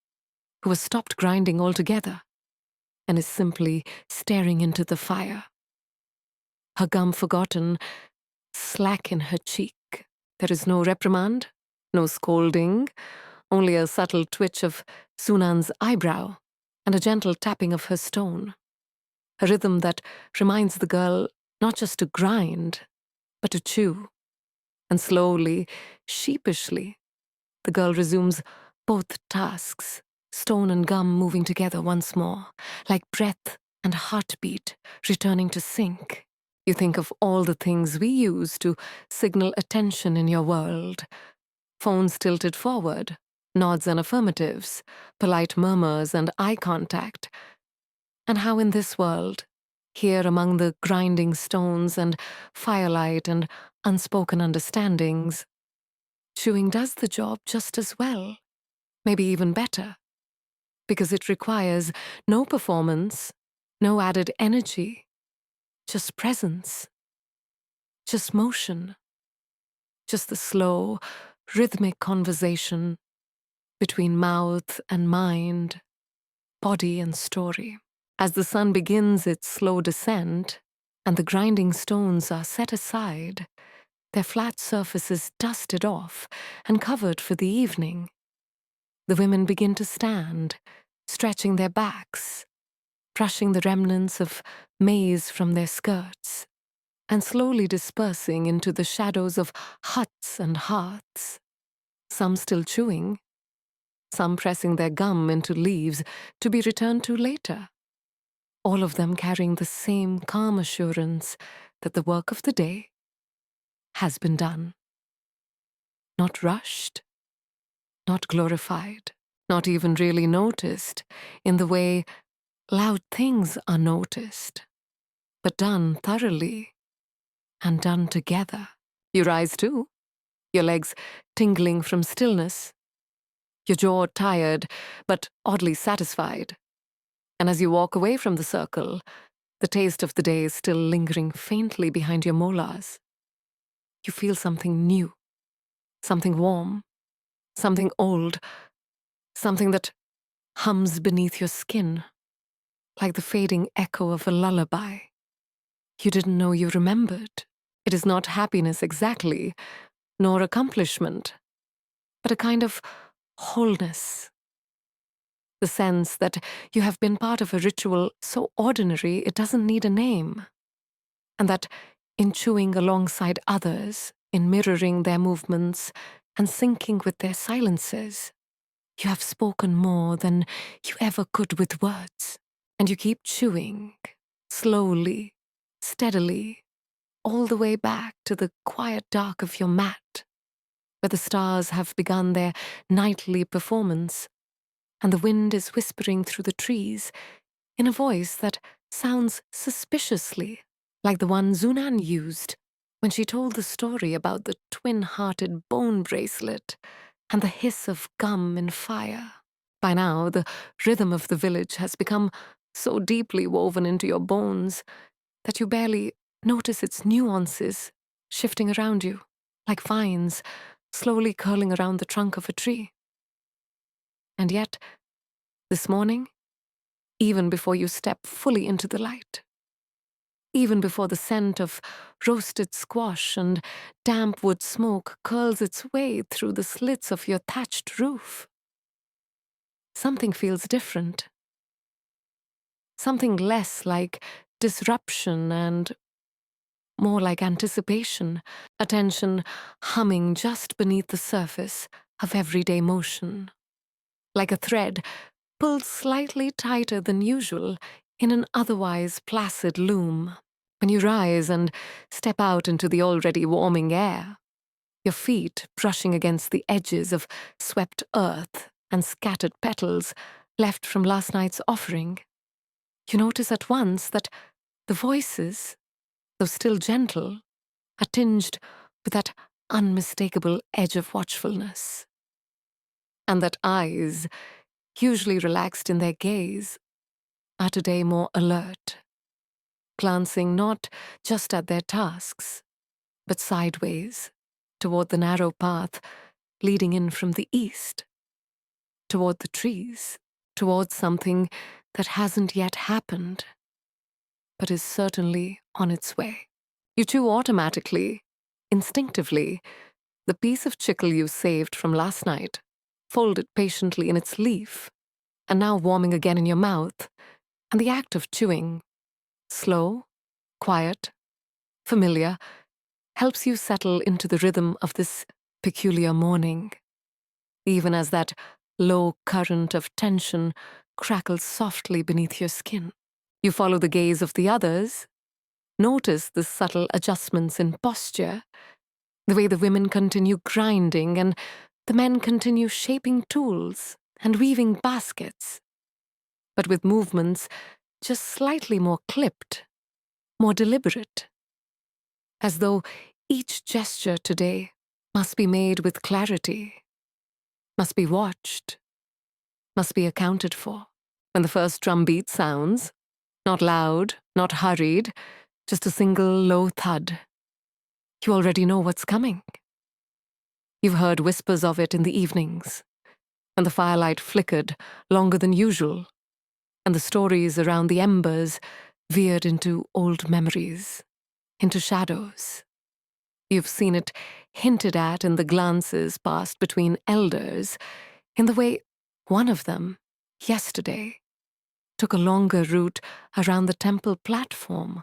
who has stopped grinding altogether and is simply staring into the fire. Her gum forgotten, slack in her cheek. There is no reprimand, no scolding, only a subtle twitch of Sunan's eyebrow and a gentle tapping of her stone, a rhythm that reminds the girl not just to grind, but to chew. And slowly, sheepishly, the girl resumes both tasks, stone and gum moving together once more, like breath and heartbeat returning to sync. You think of all the things we use to signal attention in your world. Phones tilted forward, nods and affirmatives, polite murmurs and eye contact. And how in this world, Here among the grinding stones and firelight and unspoken understandings, chewing does the job just as well, maybe even better, because it requires no performance, no added energy, just presence, just motion, just the slow, rhythmic conversation between mouth and mind, body and story. As the sun begins its slow descent and the grinding stones are set aside, their flat surfaces dusted off and covered for the evening, the women begin to stand, stretching their backs, brushing the remnants of maize from their skirts, and slowly dispersing into the shadows of huts and hearths, some still chewing, some pressing their gum into leaves to be returned to later, all of them carrying the same calm assurance that the work of the day has been done. Not rushed, not glorified, not even really noticed in the way loud things are noticed, but done thoroughly and done together. You rise too, your legs tingling from stillness, your jaw tired but oddly satisfied. And as you walk away from the circle, the taste of the day is still lingering faintly behind your molars. You feel something new, something warm, something old, something that hums beneath your skin, like the fading echo of a lullaby you didn't know you remembered. It is not happiness exactly, nor accomplishment, but a kind of wholeness. The sense that you have been part of a ritual so ordinary it doesn't need a name, and that in chewing alongside others, in mirroring their movements and syncing with their silences, you have spoken more than you ever could with words. And you keep chewing, slowly, steadily, all the way back to the quiet dark of your mat, where the stars have begun their nightly performance, and the wind is whispering through the trees in a voice that sounds suspiciously like the one Zunan used when she told the story about the twin-hearted bone bracelet and the hiss of gum and fire. By now, the rhythm of the village has become so deeply woven into your bones that you barely notice its nuances shifting around you, like vines slowly curling around the trunk of a tree. And yet, this morning, even before you step fully into the light, even before the scent of roasted squash and damp wood smoke curls its way through the slits of your thatched roof, something feels different. Something less like disruption and more like anticipation, attention humming just beneath the surface of everyday motion, like a thread pulled slightly tighter than usual in an otherwise placid loom. When you rise and step out into the already warming air, your feet brushing against the edges of swept earth and scattered petals left from last night's offering, you notice at once that the voices, though still gentle, are tinged with that unmistakable edge of watchfulness. And that eyes, usually relaxed in their gaze, are today more alert, glancing not just at their tasks, but sideways, toward the narrow path leading in from the east, toward the trees, toward something that hasn't yet happened, but is certainly on its way. You chew automatically, instinctively, the piece of chicle you saved from last night, folded patiently in its leaf, and now warming again in your mouth, and the act of chewing, slow, quiet, familiar, helps you settle into the rhythm of this peculiar morning, even as that low current of tension crackles softly beneath your skin. You follow the gaze of the others, notice the subtle adjustments in posture, the way the women continue grinding and the men continue shaping tools and weaving baskets, but with movements just slightly more clipped more deliberate, as though each gesture today must be made with clarity, must be watched, must be accounted for. When the first drum beat sounds, not loud, not hurried, just a single low thud, you already know what's coming. You've heard whispers of it in the evenings, when the firelight flickered longer than usual, and the stories around the embers veered into old memories, into shadows. You've seen it hinted at in the glances passed between elders, in the way one of them, yesterday, took a longer route around the temple platform,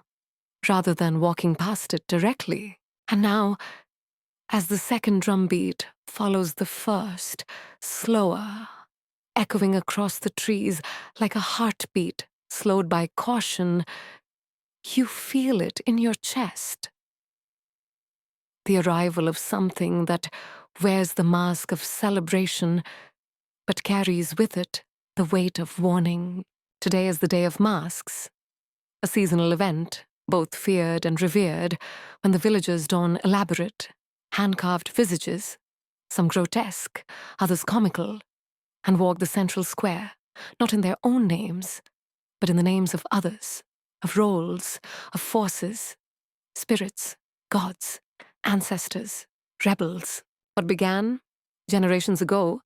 rather than walking past it directly. And now, as the second drumbeat follows the first, slower, echoing across the trees like a heartbeat slowed by caution, you feel it in your chest. The arrival of something that wears the mask of celebration, but carries with it the weight of warning. Today is the Day of Masks, a seasonal event, both feared and revered, when the villagers don elaborate, hand-carved visages, some grotesque, others comical, and walk the central square, not in their own names, but in the names of others, of roles, of forces, spirits, gods, ancestors, rebels. What began, generations ago,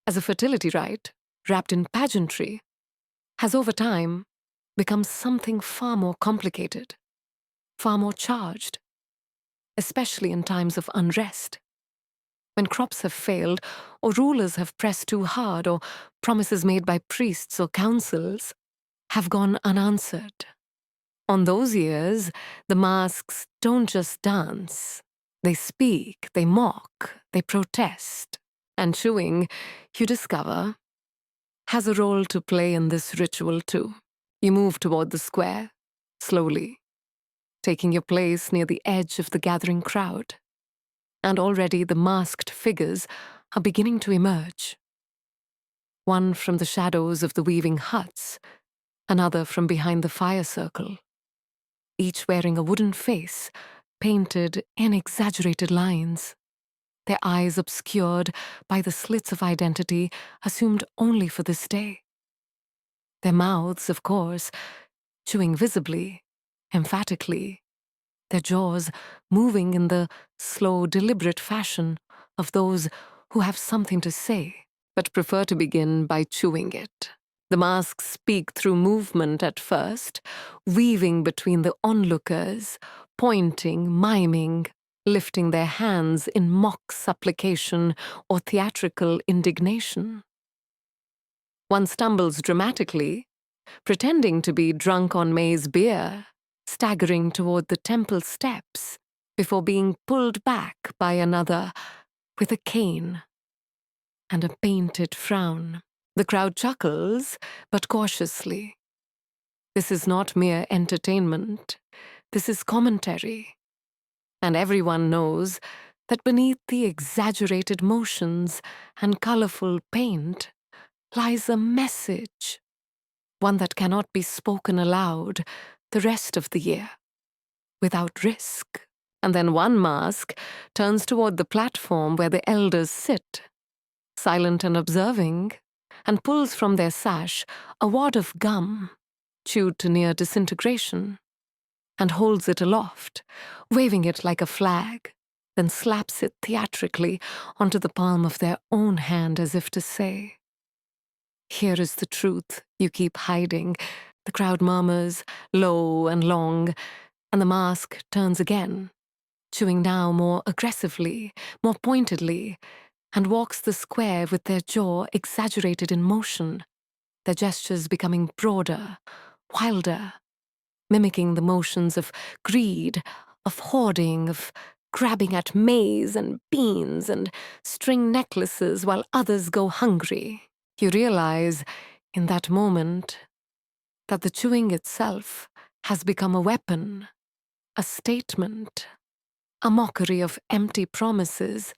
as a fertility rite wrapped in pageantry, has over time become something far more complicated, far more charged, especially in times of unrest. When crops have failed, or rulers have pressed too hard, or promises made by priests or councils have gone unanswered. On those years, the masks don't just dance. They speak, they mock, they protest. And chewing, you discover, has a role to play in this ritual too. You move toward the square, slowly, taking your place near the edge of the gathering crowd. And already the masked figures are beginning to emerge. One from the shadows of the weaving huts, another from behind the fire circle, each wearing a wooden face painted in exaggerated lines, their eyes obscured by the slits of identity assumed only for this day. Their mouths, of course, chewing visibly, emphatically, their jaws moving in the slow, deliberate fashion of those who have something to say, but prefer to begin by chewing it. The masks speak through movement at first, weaving between the onlookers, pointing, miming, lifting their hands in mock supplication or theatrical indignation. One stumbles dramatically, pretending to be drunk on maize beer, staggering toward the temple steps before being pulled back by another with a cane and a painted frown. The crowd chuckles, but cautiously. This is not mere entertainment. This is commentary. And everyone knows that beneath the exaggerated motions and colorful paint lies a message, one that cannot be spoken aloud the rest of the year, without risk. And then one mask turns toward the platform where the elders sit, silent and observing, and pulls from their sash a wad of gum, chewed to near disintegration, and holds it aloft, waving it like a flag, then slaps it theatrically onto the palm of their own hand as if to say, "Here is the truth you keep hiding." The crowd murmurs, low and long, and the mask turns again, chewing now more aggressively, more pointedly, and walks the square with their jaw exaggerated in motion, their gestures becoming broader, wilder, mimicking the motions of greed, of hoarding, of grabbing at maize and beans and string necklaces while others go hungry. You realize, in that moment, that the chewing itself has become a weapon, a statement, a mockery of empty promises,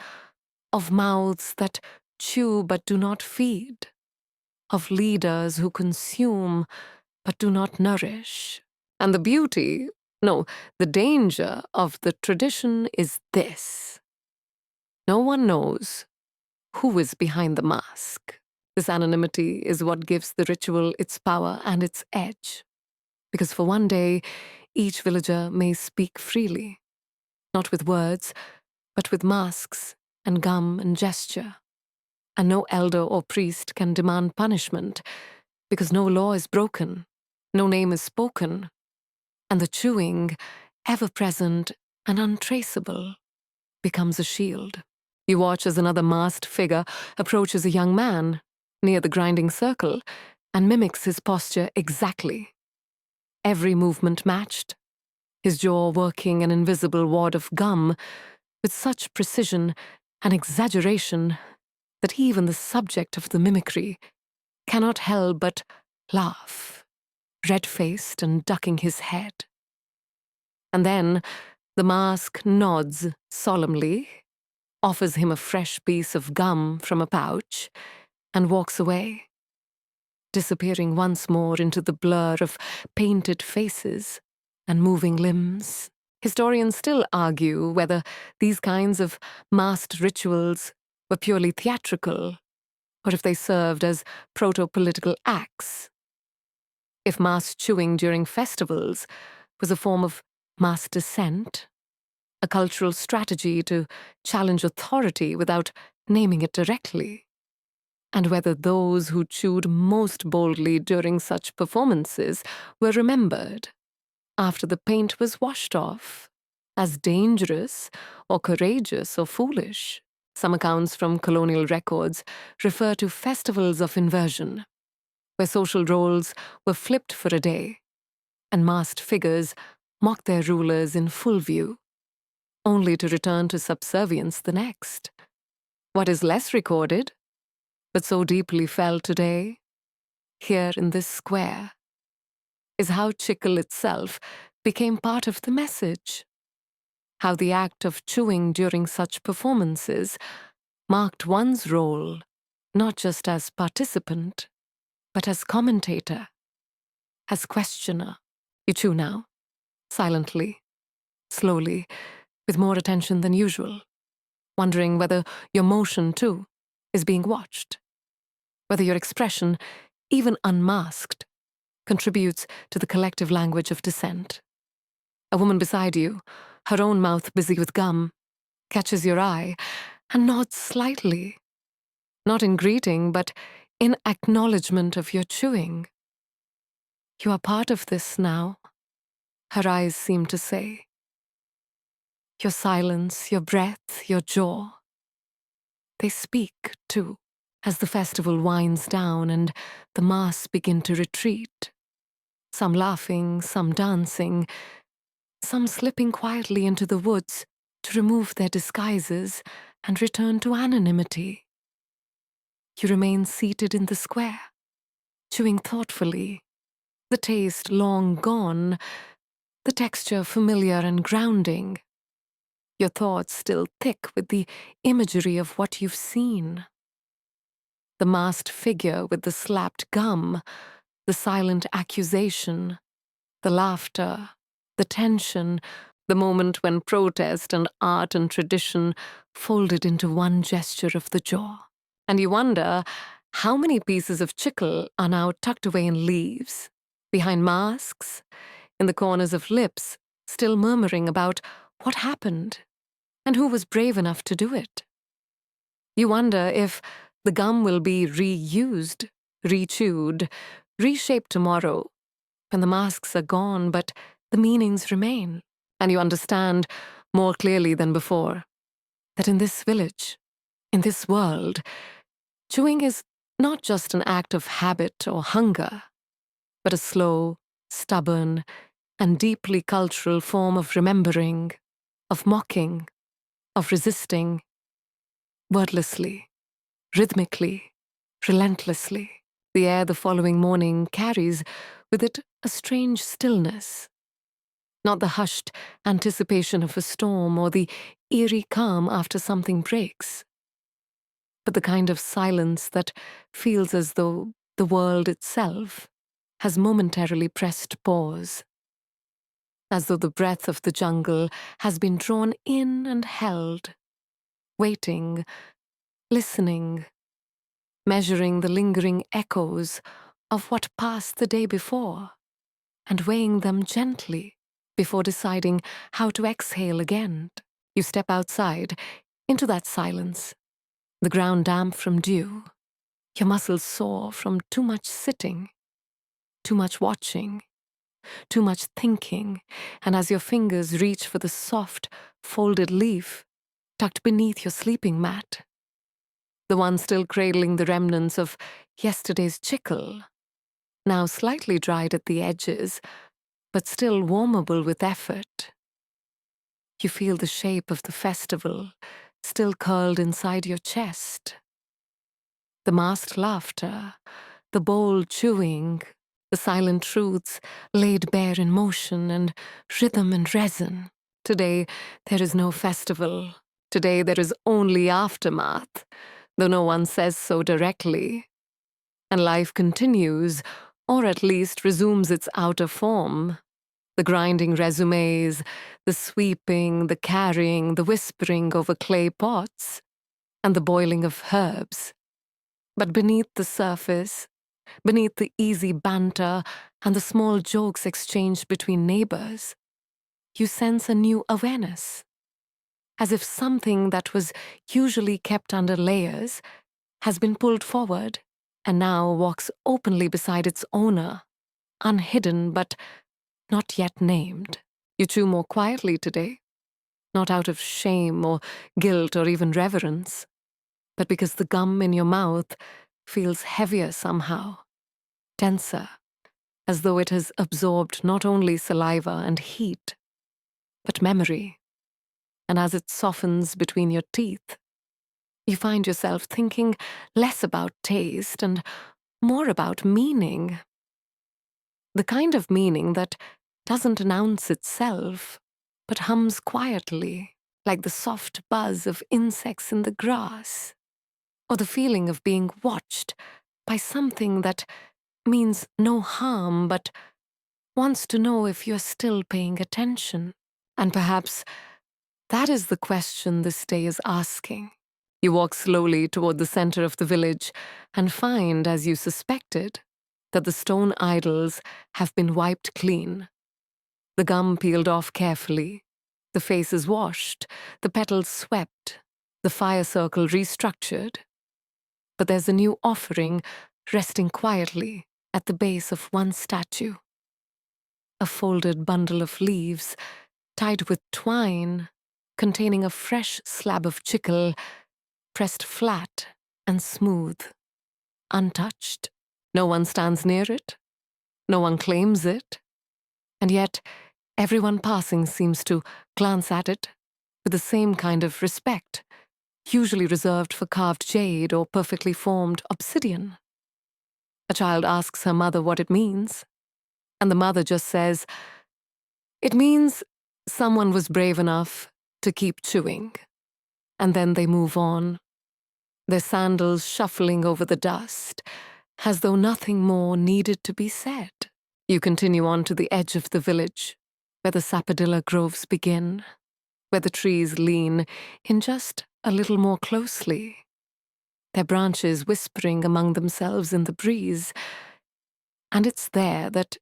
of mouths that chew but do not feed, of leaders who consume but do not nourish. And the beauty, No, the danger of the tradition is this. No one knows who is behind the mask. This anonymity is what gives the ritual its power and its edge. Because for one day, each villager may speak freely, not with words, but with masks and gum and gesture. And no elder or priest can demand punishment, because no law is broken, no name is spoken, and the chewing, ever-present and untraceable, becomes a shield. You watch as another masked figure approaches a young man near the grinding circle and mimics his posture exactly. Every movement matched, his jaw working an invisible wad of gum with such precision and exaggeration that even the subject of the mimicry cannot help but laugh, red-faced and ducking his head. And then the mask nods solemnly, offers him a fresh piece of gum from a pouch, and walks away, disappearing once more into the blur of painted faces and moving limbs. Historians still argue whether these kinds of masked rituals were purely theatrical, or if they served as proto-political acts. If mass chewing during festivals was a form of mass dissent, a cultural strategy to challenge authority without naming it directly, and whether those who chewed most boldly during such performances were remembered, after the paint was washed off, as dangerous or courageous or foolish. Some accounts from colonial records refer to festivals of inversion, where social roles were flipped for a day, and masked figures mocked their rulers in full view, only to return to subservience the next. What is less recorded, but so deeply felt today, here in this square, is how chicle itself became part of the message. How the act of chewing during such performances marked one's role not just as participant, but as commentator, as questioner. You chew now, silently, slowly, with more attention than usual, wondering whether your motion, too, is being watched, whether your expression, even unmasked, contributes to the collective language of dissent. A woman beside you, her own mouth busy with gum, catches your eye and nods slightly, not in greeting, but in acknowledgement of your chewing. You are part of this now, her eyes seem to say. Your silence, your breath, your jaw. They speak, too, as the festival winds down and the masks begin to retreat. Some laughing, some dancing, some slipping quietly into the woods to remove their disguises and return to anonymity. You remain seated in the square, chewing thoughtfully, the taste long gone, the texture familiar and grounding, your thoughts still thick with the imagery of what you've seen. The masked figure with the slapped gum, the silent accusation, the laughter, the tension, the moment when protest and art and tradition folded into one gesture of the jaw. And you wonder how many pieces of chicle are now tucked away in leaves, behind masks, in the corners of lips, still murmuring about what happened and who was brave enough to do it. You wonder if the gum will be reused, rechewed, reshaped tomorrow, when the masks are gone, but the meanings remain. And you understand more clearly than before that in this village, in this world, chewing is not just an act of habit or hunger, but a slow, stubborn, and deeply cultural form of remembering, of mocking, of resisting, wordlessly, rhythmically, relentlessly. The air the following morning carries with it a strange stillness, not the hushed anticipation of a storm or the eerie calm after something breaks, but the kind of silence that feels as though the world itself has momentarily pressed pause. as though the breath of the jungle has been drawn in and held, waiting, listening, measuring the lingering echoes of what passed the day before, and weighing them gently before deciding how to exhale again. You step outside, into that silence, the ground damp from dew, your muscles sore from too much sitting, too much watching, too much thinking, and as your fingers reach for the soft, folded leaf tucked beneath your sleeping mat, the one still cradling the remnants of yesterday's chicle, now slightly dried at the edges, but still warmable with effort. You feel the shape of the festival still curled inside your chest. The masked laughter, the bold chewing, the silent truths laid bare in motion and rhythm and resin. Today, there is no festival. Today, there is only aftermath, though no one says so directly. And life continues, or at least resumes its outer form. The grinding resumes, the sweeping, the carrying, the whispering over clay pots, and the boiling of herbs. But beneath the surface, beneath the easy banter and the small jokes exchanged between neighbors, you sense a new awareness, as if something that was usually kept under layers has been pulled forward and now walks openly beside its owner, unhidden but not yet named. You chew more quietly today, not out of shame or guilt or even reverence, but because the gum in your mouth feels heavier somehow, tenser, as though it has absorbed not only saliva and heat, but memory. And as it softens between your teeth, you find yourself thinking less about taste and more about meaning. The kind of meaning that doesn't announce itself, but hums quietly, like the soft buzz of insects in the grass, or the feeling of being watched by something that means no harm but wants to know if you're still paying attention. And perhaps that is the question this day is asking. You walk slowly toward the center of the village and find, as you suspected, that the stone idols have been wiped clean. The gum peeled off carefully, the faces washed, the petals swept, the fire circle restructured. But there's a new offering resting quietly at the base of one statue. A folded bundle of leaves, tied with twine, containing a fresh slab of chicle, pressed flat and smooth, untouched. No one stands near it, no one claims it, and yet everyone passing seems to glance at it with the same kind of respect, usually reserved for carved jade or perfectly formed obsidian. A child asks her mother what it means, and the mother just says, "It means someone was brave enough to keep chewing." And then they move on, their sandals shuffling over the dust, as though nothing more needed to be said. You continue on to the edge of the village, where the sapodilla groves begin, where the trees lean in just a little more closely, their branches whispering among themselves in the breeze. And it's there that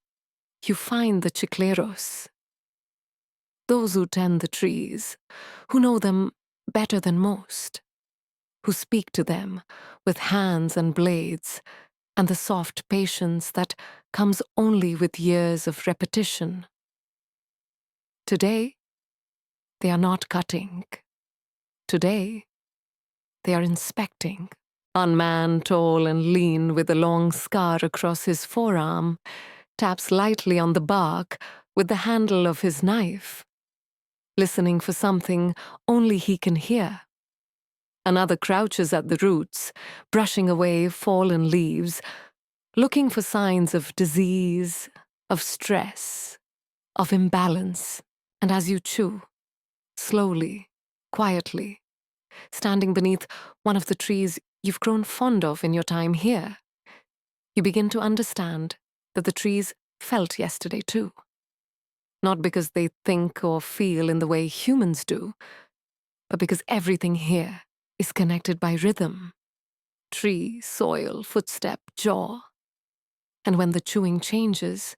you find the chicleros, those who tend the trees, who know them better than most, who speak to them with hands and blades and the soft patience that comes only with years of repetition. Today, they are not cutting. Today, they are inspecting. One man, tall and lean, with a long scar across his forearm, taps lightly on the bark with the handle of his knife, listening for something only he can hear. Another crouches at the roots, brushing away fallen leaves, looking for signs of disease, of stress, of imbalance. And as you chew, slowly, quietly, standing beneath one of the trees you've grown fond of in your time here, you begin to understand that the trees felt yesterday too. not because they think or feel in the way humans do, but because everything here is connected by rhythm. Tree, soil, footstep, jaw. And when the chewing changes,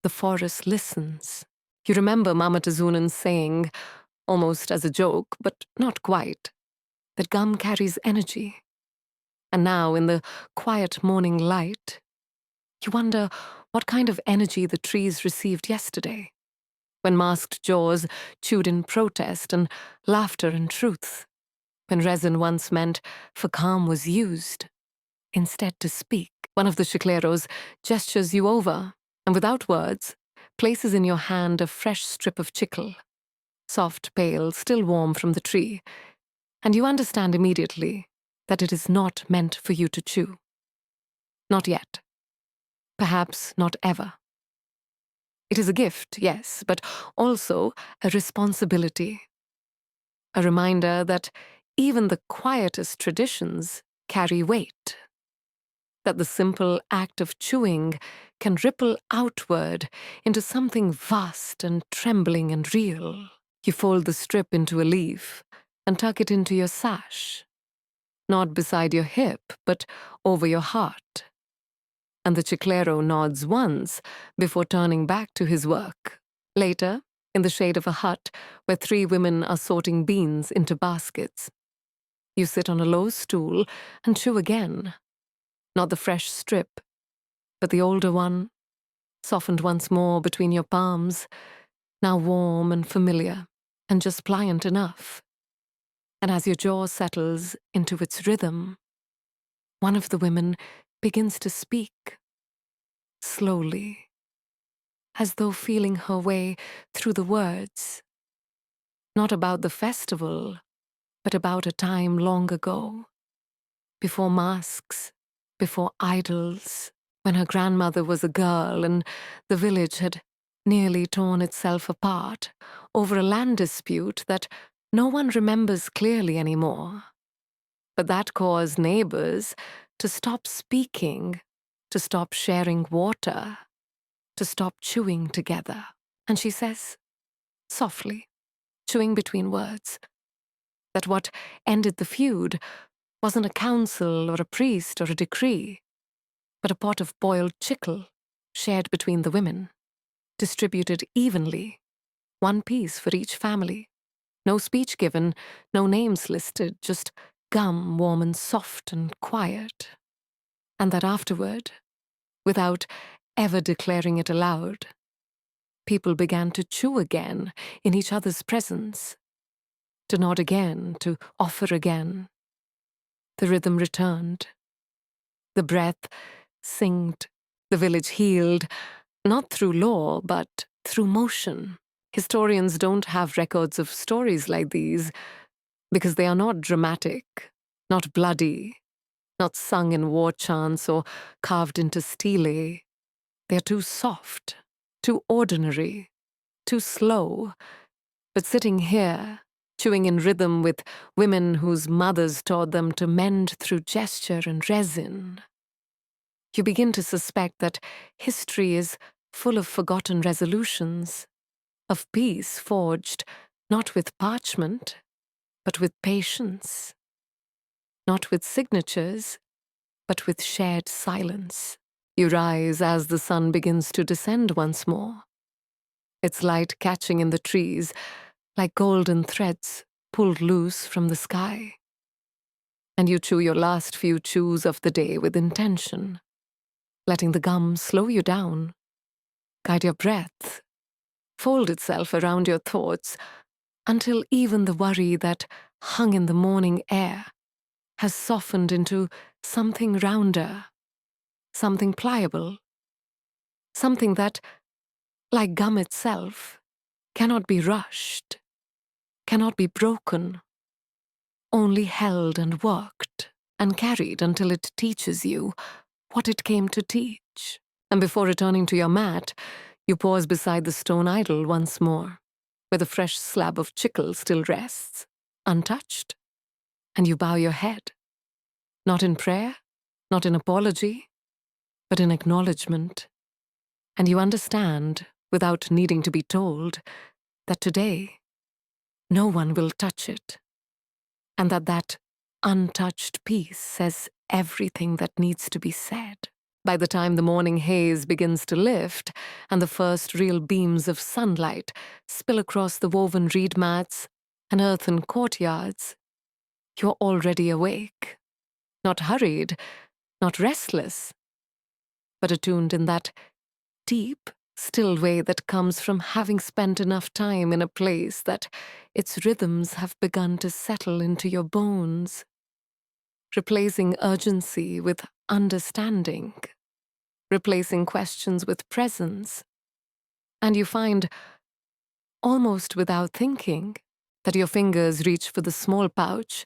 the forest listens. You remember Mama Tazunan's saying, almost as a joke, but not quite, that gum carries energy. And now, in the quiet morning light, you wonder what kind of energy the trees received yesterday, when masked jaws chewed in protest and laughter and truth, when resin once meant for calm was used, instead to speak. One of the chicleros gestures you over, and without words, places in your hand a fresh strip of chicle, soft, pale, still warm from the tree, and you understand immediately that it is not meant for you to chew. Not yet. Perhaps not ever. It is a gift, yes, but also a responsibility. A reminder that even the quietest traditions carry weight. That the simple act of chewing can ripple outward into something vast and trembling and real. You fold the strip into a leaf and tuck it into your sash, not beside your hip, but over your heart. And the chiclero nods once before turning back to his work. Later, in the shade of a hut where 3 women are sorting beans into baskets, you sit on a low stool and chew again. Not the fresh strip, but the older one, softened once more between your palms, now warm and familiar, and just pliant enough. And as your jaw settles into its rhythm, one of the women begins to speak, slowly, as though feeling her way through the words, not about the festival, but about a time long ago, before masks, before idols, when her grandmother was a girl and the village had nearly torn itself apart over a land dispute that no one remembers clearly anymore. But that caused neighbors to stop speaking, to stop sharing water, to stop chewing together. And she says, softly, chewing between words, that what ended the feud wasn't a council or a priest or a decree, but a pot of boiled chicle shared between the women, distributed evenly, 1 piece for each family. No speech given, no names listed, just gum warm and soft and quiet. And that afterward, without ever declaring it aloud, people began to chew again in each other's presence, to nod again, to offer again. The rhythm returned. The breath synced. The village healed, not through law, but through motion. Historians don't have records of stories like these because they are not dramatic, not bloody, not sung in war chants or carved into stele. They are too soft, too ordinary, too slow. But sitting here, chewing in rhythm with women whose mothers taught them to mend through gesture and resin, you begin to suspect that history is full of forgotten resolutions, of peace forged not with parchment, but with patience, not with signatures, but with shared silence. You rise as the sun begins to descend once more, its light catching in the trees like golden threads pulled loose from the sky. And you chew your last few chews of the day with intention, letting the gum slow you down, guide your breath, fold itself around your thoughts until even the worry that hung in the morning air has softened into something rounder, something pliable, something that, like gum itself, cannot be rushed, cannot be broken, only held and worked and carried until it teaches you what it came to teach. And before returning to your mat, you pause beside the stone idol once more, where the fresh slab of chicle still rests, untouched, and you bow your head, not in prayer, not in apology, but in acknowledgement. And you understand without needing to be told that today no one will touch it, and that untouched piece says everything that needs to be said. By the time the morning haze begins to lift and the first real beams of sunlight spill across the woven reed mats and earthen courtyards, you're already awake. Not hurried, not restless, but attuned in that deep, still way that comes from having spent enough time in a place that its rhythms have begun to settle into your bones, replacing urgency with understanding, replacing questions with presence. And you find, almost without thinking, that your fingers reach for the small pouch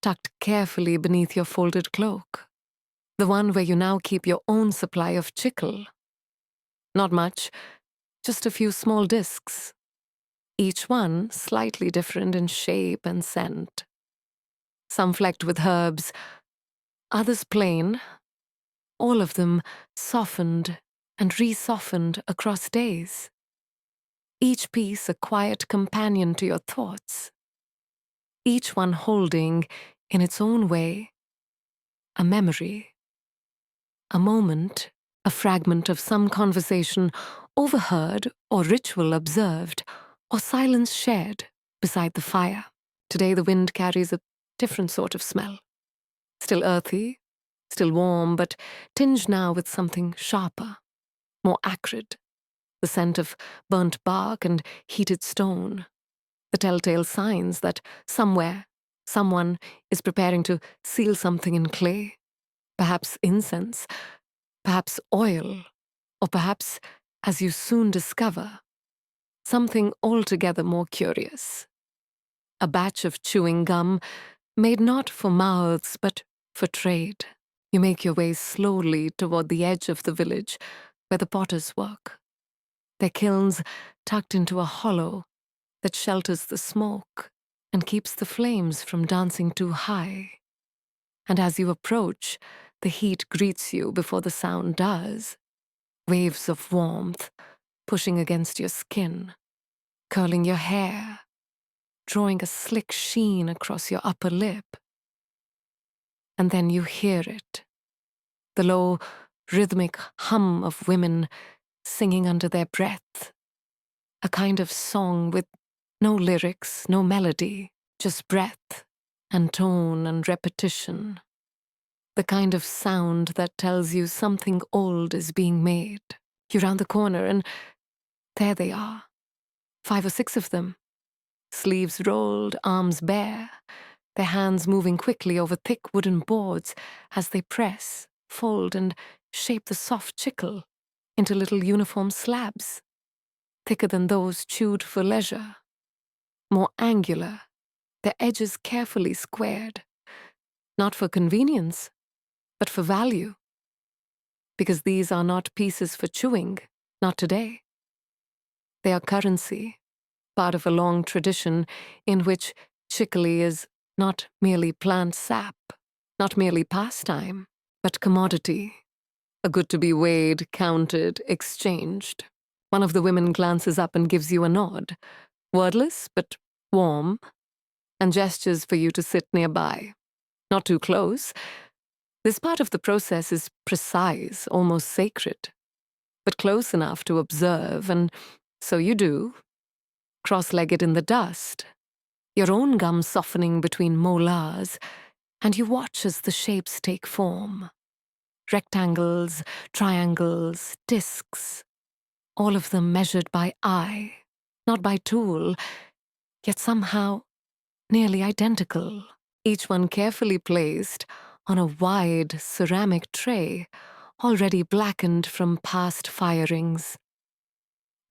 tucked carefully beneath your folded cloak, the one where you now keep your own supply of chicle. Not much, just a few small discs, each one slightly different in shape and scent. Some flecked with herbs, others plain, all of them softened and re-softened across days. Each piece a quiet companion to your thoughts, each one holding, in its own way, a memory, a moment, a fragment of some conversation overheard or ritual observed or silence shared beside the fire. Today the wind carries a different sort of smell. Still earthy, still warm, but tinged now with something sharper, more acrid. The scent of burnt bark and heated stone. The telltale signs that somewhere, someone is preparing to seal something in clay. Perhaps incense, perhaps oil, or perhaps, as you soon discover, something altogether more curious. A batch of chewing gum made not for mouths but for trade. You make your way slowly toward the edge of the village where the potters work, their kilns tucked into a hollow that shelters the smoke and keeps the flames from dancing too high. And as you approach, the heat greets you before the sound does. Waves of warmth pushing against your skin, curling your hair, drawing a slick sheen across your upper lip. And then you hear it, the low, rhythmic hum of women singing under their breath, a kind of song with no lyrics, no melody, just breath and tone and repetition. The kind of sound that tells you something old is being made. You round the corner and there they are, 5 or 6 of them, sleeves rolled, arms bare, their hands moving quickly over thick wooden boards as they press, fold, and shape the soft chicle into little uniform slabs, thicker than those chewed for leisure, more angular, their edges carefully squared, not for convenience, but for value. Because these are not pieces for chewing, not today. They are currency, part of a long tradition in which chicle is not merely plant sap, not merely pastime, but commodity, a good to be weighed, counted, exchanged. One of the women glances up and gives you a nod, wordless but warm, and gestures for you to sit nearby. Not too close. This part of the process is precise, almost sacred, but close enough to observe, and so you do, cross-legged in the dust, your own gum softening between molars, and you watch as the shapes take form. Rectangles, triangles, discs, all of them measured by eye, not by tool, yet somehow nearly identical, each one carefully placed on a wide ceramic tray already blackened from past firings.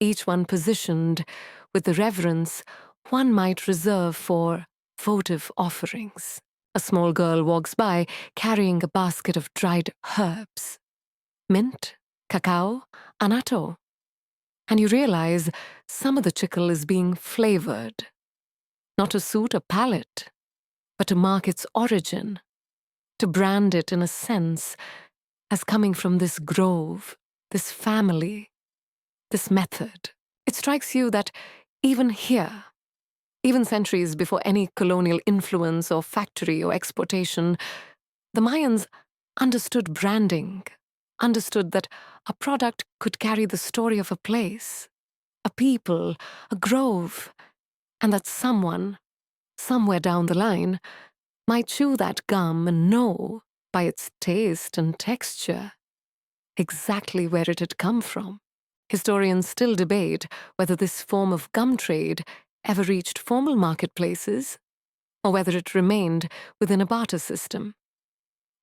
Each one positioned with the reverence one might reserve for votive offerings. A small girl walks by carrying a basket of dried herbs, mint, cacao, annatto, and you realize some of the chicle is being flavored, not to suit a palate, but to mark its origin, to brand it in a sense as coming from this grove, this family, this method. It strikes you that even here, even centuries before any colonial influence or factory or exportation, the Mayans understood branding, understood that a product could carry the story of a place, a people, a grove, and that someone, somewhere down the line, might chew that gum and know, by its taste and texture, exactly where it had come from. Historians still debate whether this form of gum trade ever reached formal marketplaces or whether it remained within a barter system,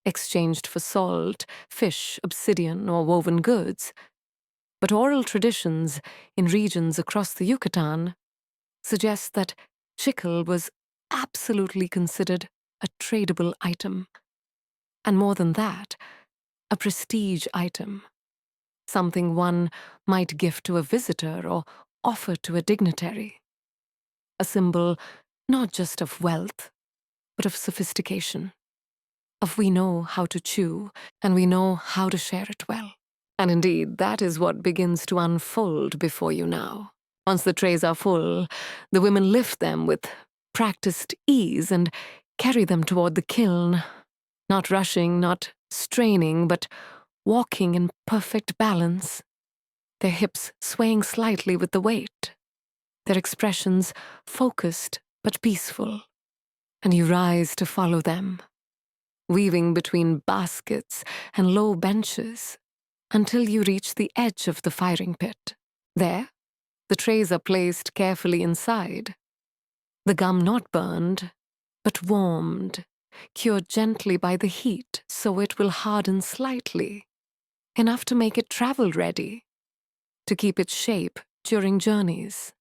exchanged for salt, fish, obsidian, or woven goods. But oral traditions in regions across the Yucatan suggest that chicle was absolutely considered a tradable item, and more than that, a prestige item, something one might give to a visitor or offer to a dignitary, a symbol not just of wealth, but of sophistication, of we know how to chew and we know how to share it well. And indeed, that is what begins to unfold before you now. Once the trays are full, the women lift them with practiced ease and carry them toward the kiln, not rushing, not straining, but walking in perfect balance, their hips swaying slightly with the weight, their expressions focused but peaceful. And you rise to follow them, weaving between baskets and low benches until you reach the edge of the firing pit. There, the trays are placed carefully inside, the gum not burned, but warmed, cured gently by the heat so it will harden slightly, enough to make it travel-ready, to keep its shape during journeys,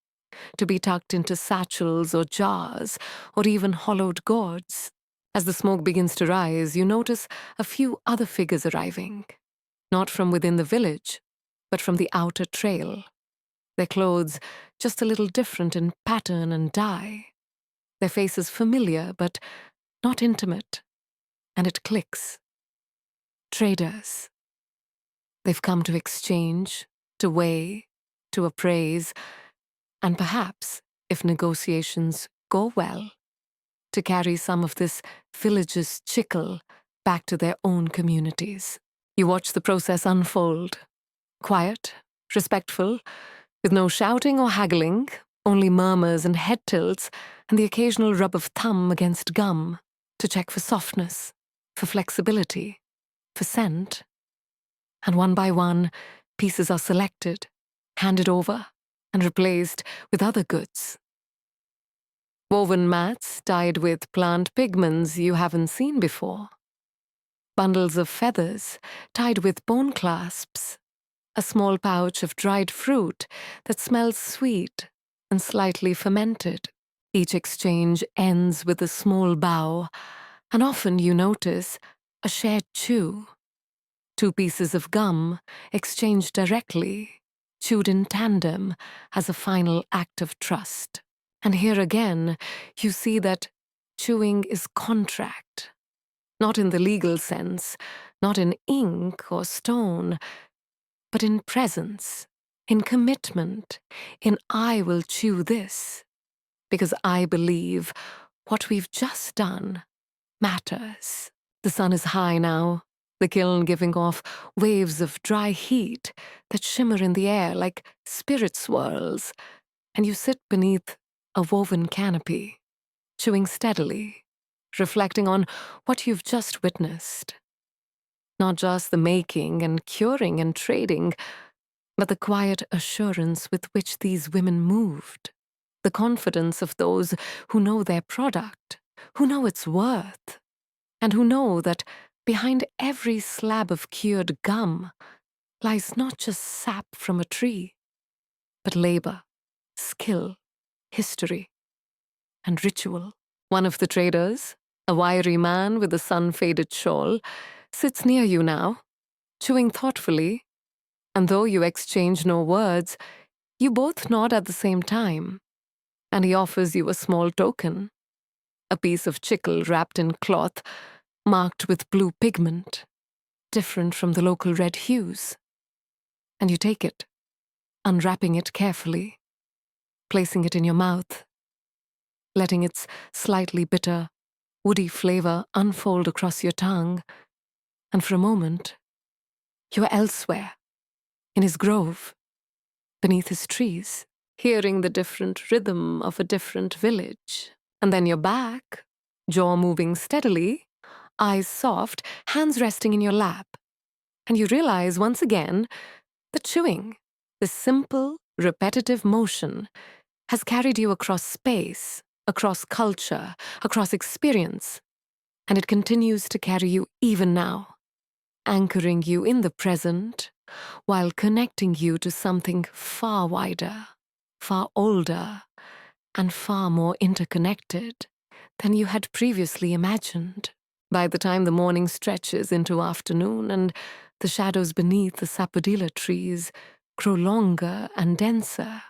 to be tucked into satchels or jars or even hollowed gourds. As the smoke begins to rise, you notice a few other figures arriving, not from within the village, but from the outer trail. Their clothes just a little different in pattern and dye. Their faces familiar, but not intimate. And it clicks. Traders. They've come to exchange, to weigh, to appraise, and perhaps, if negotiations go well, to carry some of this village's chicle back to their own communities. You watch the process unfold. Quiet, respectful, with no shouting or haggling, only murmurs and head tilts, and the occasional rub of thumb against gum to check for softness, for flexibility, for scent. And one by one, pieces are selected, handed over, and replaced with other goods. Woven mats dyed with plant pigments you haven't seen before. Bundles of feathers tied with bone clasps. A small pouch of dried fruit that smells sweet and slightly fermented. Each exchange ends with a small bow, and often you notice a shared chew. Two pieces of gum exchanged directly, chewed in tandem as a final act of trust. And here again, you see that chewing is contract, not in the legal sense, not in ink or stone, but in presence, in commitment, in I will chew this, because I believe what we've just done matters. The sun is high now, the kiln giving off waves of dry heat that shimmer in the air like spirit swirls, and you sit beneath a woven canopy, chewing steadily, reflecting on what you've just witnessed. Not just the making and curing and trading, but the quiet assurance with which these women moved, the confidence of those who know their product, who know its worth, and who know that behind every slab of cured gum lies not just sap from a tree, but labor, skill, history, and ritual. One of the traders, a wiry man with a sun-faded shawl, sits near you now, chewing thoughtfully, and though you exchange no words, you both nod at the same time, and he offers you a small token, a piece of chicle wrapped in cloth, marked with blue pigment, different from the local red hues. And you take it, unwrapping it carefully, placing it in your mouth, letting its slightly bitter, woody flavor unfold across your tongue, and for a moment, you are elsewhere, in his grove, beneath his trees, hearing the different rhythm of a different village. And then you're back, jaw moving steadily, eyes soft, hands resting in your lap, and you realize once again that chewing, this simple, repetitive motion, has carried you across space, across culture, across experience, and it continues to carry you even now, anchoring you in the present while connecting you to something far wider, far older, and far more interconnected than you had previously imagined. By the time the morning stretches into afternoon and the shadows beneath the sapodilla trees grow longer and denser,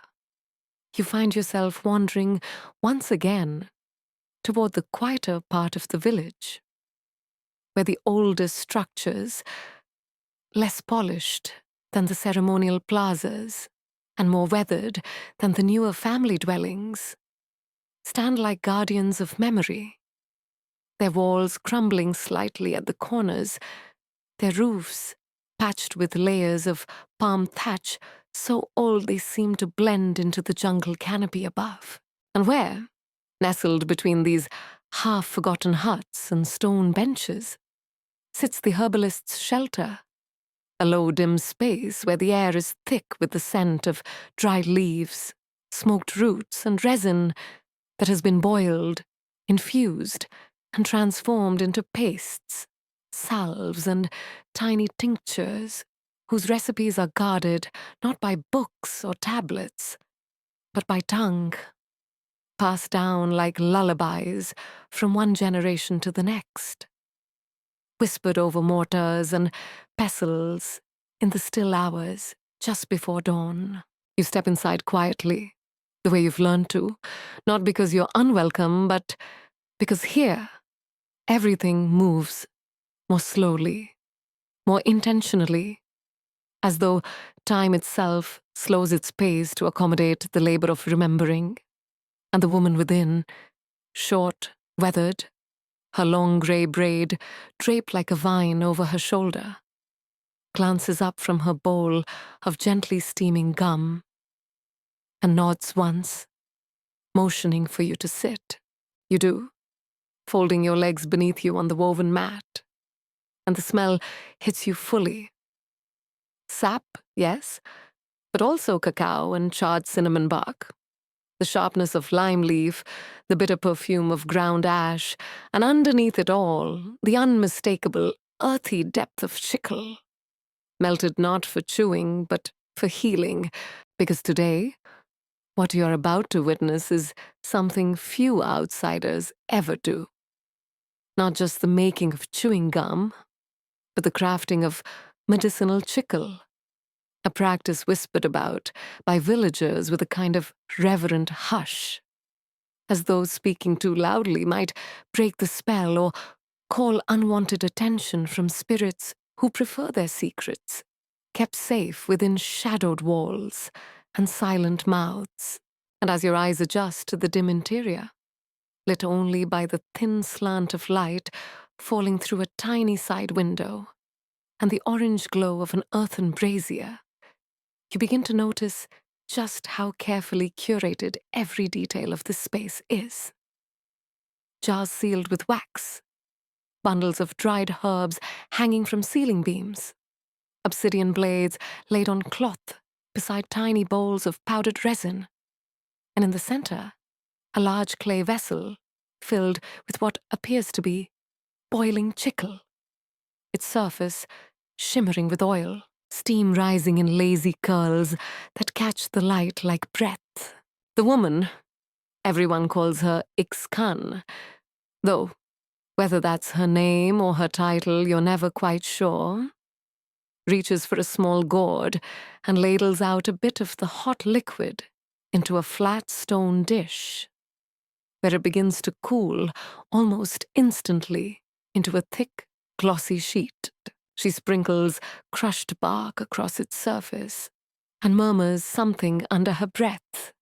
you find yourself wandering once again toward the quieter part of the village, where the older structures, less polished than the ceremonial plazas and more weathered than the newer family dwellings, stand like guardians of memory, their walls crumbling slightly at the corners, their roofs patched with layers of palm thatch so old they seem to blend into the jungle canopy above. And where, nestled between these half-forgotten huts and stone benches, sits the herbalist's shelter, a low, dim space where the air is thick with the scent of dried leaves, smoked roots, and resin that has been boiled, infused, and transformed into pastes, salves, and tiny tinctures whose recipes are guarded not by books or tablets, but by tongue, passed down like lullabies from one generation to the next, whispered over mortars and pestles in the still hours just before dawn. You step inside quietly, the way you've learned to, not because you're unwelcome, but because here, everything moves more slowly, more intentionally, as though time itself slows its pace to accommodate the labor of remembering. And the woman within, short, weathered, her long gray braid draped like a vine over her shoulder, glances up from her bowl of gently steaming gum and nods once, motioning for you to sit. You do, folding your legs beneath you on the woven mat, and the smell hits you fully. Sap, yes, but also cacao and charred cinnamon bark, the sharpness of lime leaf, the bitter perfume of ground ash, and underneath it all, the unmistakable, earthy depth of chicle, melted not for chewing, but for healing, because today, what you're about to witness is something few outsiders ever do. Not just the making of chewing gum, but the crafting of medicinal chicle, a practice whispered about by villagers with a kind of reverent hush, as though speaking too loudly might break the spell or call unwanted attention from spirits who prefer their secrets, kept safe within shadowed walls and silent mouths. And as your eyes adjust to the dim interior, lit only by the thin slant of light falling through a tiny side window and the orange glow of an earthen brazier, you begin to notice just how carefully curated every detail of this space is. Jars sealed with wax, bundles of dried herbs hanging from ceiling beams, obsidian blades laid on cloth beside tiny bowls of powdered resin, and in the center, a large clay vessel filled with what appears to be boiling chicle, its surface shimmering with oil, steam rising in lazy curls that catch the light like breath. The woman, everyone calls her Ixcan, though whether that's her name or her title you're never quite sure, reaches for a small gourd and ladles out a bit of the hot liquid into a flat stone dish, where it begins to cool almost instantly into a thick, glossy sheet. She sprinkles crushed bark across its surface, and murmurs something under her breath.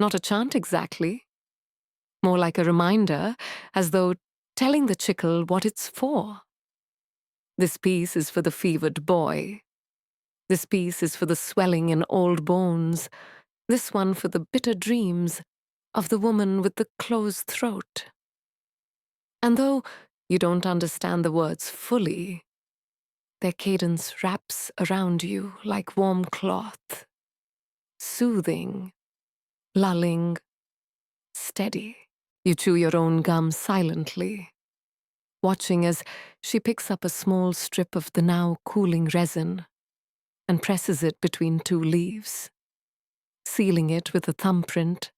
Not a chant exactly, more like a reminder, as though telling the chickle what it's for. This piece is for the fevered boy. This piece is for the swelling in old bones. This one for the bitter dreams of the woman with the closed throat. And though you don't understand the words fully, their cadence wraps around you like warm cloth, soothing, lulling, steady. You chew your own gum silently, watching as she picks up a small strip of the now cooling resin and presses it between two leaves, sealing it with a thumbprint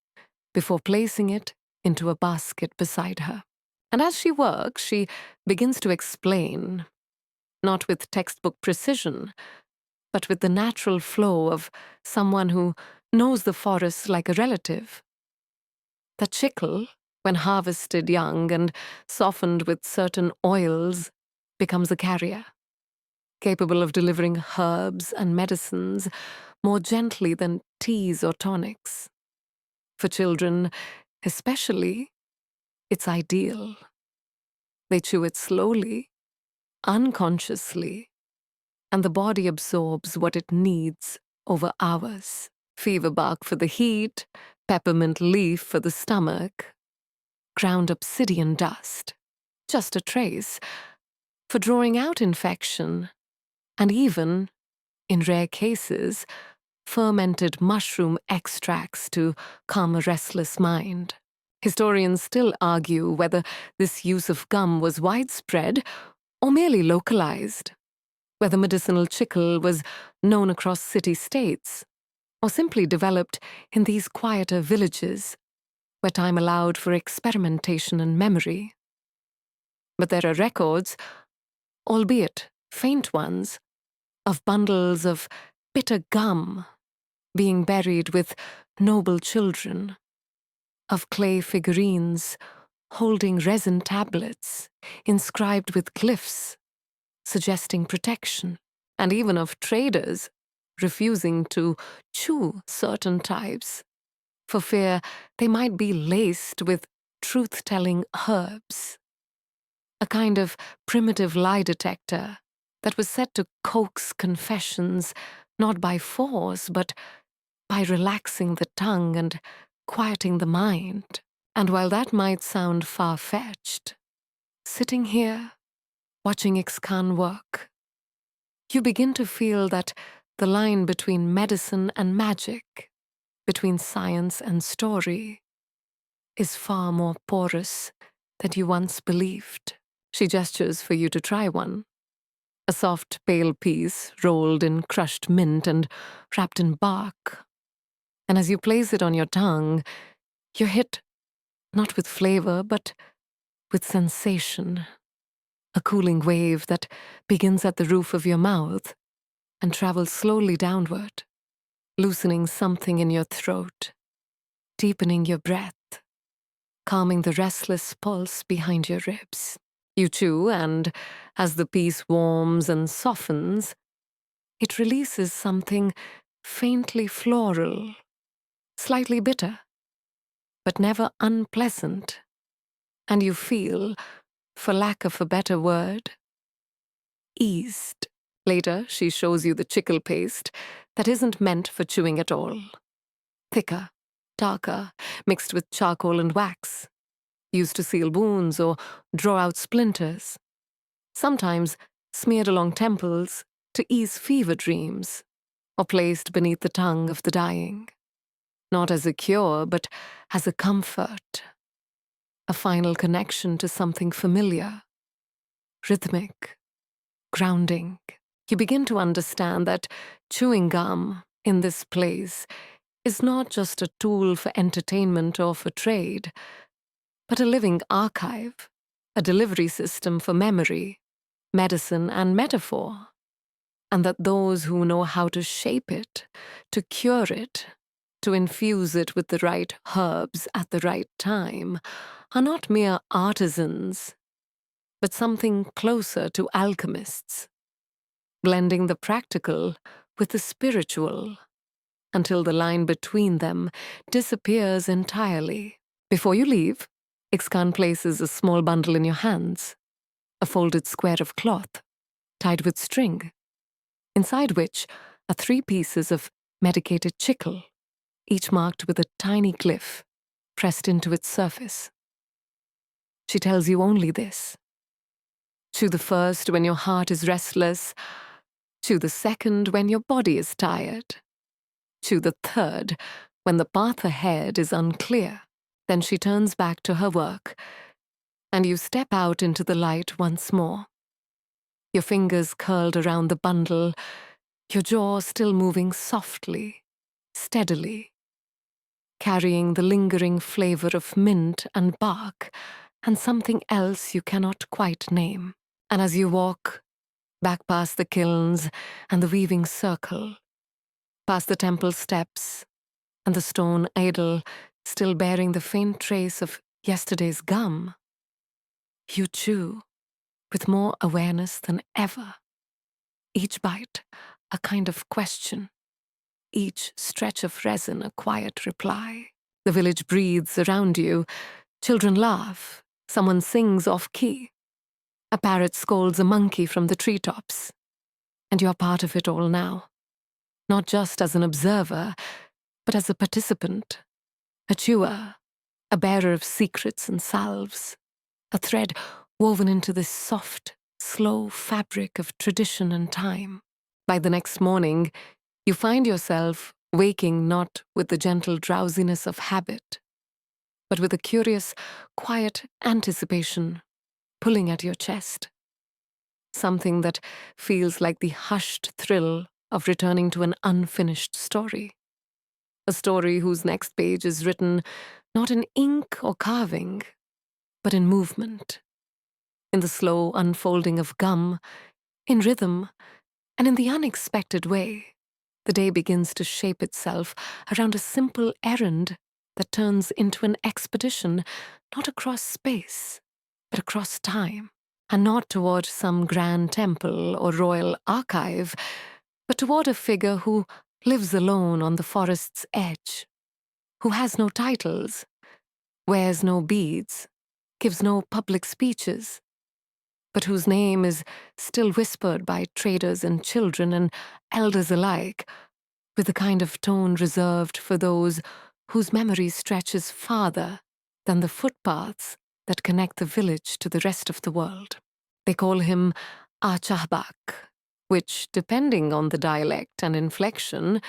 before placing it into a basket beside her. And as she works, she begins to explain, not with textbook precision, but with the natural flow of someone who knows the forest like a relative. The chickle, when harvested young and softened with certain oils, becomes a carrier, capable of delivering herbs and medicines more gently than teas or tonics. For children, especially, it's ideal. They chew it slowly, unconsciously, and the body absorbs what it needs over hours. Fever bark for the heat, peppermint leaf for the stomach, ground obsidian dust, just a trace, for drawing out infection, and even, in rare cases, fermented mushroom extracts to calm a restless mind. Historians still argue whether this use of gum was widespread or merely localized, whether medicinal chicle was known across city-states or simply developed in these quieter villages where time allowed for experimentation and memory. But there are records, albeit faint ones, of bundles of bitter gum being buried with noble children, of clay figurines holding resin tablets inscribed with glyphs suggesting protection, and even of traders refusing to chew certain types for fear they might be laced with truth-telling herbs. A kind of primitive lie detector that was set to coax confessions not by force but by relaxing the tongue and quieting the mind. And while that might sound far-fetched, sitting here, watching Ixcan work, you begin to feel that the line between medicine and magic, between science and story, is far more porous than you once believed. She gestures for you to try one. A soft, pale piece rolled in crushed mint and wrapped in bark. And as you place it on your tongue, you're hit not with flavor, but with sensation. A cooling wave that begins at the roof of your mouth and travels slowly downward, loosening something in your throat, deepening your breath, calming the restless pulse behind your ribs. You chew, and as the piece warms and softens, it releases something faintly floral, slightly bitter, but never unpleasant, and you feel, for lack of a better word, eased. Later, she shows you the chicle paste that isn't meant for chewing at all. Thicker, darker, mixed with charcoal and wax, used to seal wounds or draw out splinters. Sometimes smeared along temples to ease fever dreams, or placed beneath the tongue of the dying. Not as a cure, but as a comfort. A final connection to something familiar, rhythmic, grounding. You begin to understand that chewing gum in this place is not just a tool for entertainment or for trade, but a living archive, a delivery system for memory, medicine, and metaphor, and that those who know how to shape it, to cure it, to infuse it with the right herbs at the right time, are not mere artisans, but something closer to alchemists, blending the practical with the spiritual, until the line between them disappears entirely. Before you leave, Ixcan places a small bundle in your hands, a folded square of cloth, tied with string, inside which are 3 pieces of medicated chicle, each marked with a tiny glyph pressed into its surface. She tells you only this. Chew the first when your heart is restless, chew the second when your body is tired, chew the third when the path ahead is unclear. Then she turns back to her work, and you step out into the light once more, your fingers curled around the bundle, your jaw still moving softly, steadily, carrying the lingering flavor of mint and bark and something else you cannot quite name. And as you walk back past the kilns and the weaving circle, past the temple steps and the stone idol still bearing the faint trace of yesterday's gum, you chew with more awareness than ever. Each bite a kind of question, each stretch of resin a quiet reply. The village breathes around you, children laugh, someone sings off-key, a parrot scolds a monkey from the treetops, and you are part of it all now, not just as an observer, but as a participant, a chewer, a bearer of secrets and salves, a thread woven into this soft, slow fabric of tradition and time. By the next morning, you find yourself waking not with the gentle drowsiness of habit, but with a curious, quiet anticipation pulling at your chest. Something that feels like the hushed thrill of returning to an unfinished story. A story whose next page is written not in ink or carving, but in movement, in the slow unfolding of gum, in rhythm, and in the unexpected way. The day begins to shape itself around a simple errand that turns into an expedition not across space, but across time, and not toward some grand temple or royal archive, but toward a figure who lives alone on the forest's edge, who has no titles, wears no beads, gives no public speeches, but whose name is still whispered by traders and children and elders alike, with the kind of tone reserved for those whose memory stretches farther than the footpaths that connect the village to the rest of the world. They call him Achahbak, which, depending on the dialect and inflection,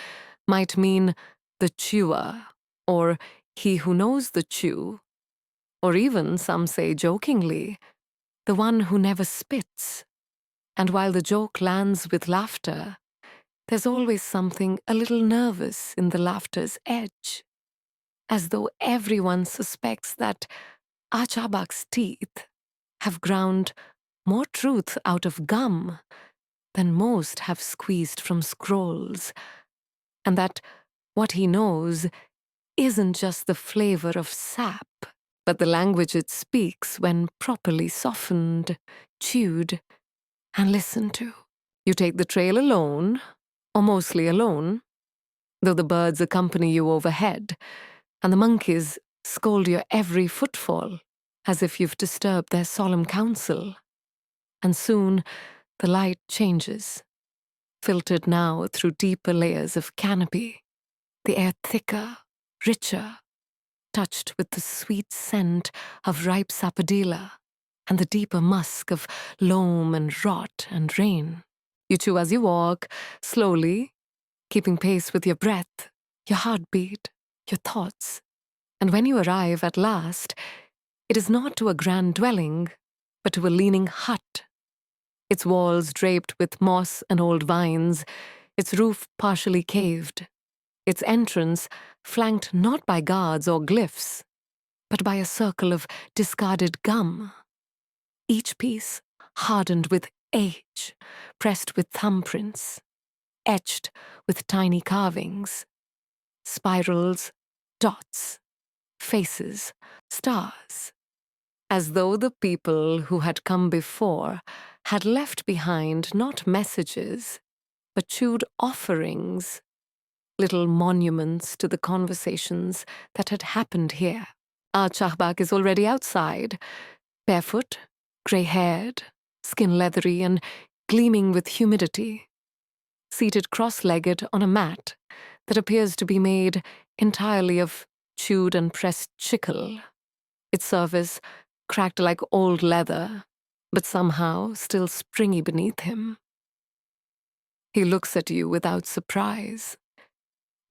might mean the chewer, or he who knows the chew, or even, some say jokingly, the one who never spits. And while the joke lands with laughter, there's always something a little nervous in the laughter's edge, as though everyone suspects that Achabak's teeth have ground more truth out of gum than most have squeezed from scrolls, and that what he knows isn't just the flavor of sap, but the language it speaks when properly softened, chewed, and listened to. You take the trail alone, or mostly alone, though the birds accompany you overhead, and the monkeys scold your every footfall, as if you've disturbed their solemn council. And soon the light changes, filtered now through deeper layers of canopy, the air thicker, richer, touched with the sweet scent of ripe sapodilla and the deeper musk of loam and rot and rain. You chew as you walk, slowly, keeping pace with your breath, your heartbeat, your thoughts. And when you arrive at last, it is not to a grand dwelling, but to a leaning hut, its walls draped with moss and old vines, its roof partially caved, its entrance flanked not by guards or glyphs, but by a circle of discarded gum, each piece hardened with age, pressed with thumbprints, etched with tiny carvings, spirals, dots, faces, stars, as though the people who had come before had left behind not messages, but chewed offerings, little monuments to the conversations that had happened here. Our Chahbak is already outside, barefoot, grey-haired, skin leathery and gleaming with humidity, seated cross-legged on a mat that appears to be made entirely of chewed and pressed chicle, its surface cracked like old leather, but somehow still springy beneath him. He looks at you without surprise,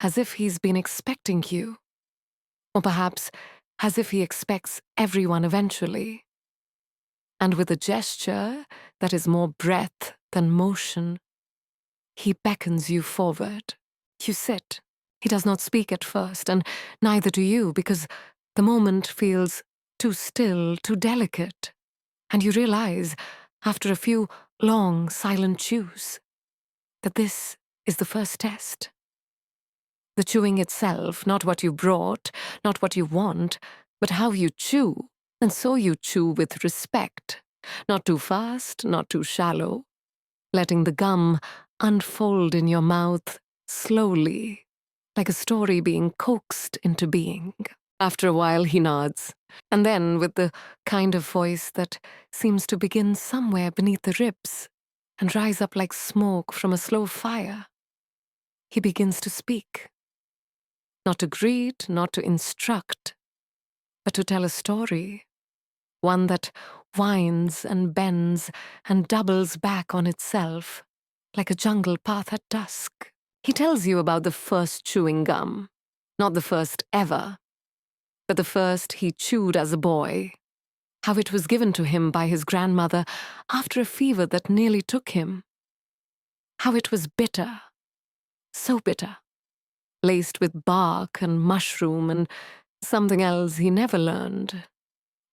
as if he's been expecting you, or perhaps as if he expects everyone eventually. And with a gesture that is more breath than motion, he beckons you forward. You sit. He does not speak at first, and neither do you, because the moment feels too still, too delicate, and you realize, after a few long, silent chews, that this is the first test. The chewing itself, not what you brought, not what you want, but how you chew, and so you chew with respect, not too fast, not too shallow, letting the gum unfold in your mouth slowly, like a story being coaxed into being. After a while, he nods, and then, with the kind of voice that seems to begin somewhere beneath the ribs and rise up like smoke from a slow fire, he begins to speak. Not to greet, not to instruct, but to tell a story, one that winds and bends and doubles back on itself, like a jungle path at dusk. He tells you about the first chewing gum, not the first ever, but the first he chewed as a boy, how it was given to him by his grandmother after a fever that nearly took him, how it was bitter, so bitter, laced with bark and mushroom and something else he never learned,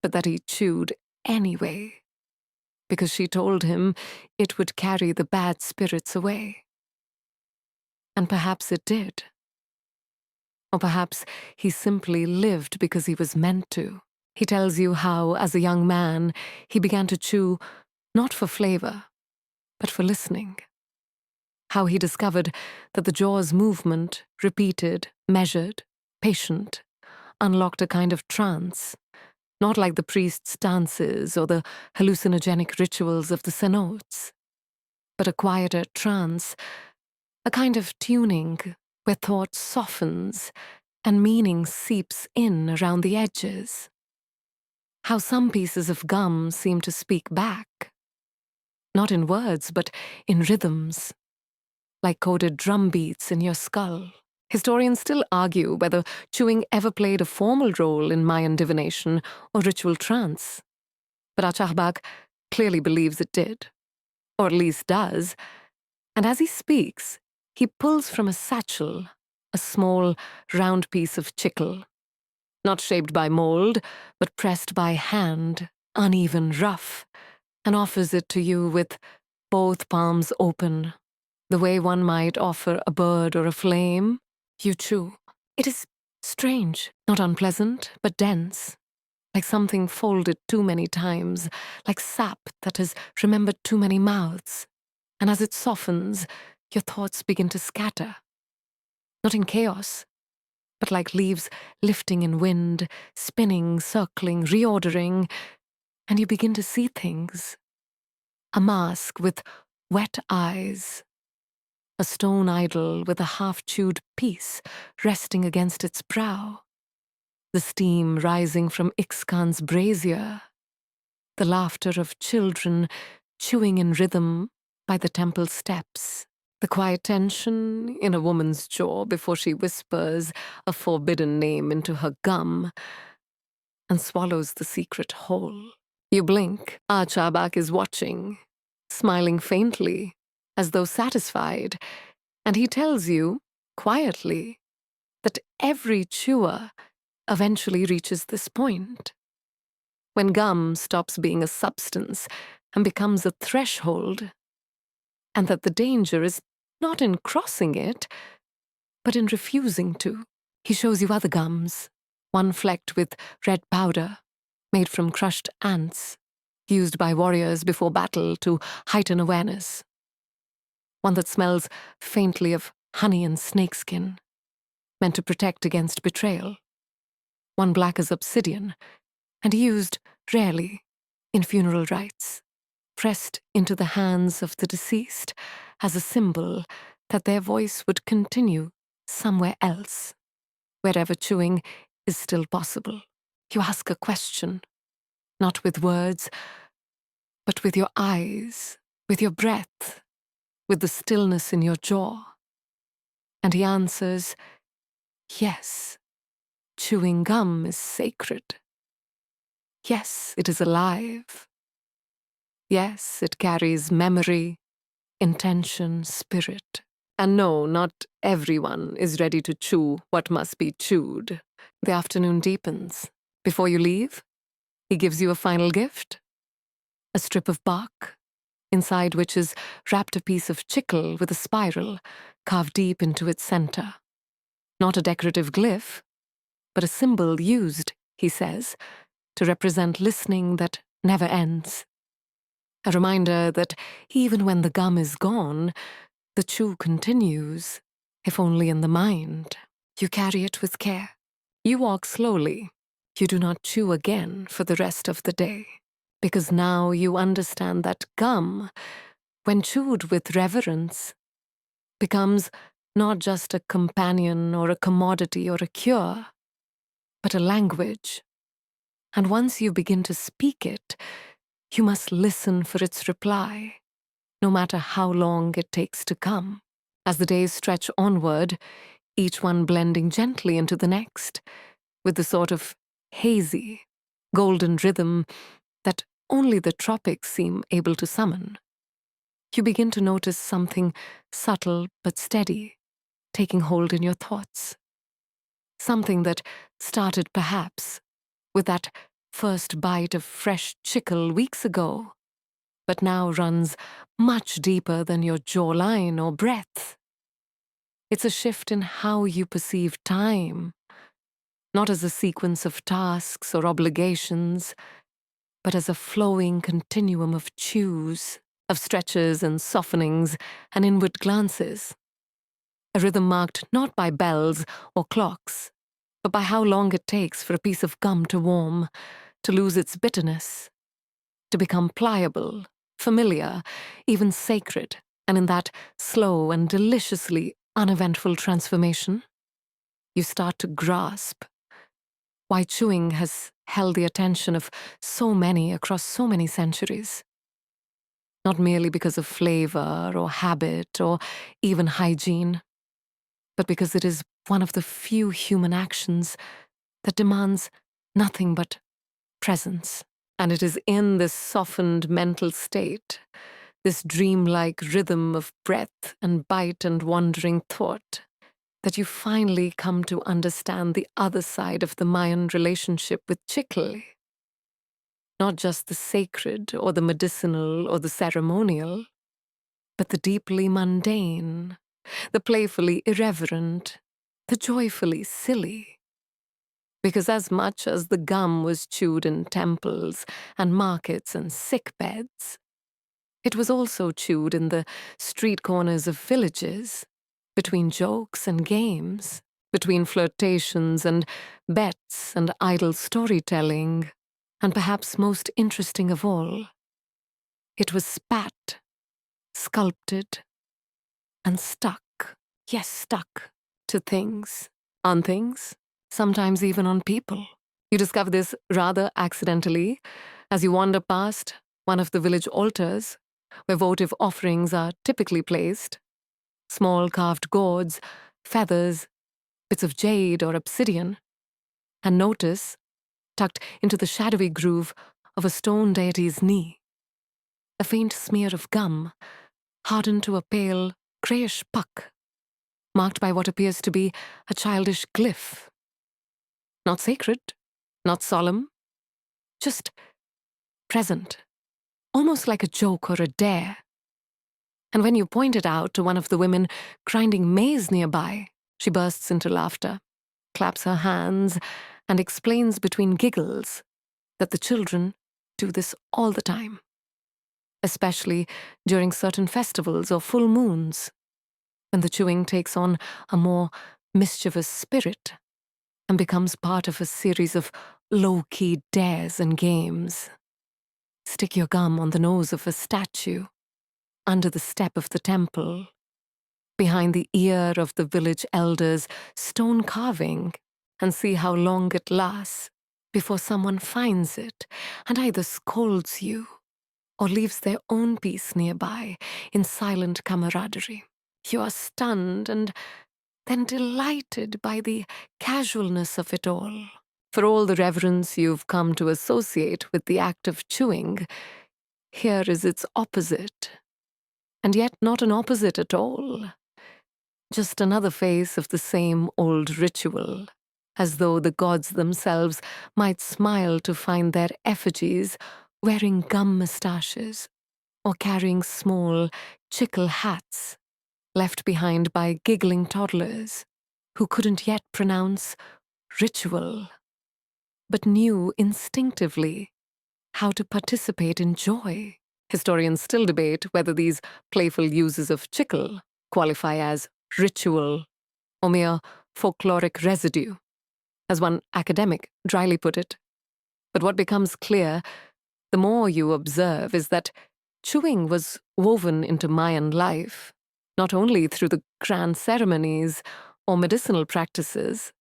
but that he chewed anyway, because she told him it would carry the bad spirits away. And perhaps it did. Or perhaps he simply lived because he was meant to. He tells you how, as a young man, he began to chew not for flavor, but for listening. How he discovered that the jaw's movement, repeated, measured, patient, unlocked a kind of trance, not like the priest's dances or the hallucinogenic rituals of the cenotes, but a quieter trance, a kind of tuning where thought softens and meaning seeps in around the edges. How some pieces of gum seem to speak back, not in words, but in rhythms, like coded drum beats in your skull. Historians still argue whether chewing ever played a formal role in Mayan divination or ritual trance, but Achahbak clearly believes it did, or at least does, and as he speaks, he pulls from a satchel a small, round piece of chicle, not shaped by mold, but pressed by hand, uneven, rough, and offers it to you with both palms open, the way one might offer a bird or a flame. You chew. It is strange, not unpleasant, but dense, like something folded too many times, like sap that has remembered too many mouths. And as it softens, your thoughts begin to scatter. Not in chaos, but like leaves lifting in wind, spinning, circling, reordering, and you begin to see things. A mask with wet eyes. A stone idol with a half-chewed piece resting against its brow. The steam rising from Ixcan's brazier. The laughter of children chewing in rhythm by the temple steps. The quiet tension in a woman's jaw before she whispers a forbidden name into her gum and swallows the secret whole. You blink. Achahbak is watching, smiling faintly, as though satisfied, and he tells you, quietly, that every chewer eventually reaches this point. When gum stops being a substance and becomes a threshold, and that the danger is not in crossing it, but in refusing to. He shows you other gums, one flecked with red powder, made from crushed ants, used by warriors before battle to heighten awareness. one that smells faintly of honey and snakeskin, meant to protect against betrayal, one black as obsidian, and used rarely in funeral rites, pressed into the hands of the deceased as a symbol that their voice would continue somewhere else, wherever chewing is still possible. You ask a question, not with words, but with your eyes, with your breath, with the stillness in your jaw. And he answers, yes, chewing gum is sacred. Yes, it is alive. Yes, it carries memory, intention, spirit. And no, not everyone is ready to chew what must be chewed. The afternoon deepens. Before you leave, he gives you a final gift, a strip of bark, inside which is wrapped a piece of chicle with a spiral carved deep into its center. Not a decorative glyph, but a symbol used, he says, to represent listening that never ends. A reminder that even when the gum is gone, the chew continues, if only in the mind. You carry it with care. You walk slowly. You do not chew again for the rest of the day, because now you understand that gum, when chewed with reverence, becomes not just a companion or a commodity or a cure, but a language. And once you begin to speak it, you must listen for its reply, no matter how long it takes to come. As the days stretch onward, each one blending gently into the next, with the sort of hazy, golden rhythm that only the tropics seem able to summon, you begin to notice something subtle but steady taking hold in your thoughts. Something that started perhaps with that first bite of fresh chicle weeks ago, but now runs much deeper than your jawline or breath. It's a shift in how you perceive time, not as a sequence of tasks or obligations, but as a flowing continuum of chews, of stretches and softenings and inward glances. A rhythm marked not by bells or clocks, but by how long it takes for a piece of gum to warm, to lose its bitterness, to become pliable, familiar, even sacred. And in that slow and deliciously uneventful transformation, you start to grasp why chewing has held the attention of so many across so many centuries. Not merely because of flavor or habit or even hygiene, but because it is one of the few human actions that demands nothing but presence. And it is in this softened mental state, this dreamlike rhythm of breath and bite and wandering thought, that you finally come to understand the other side of the Mayan relationship with chicle. Not just the sacred or the medicinal or the ceremonial, but the deeply mundane, the playfully irreverent, the joyfully silly. Because as much as the gum was chewed in temples and markets and sick beds, it was also chewed in the street corners of villages, between jokes and games, between flirtations and bets and idle storytelling, and perhaps most interesting of all, it was spat, sculpted, and stuck, yes, stuck, to things, on things, sometimes even on people. You discover this rather accidentally as you wander past one of the village altars, where votive offerings are typically placed, small carved gourds, feathers, bits of jade or obsidian, and notice, tucked into the shadowy groove of a stone deity's knee, a faint smear of gum, hardened to a pale, greyish puck, marked by what appears to be a childish glyph. Not sacred, not solemn, just present, almost like a joke or a dare. And when you point it out to one of the women grinding maize nearby, she bursts into laughter, claps her hands, and explains between giggles that the children do this all the time. especially during certain festivals or full moons, when the chewing takes on a more mischievous spirit and becomes part of a series of low-key dares and games. Stick your gum on the nose of a statue, under the step of the temple, behind the ear of the village elder's stone carving, and see how long it lasts before someone finds it and either scolds you or leaves their own piece nearby in silent camaraderie. You are stunned and then delighted by the casualness of it all. For all the reverence you've come to associate with the act of chewing, here is its opposite. And yet not an opposite at all. Just another face of the same old ritual, as though the gods themselves might smile to find their effigies wearing gum mustaches or carrying small chicle hats left behind by giggling toddlers who couldn't yet pronounce ritual, but knew instinctively how to participate in joy. Historians still debate whether these playful uses of chicle qualify as ritual or mere folkloric residue, as one academic dryly put it. But what becomes clear the more you observe is that chewing was woven into Mayan life, not only through the grand ceremonies or medicinal practices,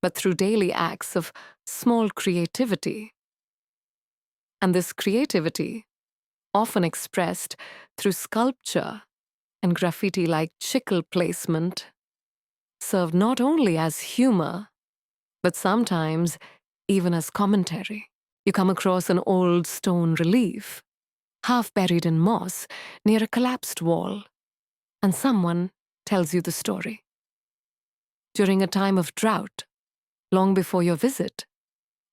but through daily acts of small creativity. And this creativity, often expressed through sculpture and graffiti-like chicle placement, served not only as humor, but sometimes even as commentary. You come across an old stone relief, half buried in moss near a collapsed wall, and someone tells you the story. During a time of drought, long before your visit,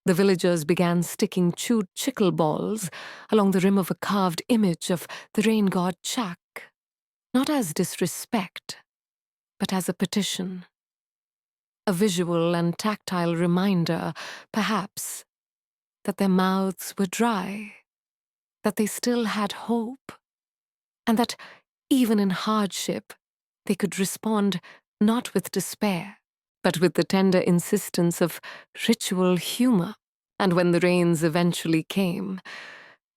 the villagers began sticking chewed chicle balls along the rim of a carved image of the rain god Chak, not as disrespect, but as a petition. A visual and tactile reminder, perhaps, that their mouths were dry, that they still had hope, and that even in hardship they could respond not with despair, but with the tender insistence of ritual humor. And when the rains eventually came,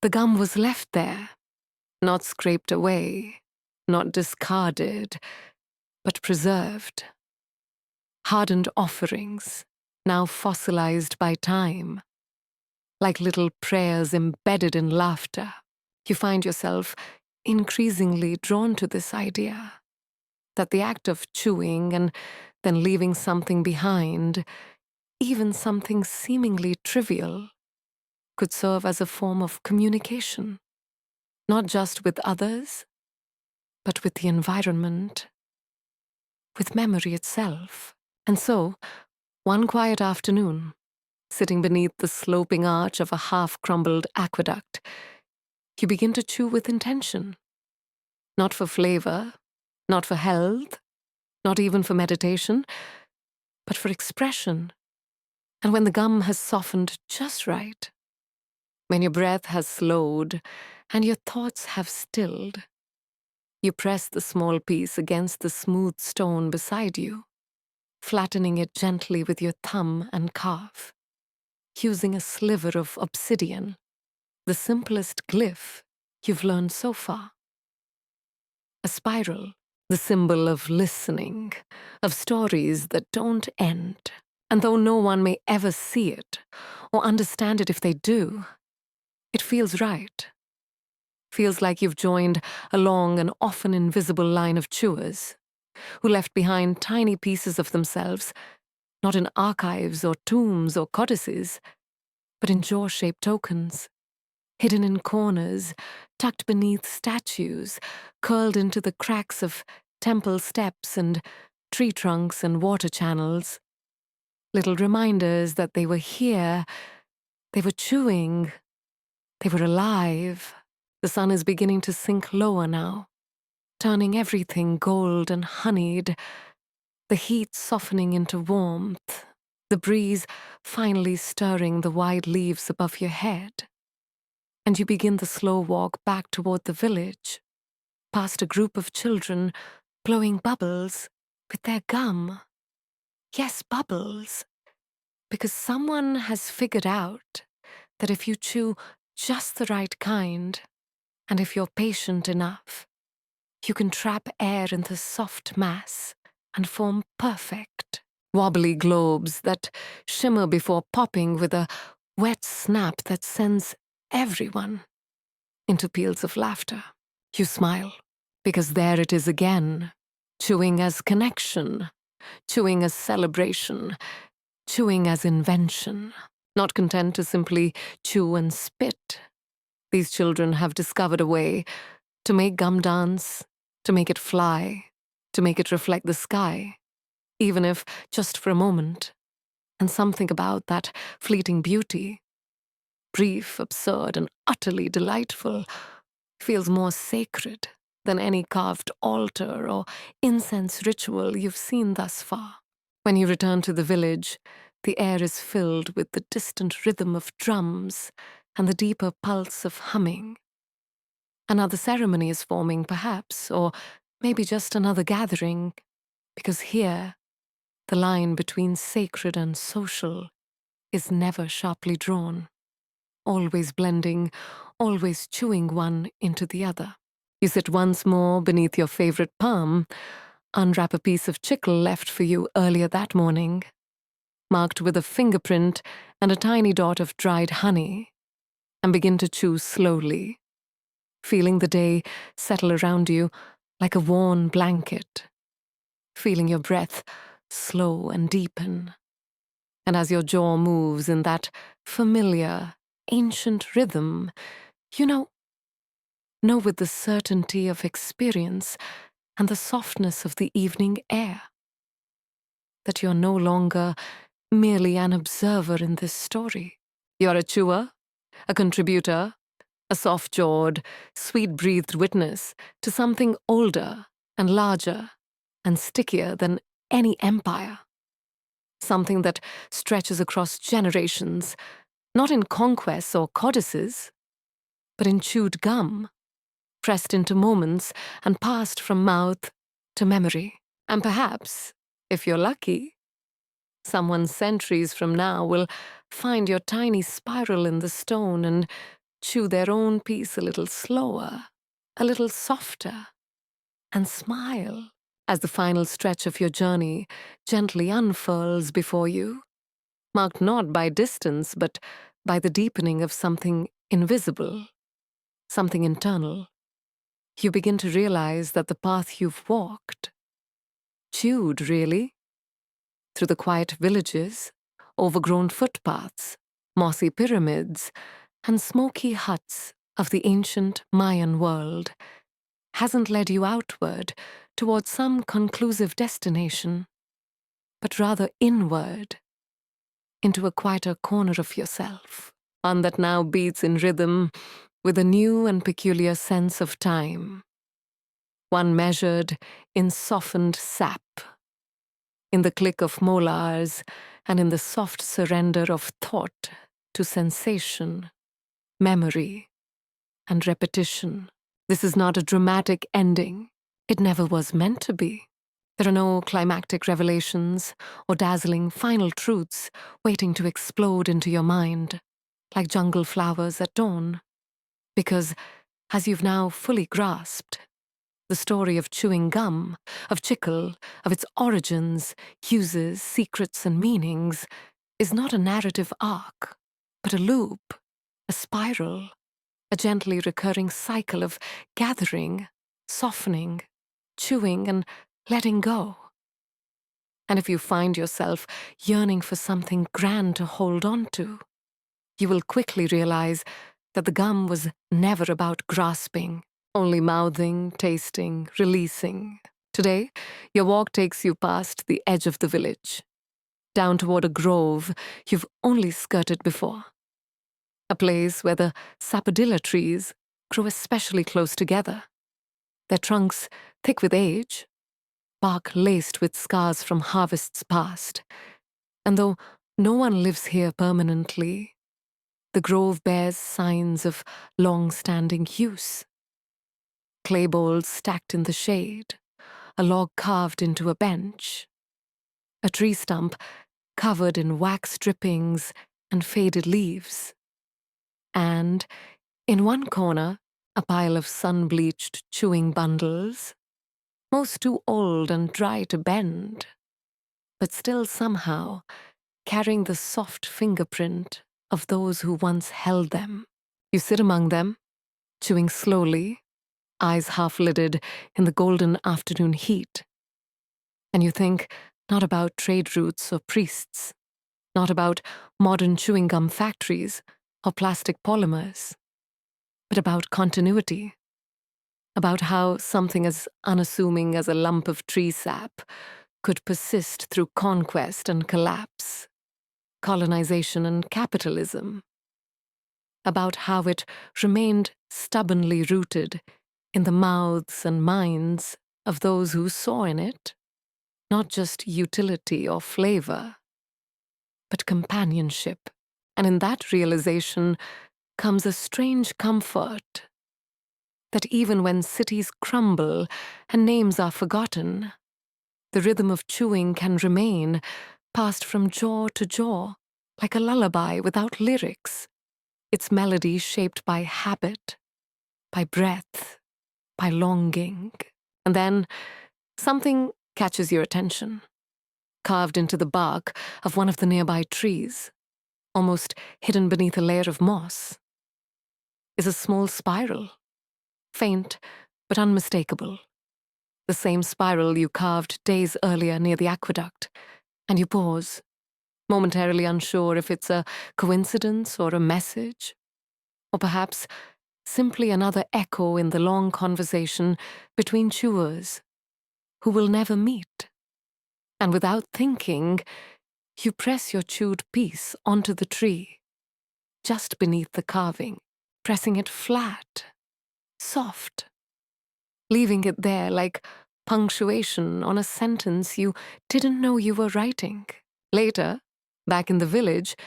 the gum was left there, not scraped away, not discarded, but preserved. Hardened offerings, now fossilized by time, like little prayers embedded in laughter. You find yourself increasingly drawn to this idea that the act of chewing and then leaving something behind, even something seemingly trivial, could serve as a form of communication, not just with others, but with the environment, with memory itself. And so, one quiet afternoon, sitting beneath the sloping arch of a half-crumbled aqueduct, you begin to chew with intention. Not for flavor, not for health, not even for meditation, but for expression. And when the gum has softened just right, when your breath has slowed and your thoughts have stilled, you press the small piece against the smooth stone beside you, flattening it gently with your thumb and calf, using a sliver of obsidian, the simplest glyph you've learned so far. A spiral, the symbol of listening, of stories that don't end. And though no one may ever see it or understand it if they do, it feels right. Feels like you've joined a long and often invisible line of chewers who left behind tiny pieces of themselves, not in archives or tombs or codices, but in jaw-shaped tokens, hidden in corners, tucked beneath statues, curled into the cracks of temple steps and tree trunks and water channels. Little reminders that they were here, they were chewing, they were alive. The sun is beginning to sink lower now, turning everything gold and honeyed, the heat softening into warmth, the breeze finally stirring the wide leaves above your head. and you begin the slow walk back toward the village, past a group of children blowing bubbles with their gum. Yes, bubbles, because someone has figured out that if you chew just the right kind, and if you're patient enough, you can trap air in the soft mass and form perfect, wobbly globes that shimmer before popping with a wet snap that sends everyone into peals of laughter. You smile, because there it is again, chewing as connection, chewing as celebration, chewing as invention. Not content to simply chew and spit, these children have discovered a way to make gum dance, to make it fly, to make it reflect the sky, even if just for a moment. And something about that fleeting beauty, brief, absurd, and utterly delightful, feels more sacred than any carved altar or incense ritual you've seen thus far. When you return to the village, the air is filled with the distant rhythm of drums and the deeper pulse of humming. Another ceremony is forming, perhaps, or maybe just another gathering, because here, the line between sacred and social is never sharply drawn, always blending, always chewing one into the other. You sit once more beneath your favorite palm, unwrap a piece of chicle left for you earlier that morning, marked with a fingerprint and a tiny dot of dried honey, and begin to chew slowly, feeling the day settle around you like a worn blanket, feeling your breath slow and deepen. And as your jaw moves in that familiar, ancient rhythm, you know with the certainty of experience and the softness of the evening air, that you're no longer merely an observer in this story. You're a chewer, a contributor, a soft-jawed, sweet-breathed witness to something older and larger and stickier than any empire. Something that stretches across generations, not in conquests or codices, but in chewed gum, pressed into moments and passed from mouth to memory. And perhaps, if you're lucky, someone centuries from now will find your tiny spiral in the stone and chew their own piece a little slower, a little softer, and smile as the final stretch of your journey gently unfurls before you, marked not by distance but by the deepening of something invisible, something internal. You begin to realize that the path you've walked, chewed really, through the quiet villages, overgrown footpaths, mossy pyramids, and smoky huts of the ancient Mayan world, hasn't led you outward towards some conclusive destination, but rather inward, into a quieter corner of yourself, one that now beats in rhythm with a new and peculiar sense of time, one measured in softened sap, in the click of molars, and in the soft surrender of thought to sensation, memory, and repetition. This is not a dramatic ending. It never was meant to be. There are no climactic revelations or dazzling final truths waiting to explode into your mind, like jungle flowers at dawn. Because, as you've now fully grasped, the story of chewing gum, of chicle, of its origins, uses, secrets, and meanings, is not a narrative arc, but a loop, a spiral, a gently recurring cycle of gathering, softening, chewing, and letting go. And if you find yourself yearning for something grand to hold on to, you will quickly realize that the gum was never about grasping, only mouthing, tasting, releasing. Today, your walk takes you past the edge of the village, down toward a grove you've only skirted before. A place where the sapodilla trees grow especially close together, their trunks thick with age, bark laced with scars from harvests past. And though no one lives here permanently, The grove bears signs of long-standing use. Clay bowls stacked in the shade, a log carved into a bench, a tree stump covered in wax drippings and faded leaves, and, in one corner, a pile of sun-bleached chewing bundles, most too old and dry to bend, but still somehow carrying the soft fingerprint of those who once held them. You sit among them, chewing slowly, eyes half-lidded in the golden afternoon heat, and you think not about trade routes or priests, not about modern chewing gum factories or plastic polymers, but about continuity, about how something as unassuming as a lump of tree sap could persist through conquest and collapse, colonization and capitalism, about how it remained stubbornly rooted in the mouths and minds of those who saw in it not just utility or flavor, but companionship. And in that realization comes a strange comfort that even when cities crumble and names are forgotten, the rhythm of chewing can remain, passed from jaw to jaw, like a lullaby without lyrics, its melody shaped by habit, by breath, by longing. And then something catches your attention. Carved into the bark of one of the nearby trees, almost hidden beneath a layer of moss, is a small spiral, faint but unmistakable. The same spiral you carved days earlier near the aqueduct, and you pause, momentarily unsure if it's a coincidence or a message, or perhaps simply another echo in the long conversation between chewers who will never meet. And without thinking, you press your chewed piece onto the tree, just beneath the carving, pressing it flat, soft, leaving it there like punctuation on a sentence you didn't know you were writing. Later, back in the village,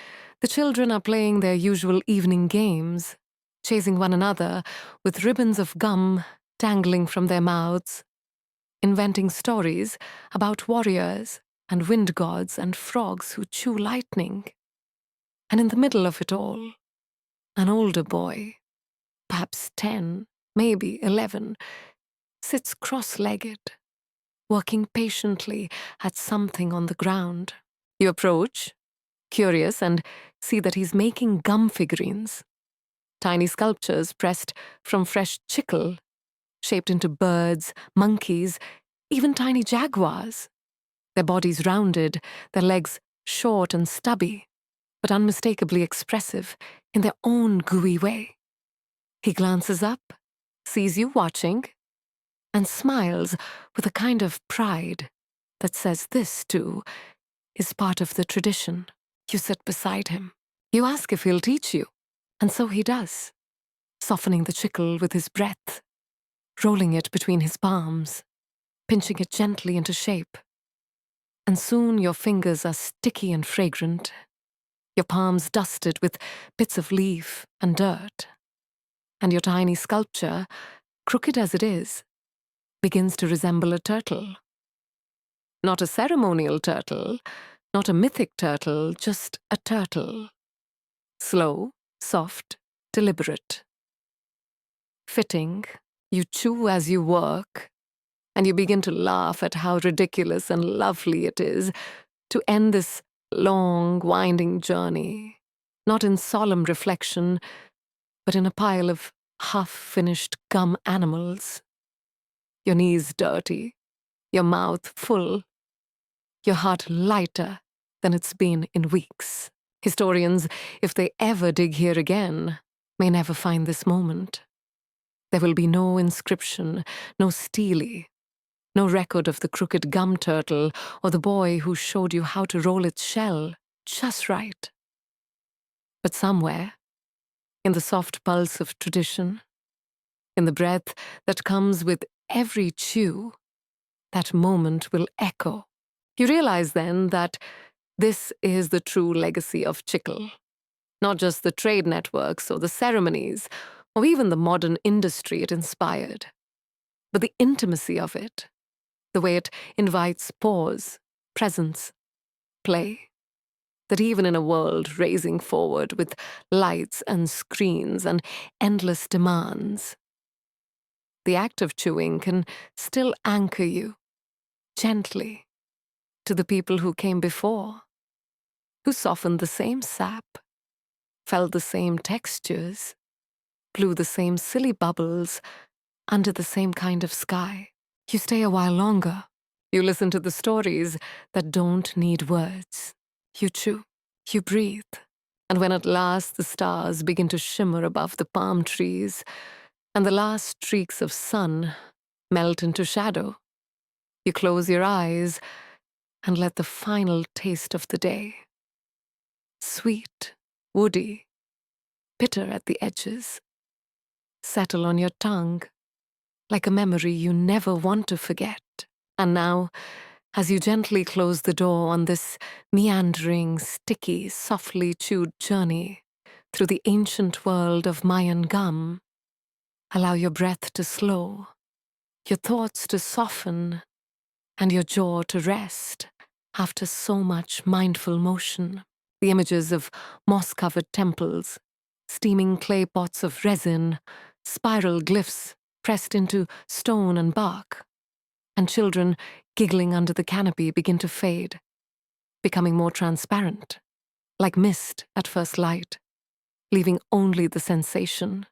the children are playing their usual evening games, chasing one another with ribbons of gum dangling from their mouths, inventing stories about warriors and wind gods and frogs who chew lightning. And in the middle of it all, an older boy, perhaps 10, maybe 11, sits cross-legged, working patiently at something on the ground. You approach, curious, and see that he's making gum figurines, tiny sculptures pressed from fresh chicle, shaped into birds, monkeys, even tiny jaguars. Their bodies rounded, their legs short and stubby, but unmistakably expressive in their own gooey way. He glances up, sees you watching, and smiles with a kind of pride that says this, too, is part of the tradition. You sit beside him. You ask if he'll teach you, and so he does, softening the chicle with his breath, rolling it between his palms, pinching it gently into shape. And soon your fingers are sticky and fragrant, your palms dusted with bits of leaf and dirt, and your tiny sculpture, crooked as it is, begins to resemble a turtle. Not a ceremonial turtle, not a mythic turtle, just a turtle. Slow, soft, deliberate. Fitting, you chew as you work, and you begin to laugh at how ridiculous and lovely it is to end this long, winding journey, not in solemn reflection, but in a pile of half-finished gum animals. Your knees dirty, your mouth full, your heart lighter than it's been in weeks. Historians, if they ever dig here again, may never find this moment. There will be no inscription, no stele, no record of the crooked gum turtle or the boy who showed you how to roll its shell just right. But somewhere, in the soft pulse of tradition, in the breath that comes with every chew, that moment will echo. You realize then that this is the true legacy of chicle. Not just the trade networks or the ceremonies, or even the modern industry it inspired, but the intimacy of it, the way it invites pause, presence, play. That even in a world racing forward with lights and screens and endless demands, the act of chewing can still anchor you, gently, to the people who came before, who softened the same sap, felt the same textures, blew the same silly bubbles under the same kind of sky. You stay a while longer. You listen to the stories that don't need words. You chew. You breathe. And when at last the stars begin to shimmer above the palm trees and the last streaks of sun melt into shadow, you close your eyes and let the final taste of the day, sweet, woody, bitter at the edges, settle on your tongue like a memory you never want to forget. And now, as you gently close the door on this meandering, sticky, softly chewed journey through the ancient world of Mayan gum, allow your breath to slow, your thoughts to soften, and your jaw to rest after so much mindful motion. The images of moss-covered temples, steaming clay pots of resin, spiral glyphs pressed into stone and bark, and children giggling under the canopy begin to fade, becoming more transparent, like mist at first light, leaving only the sensation,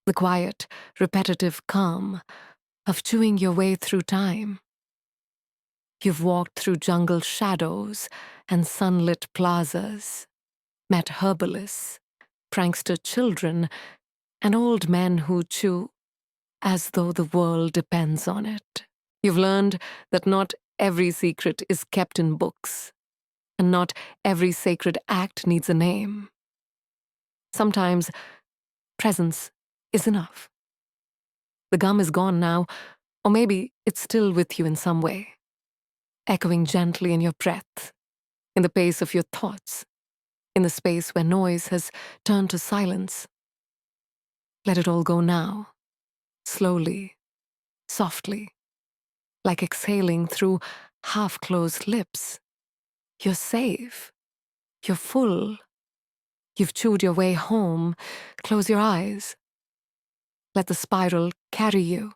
the quiet, repetitive calm of chewing your way through time. You've walked through jungle shadows and sunlit plazas, met herbalists, prankster children, and old men who chew as though the world depends on it. You've learned that not every secret is kept in books, and not every sacred act needs a name. Sometimes presence is enough. The gum is gone now, or maybe it's still with you in some way, echoing gently in your breath, in the pace of your thoughts, in the space where noise has turned to silence. Let it all go now, slowly, softly, like exhaling through half-closed lips. You're safe. You're full. You've chewed your way home. Close your eyes. Let the spiral carry you.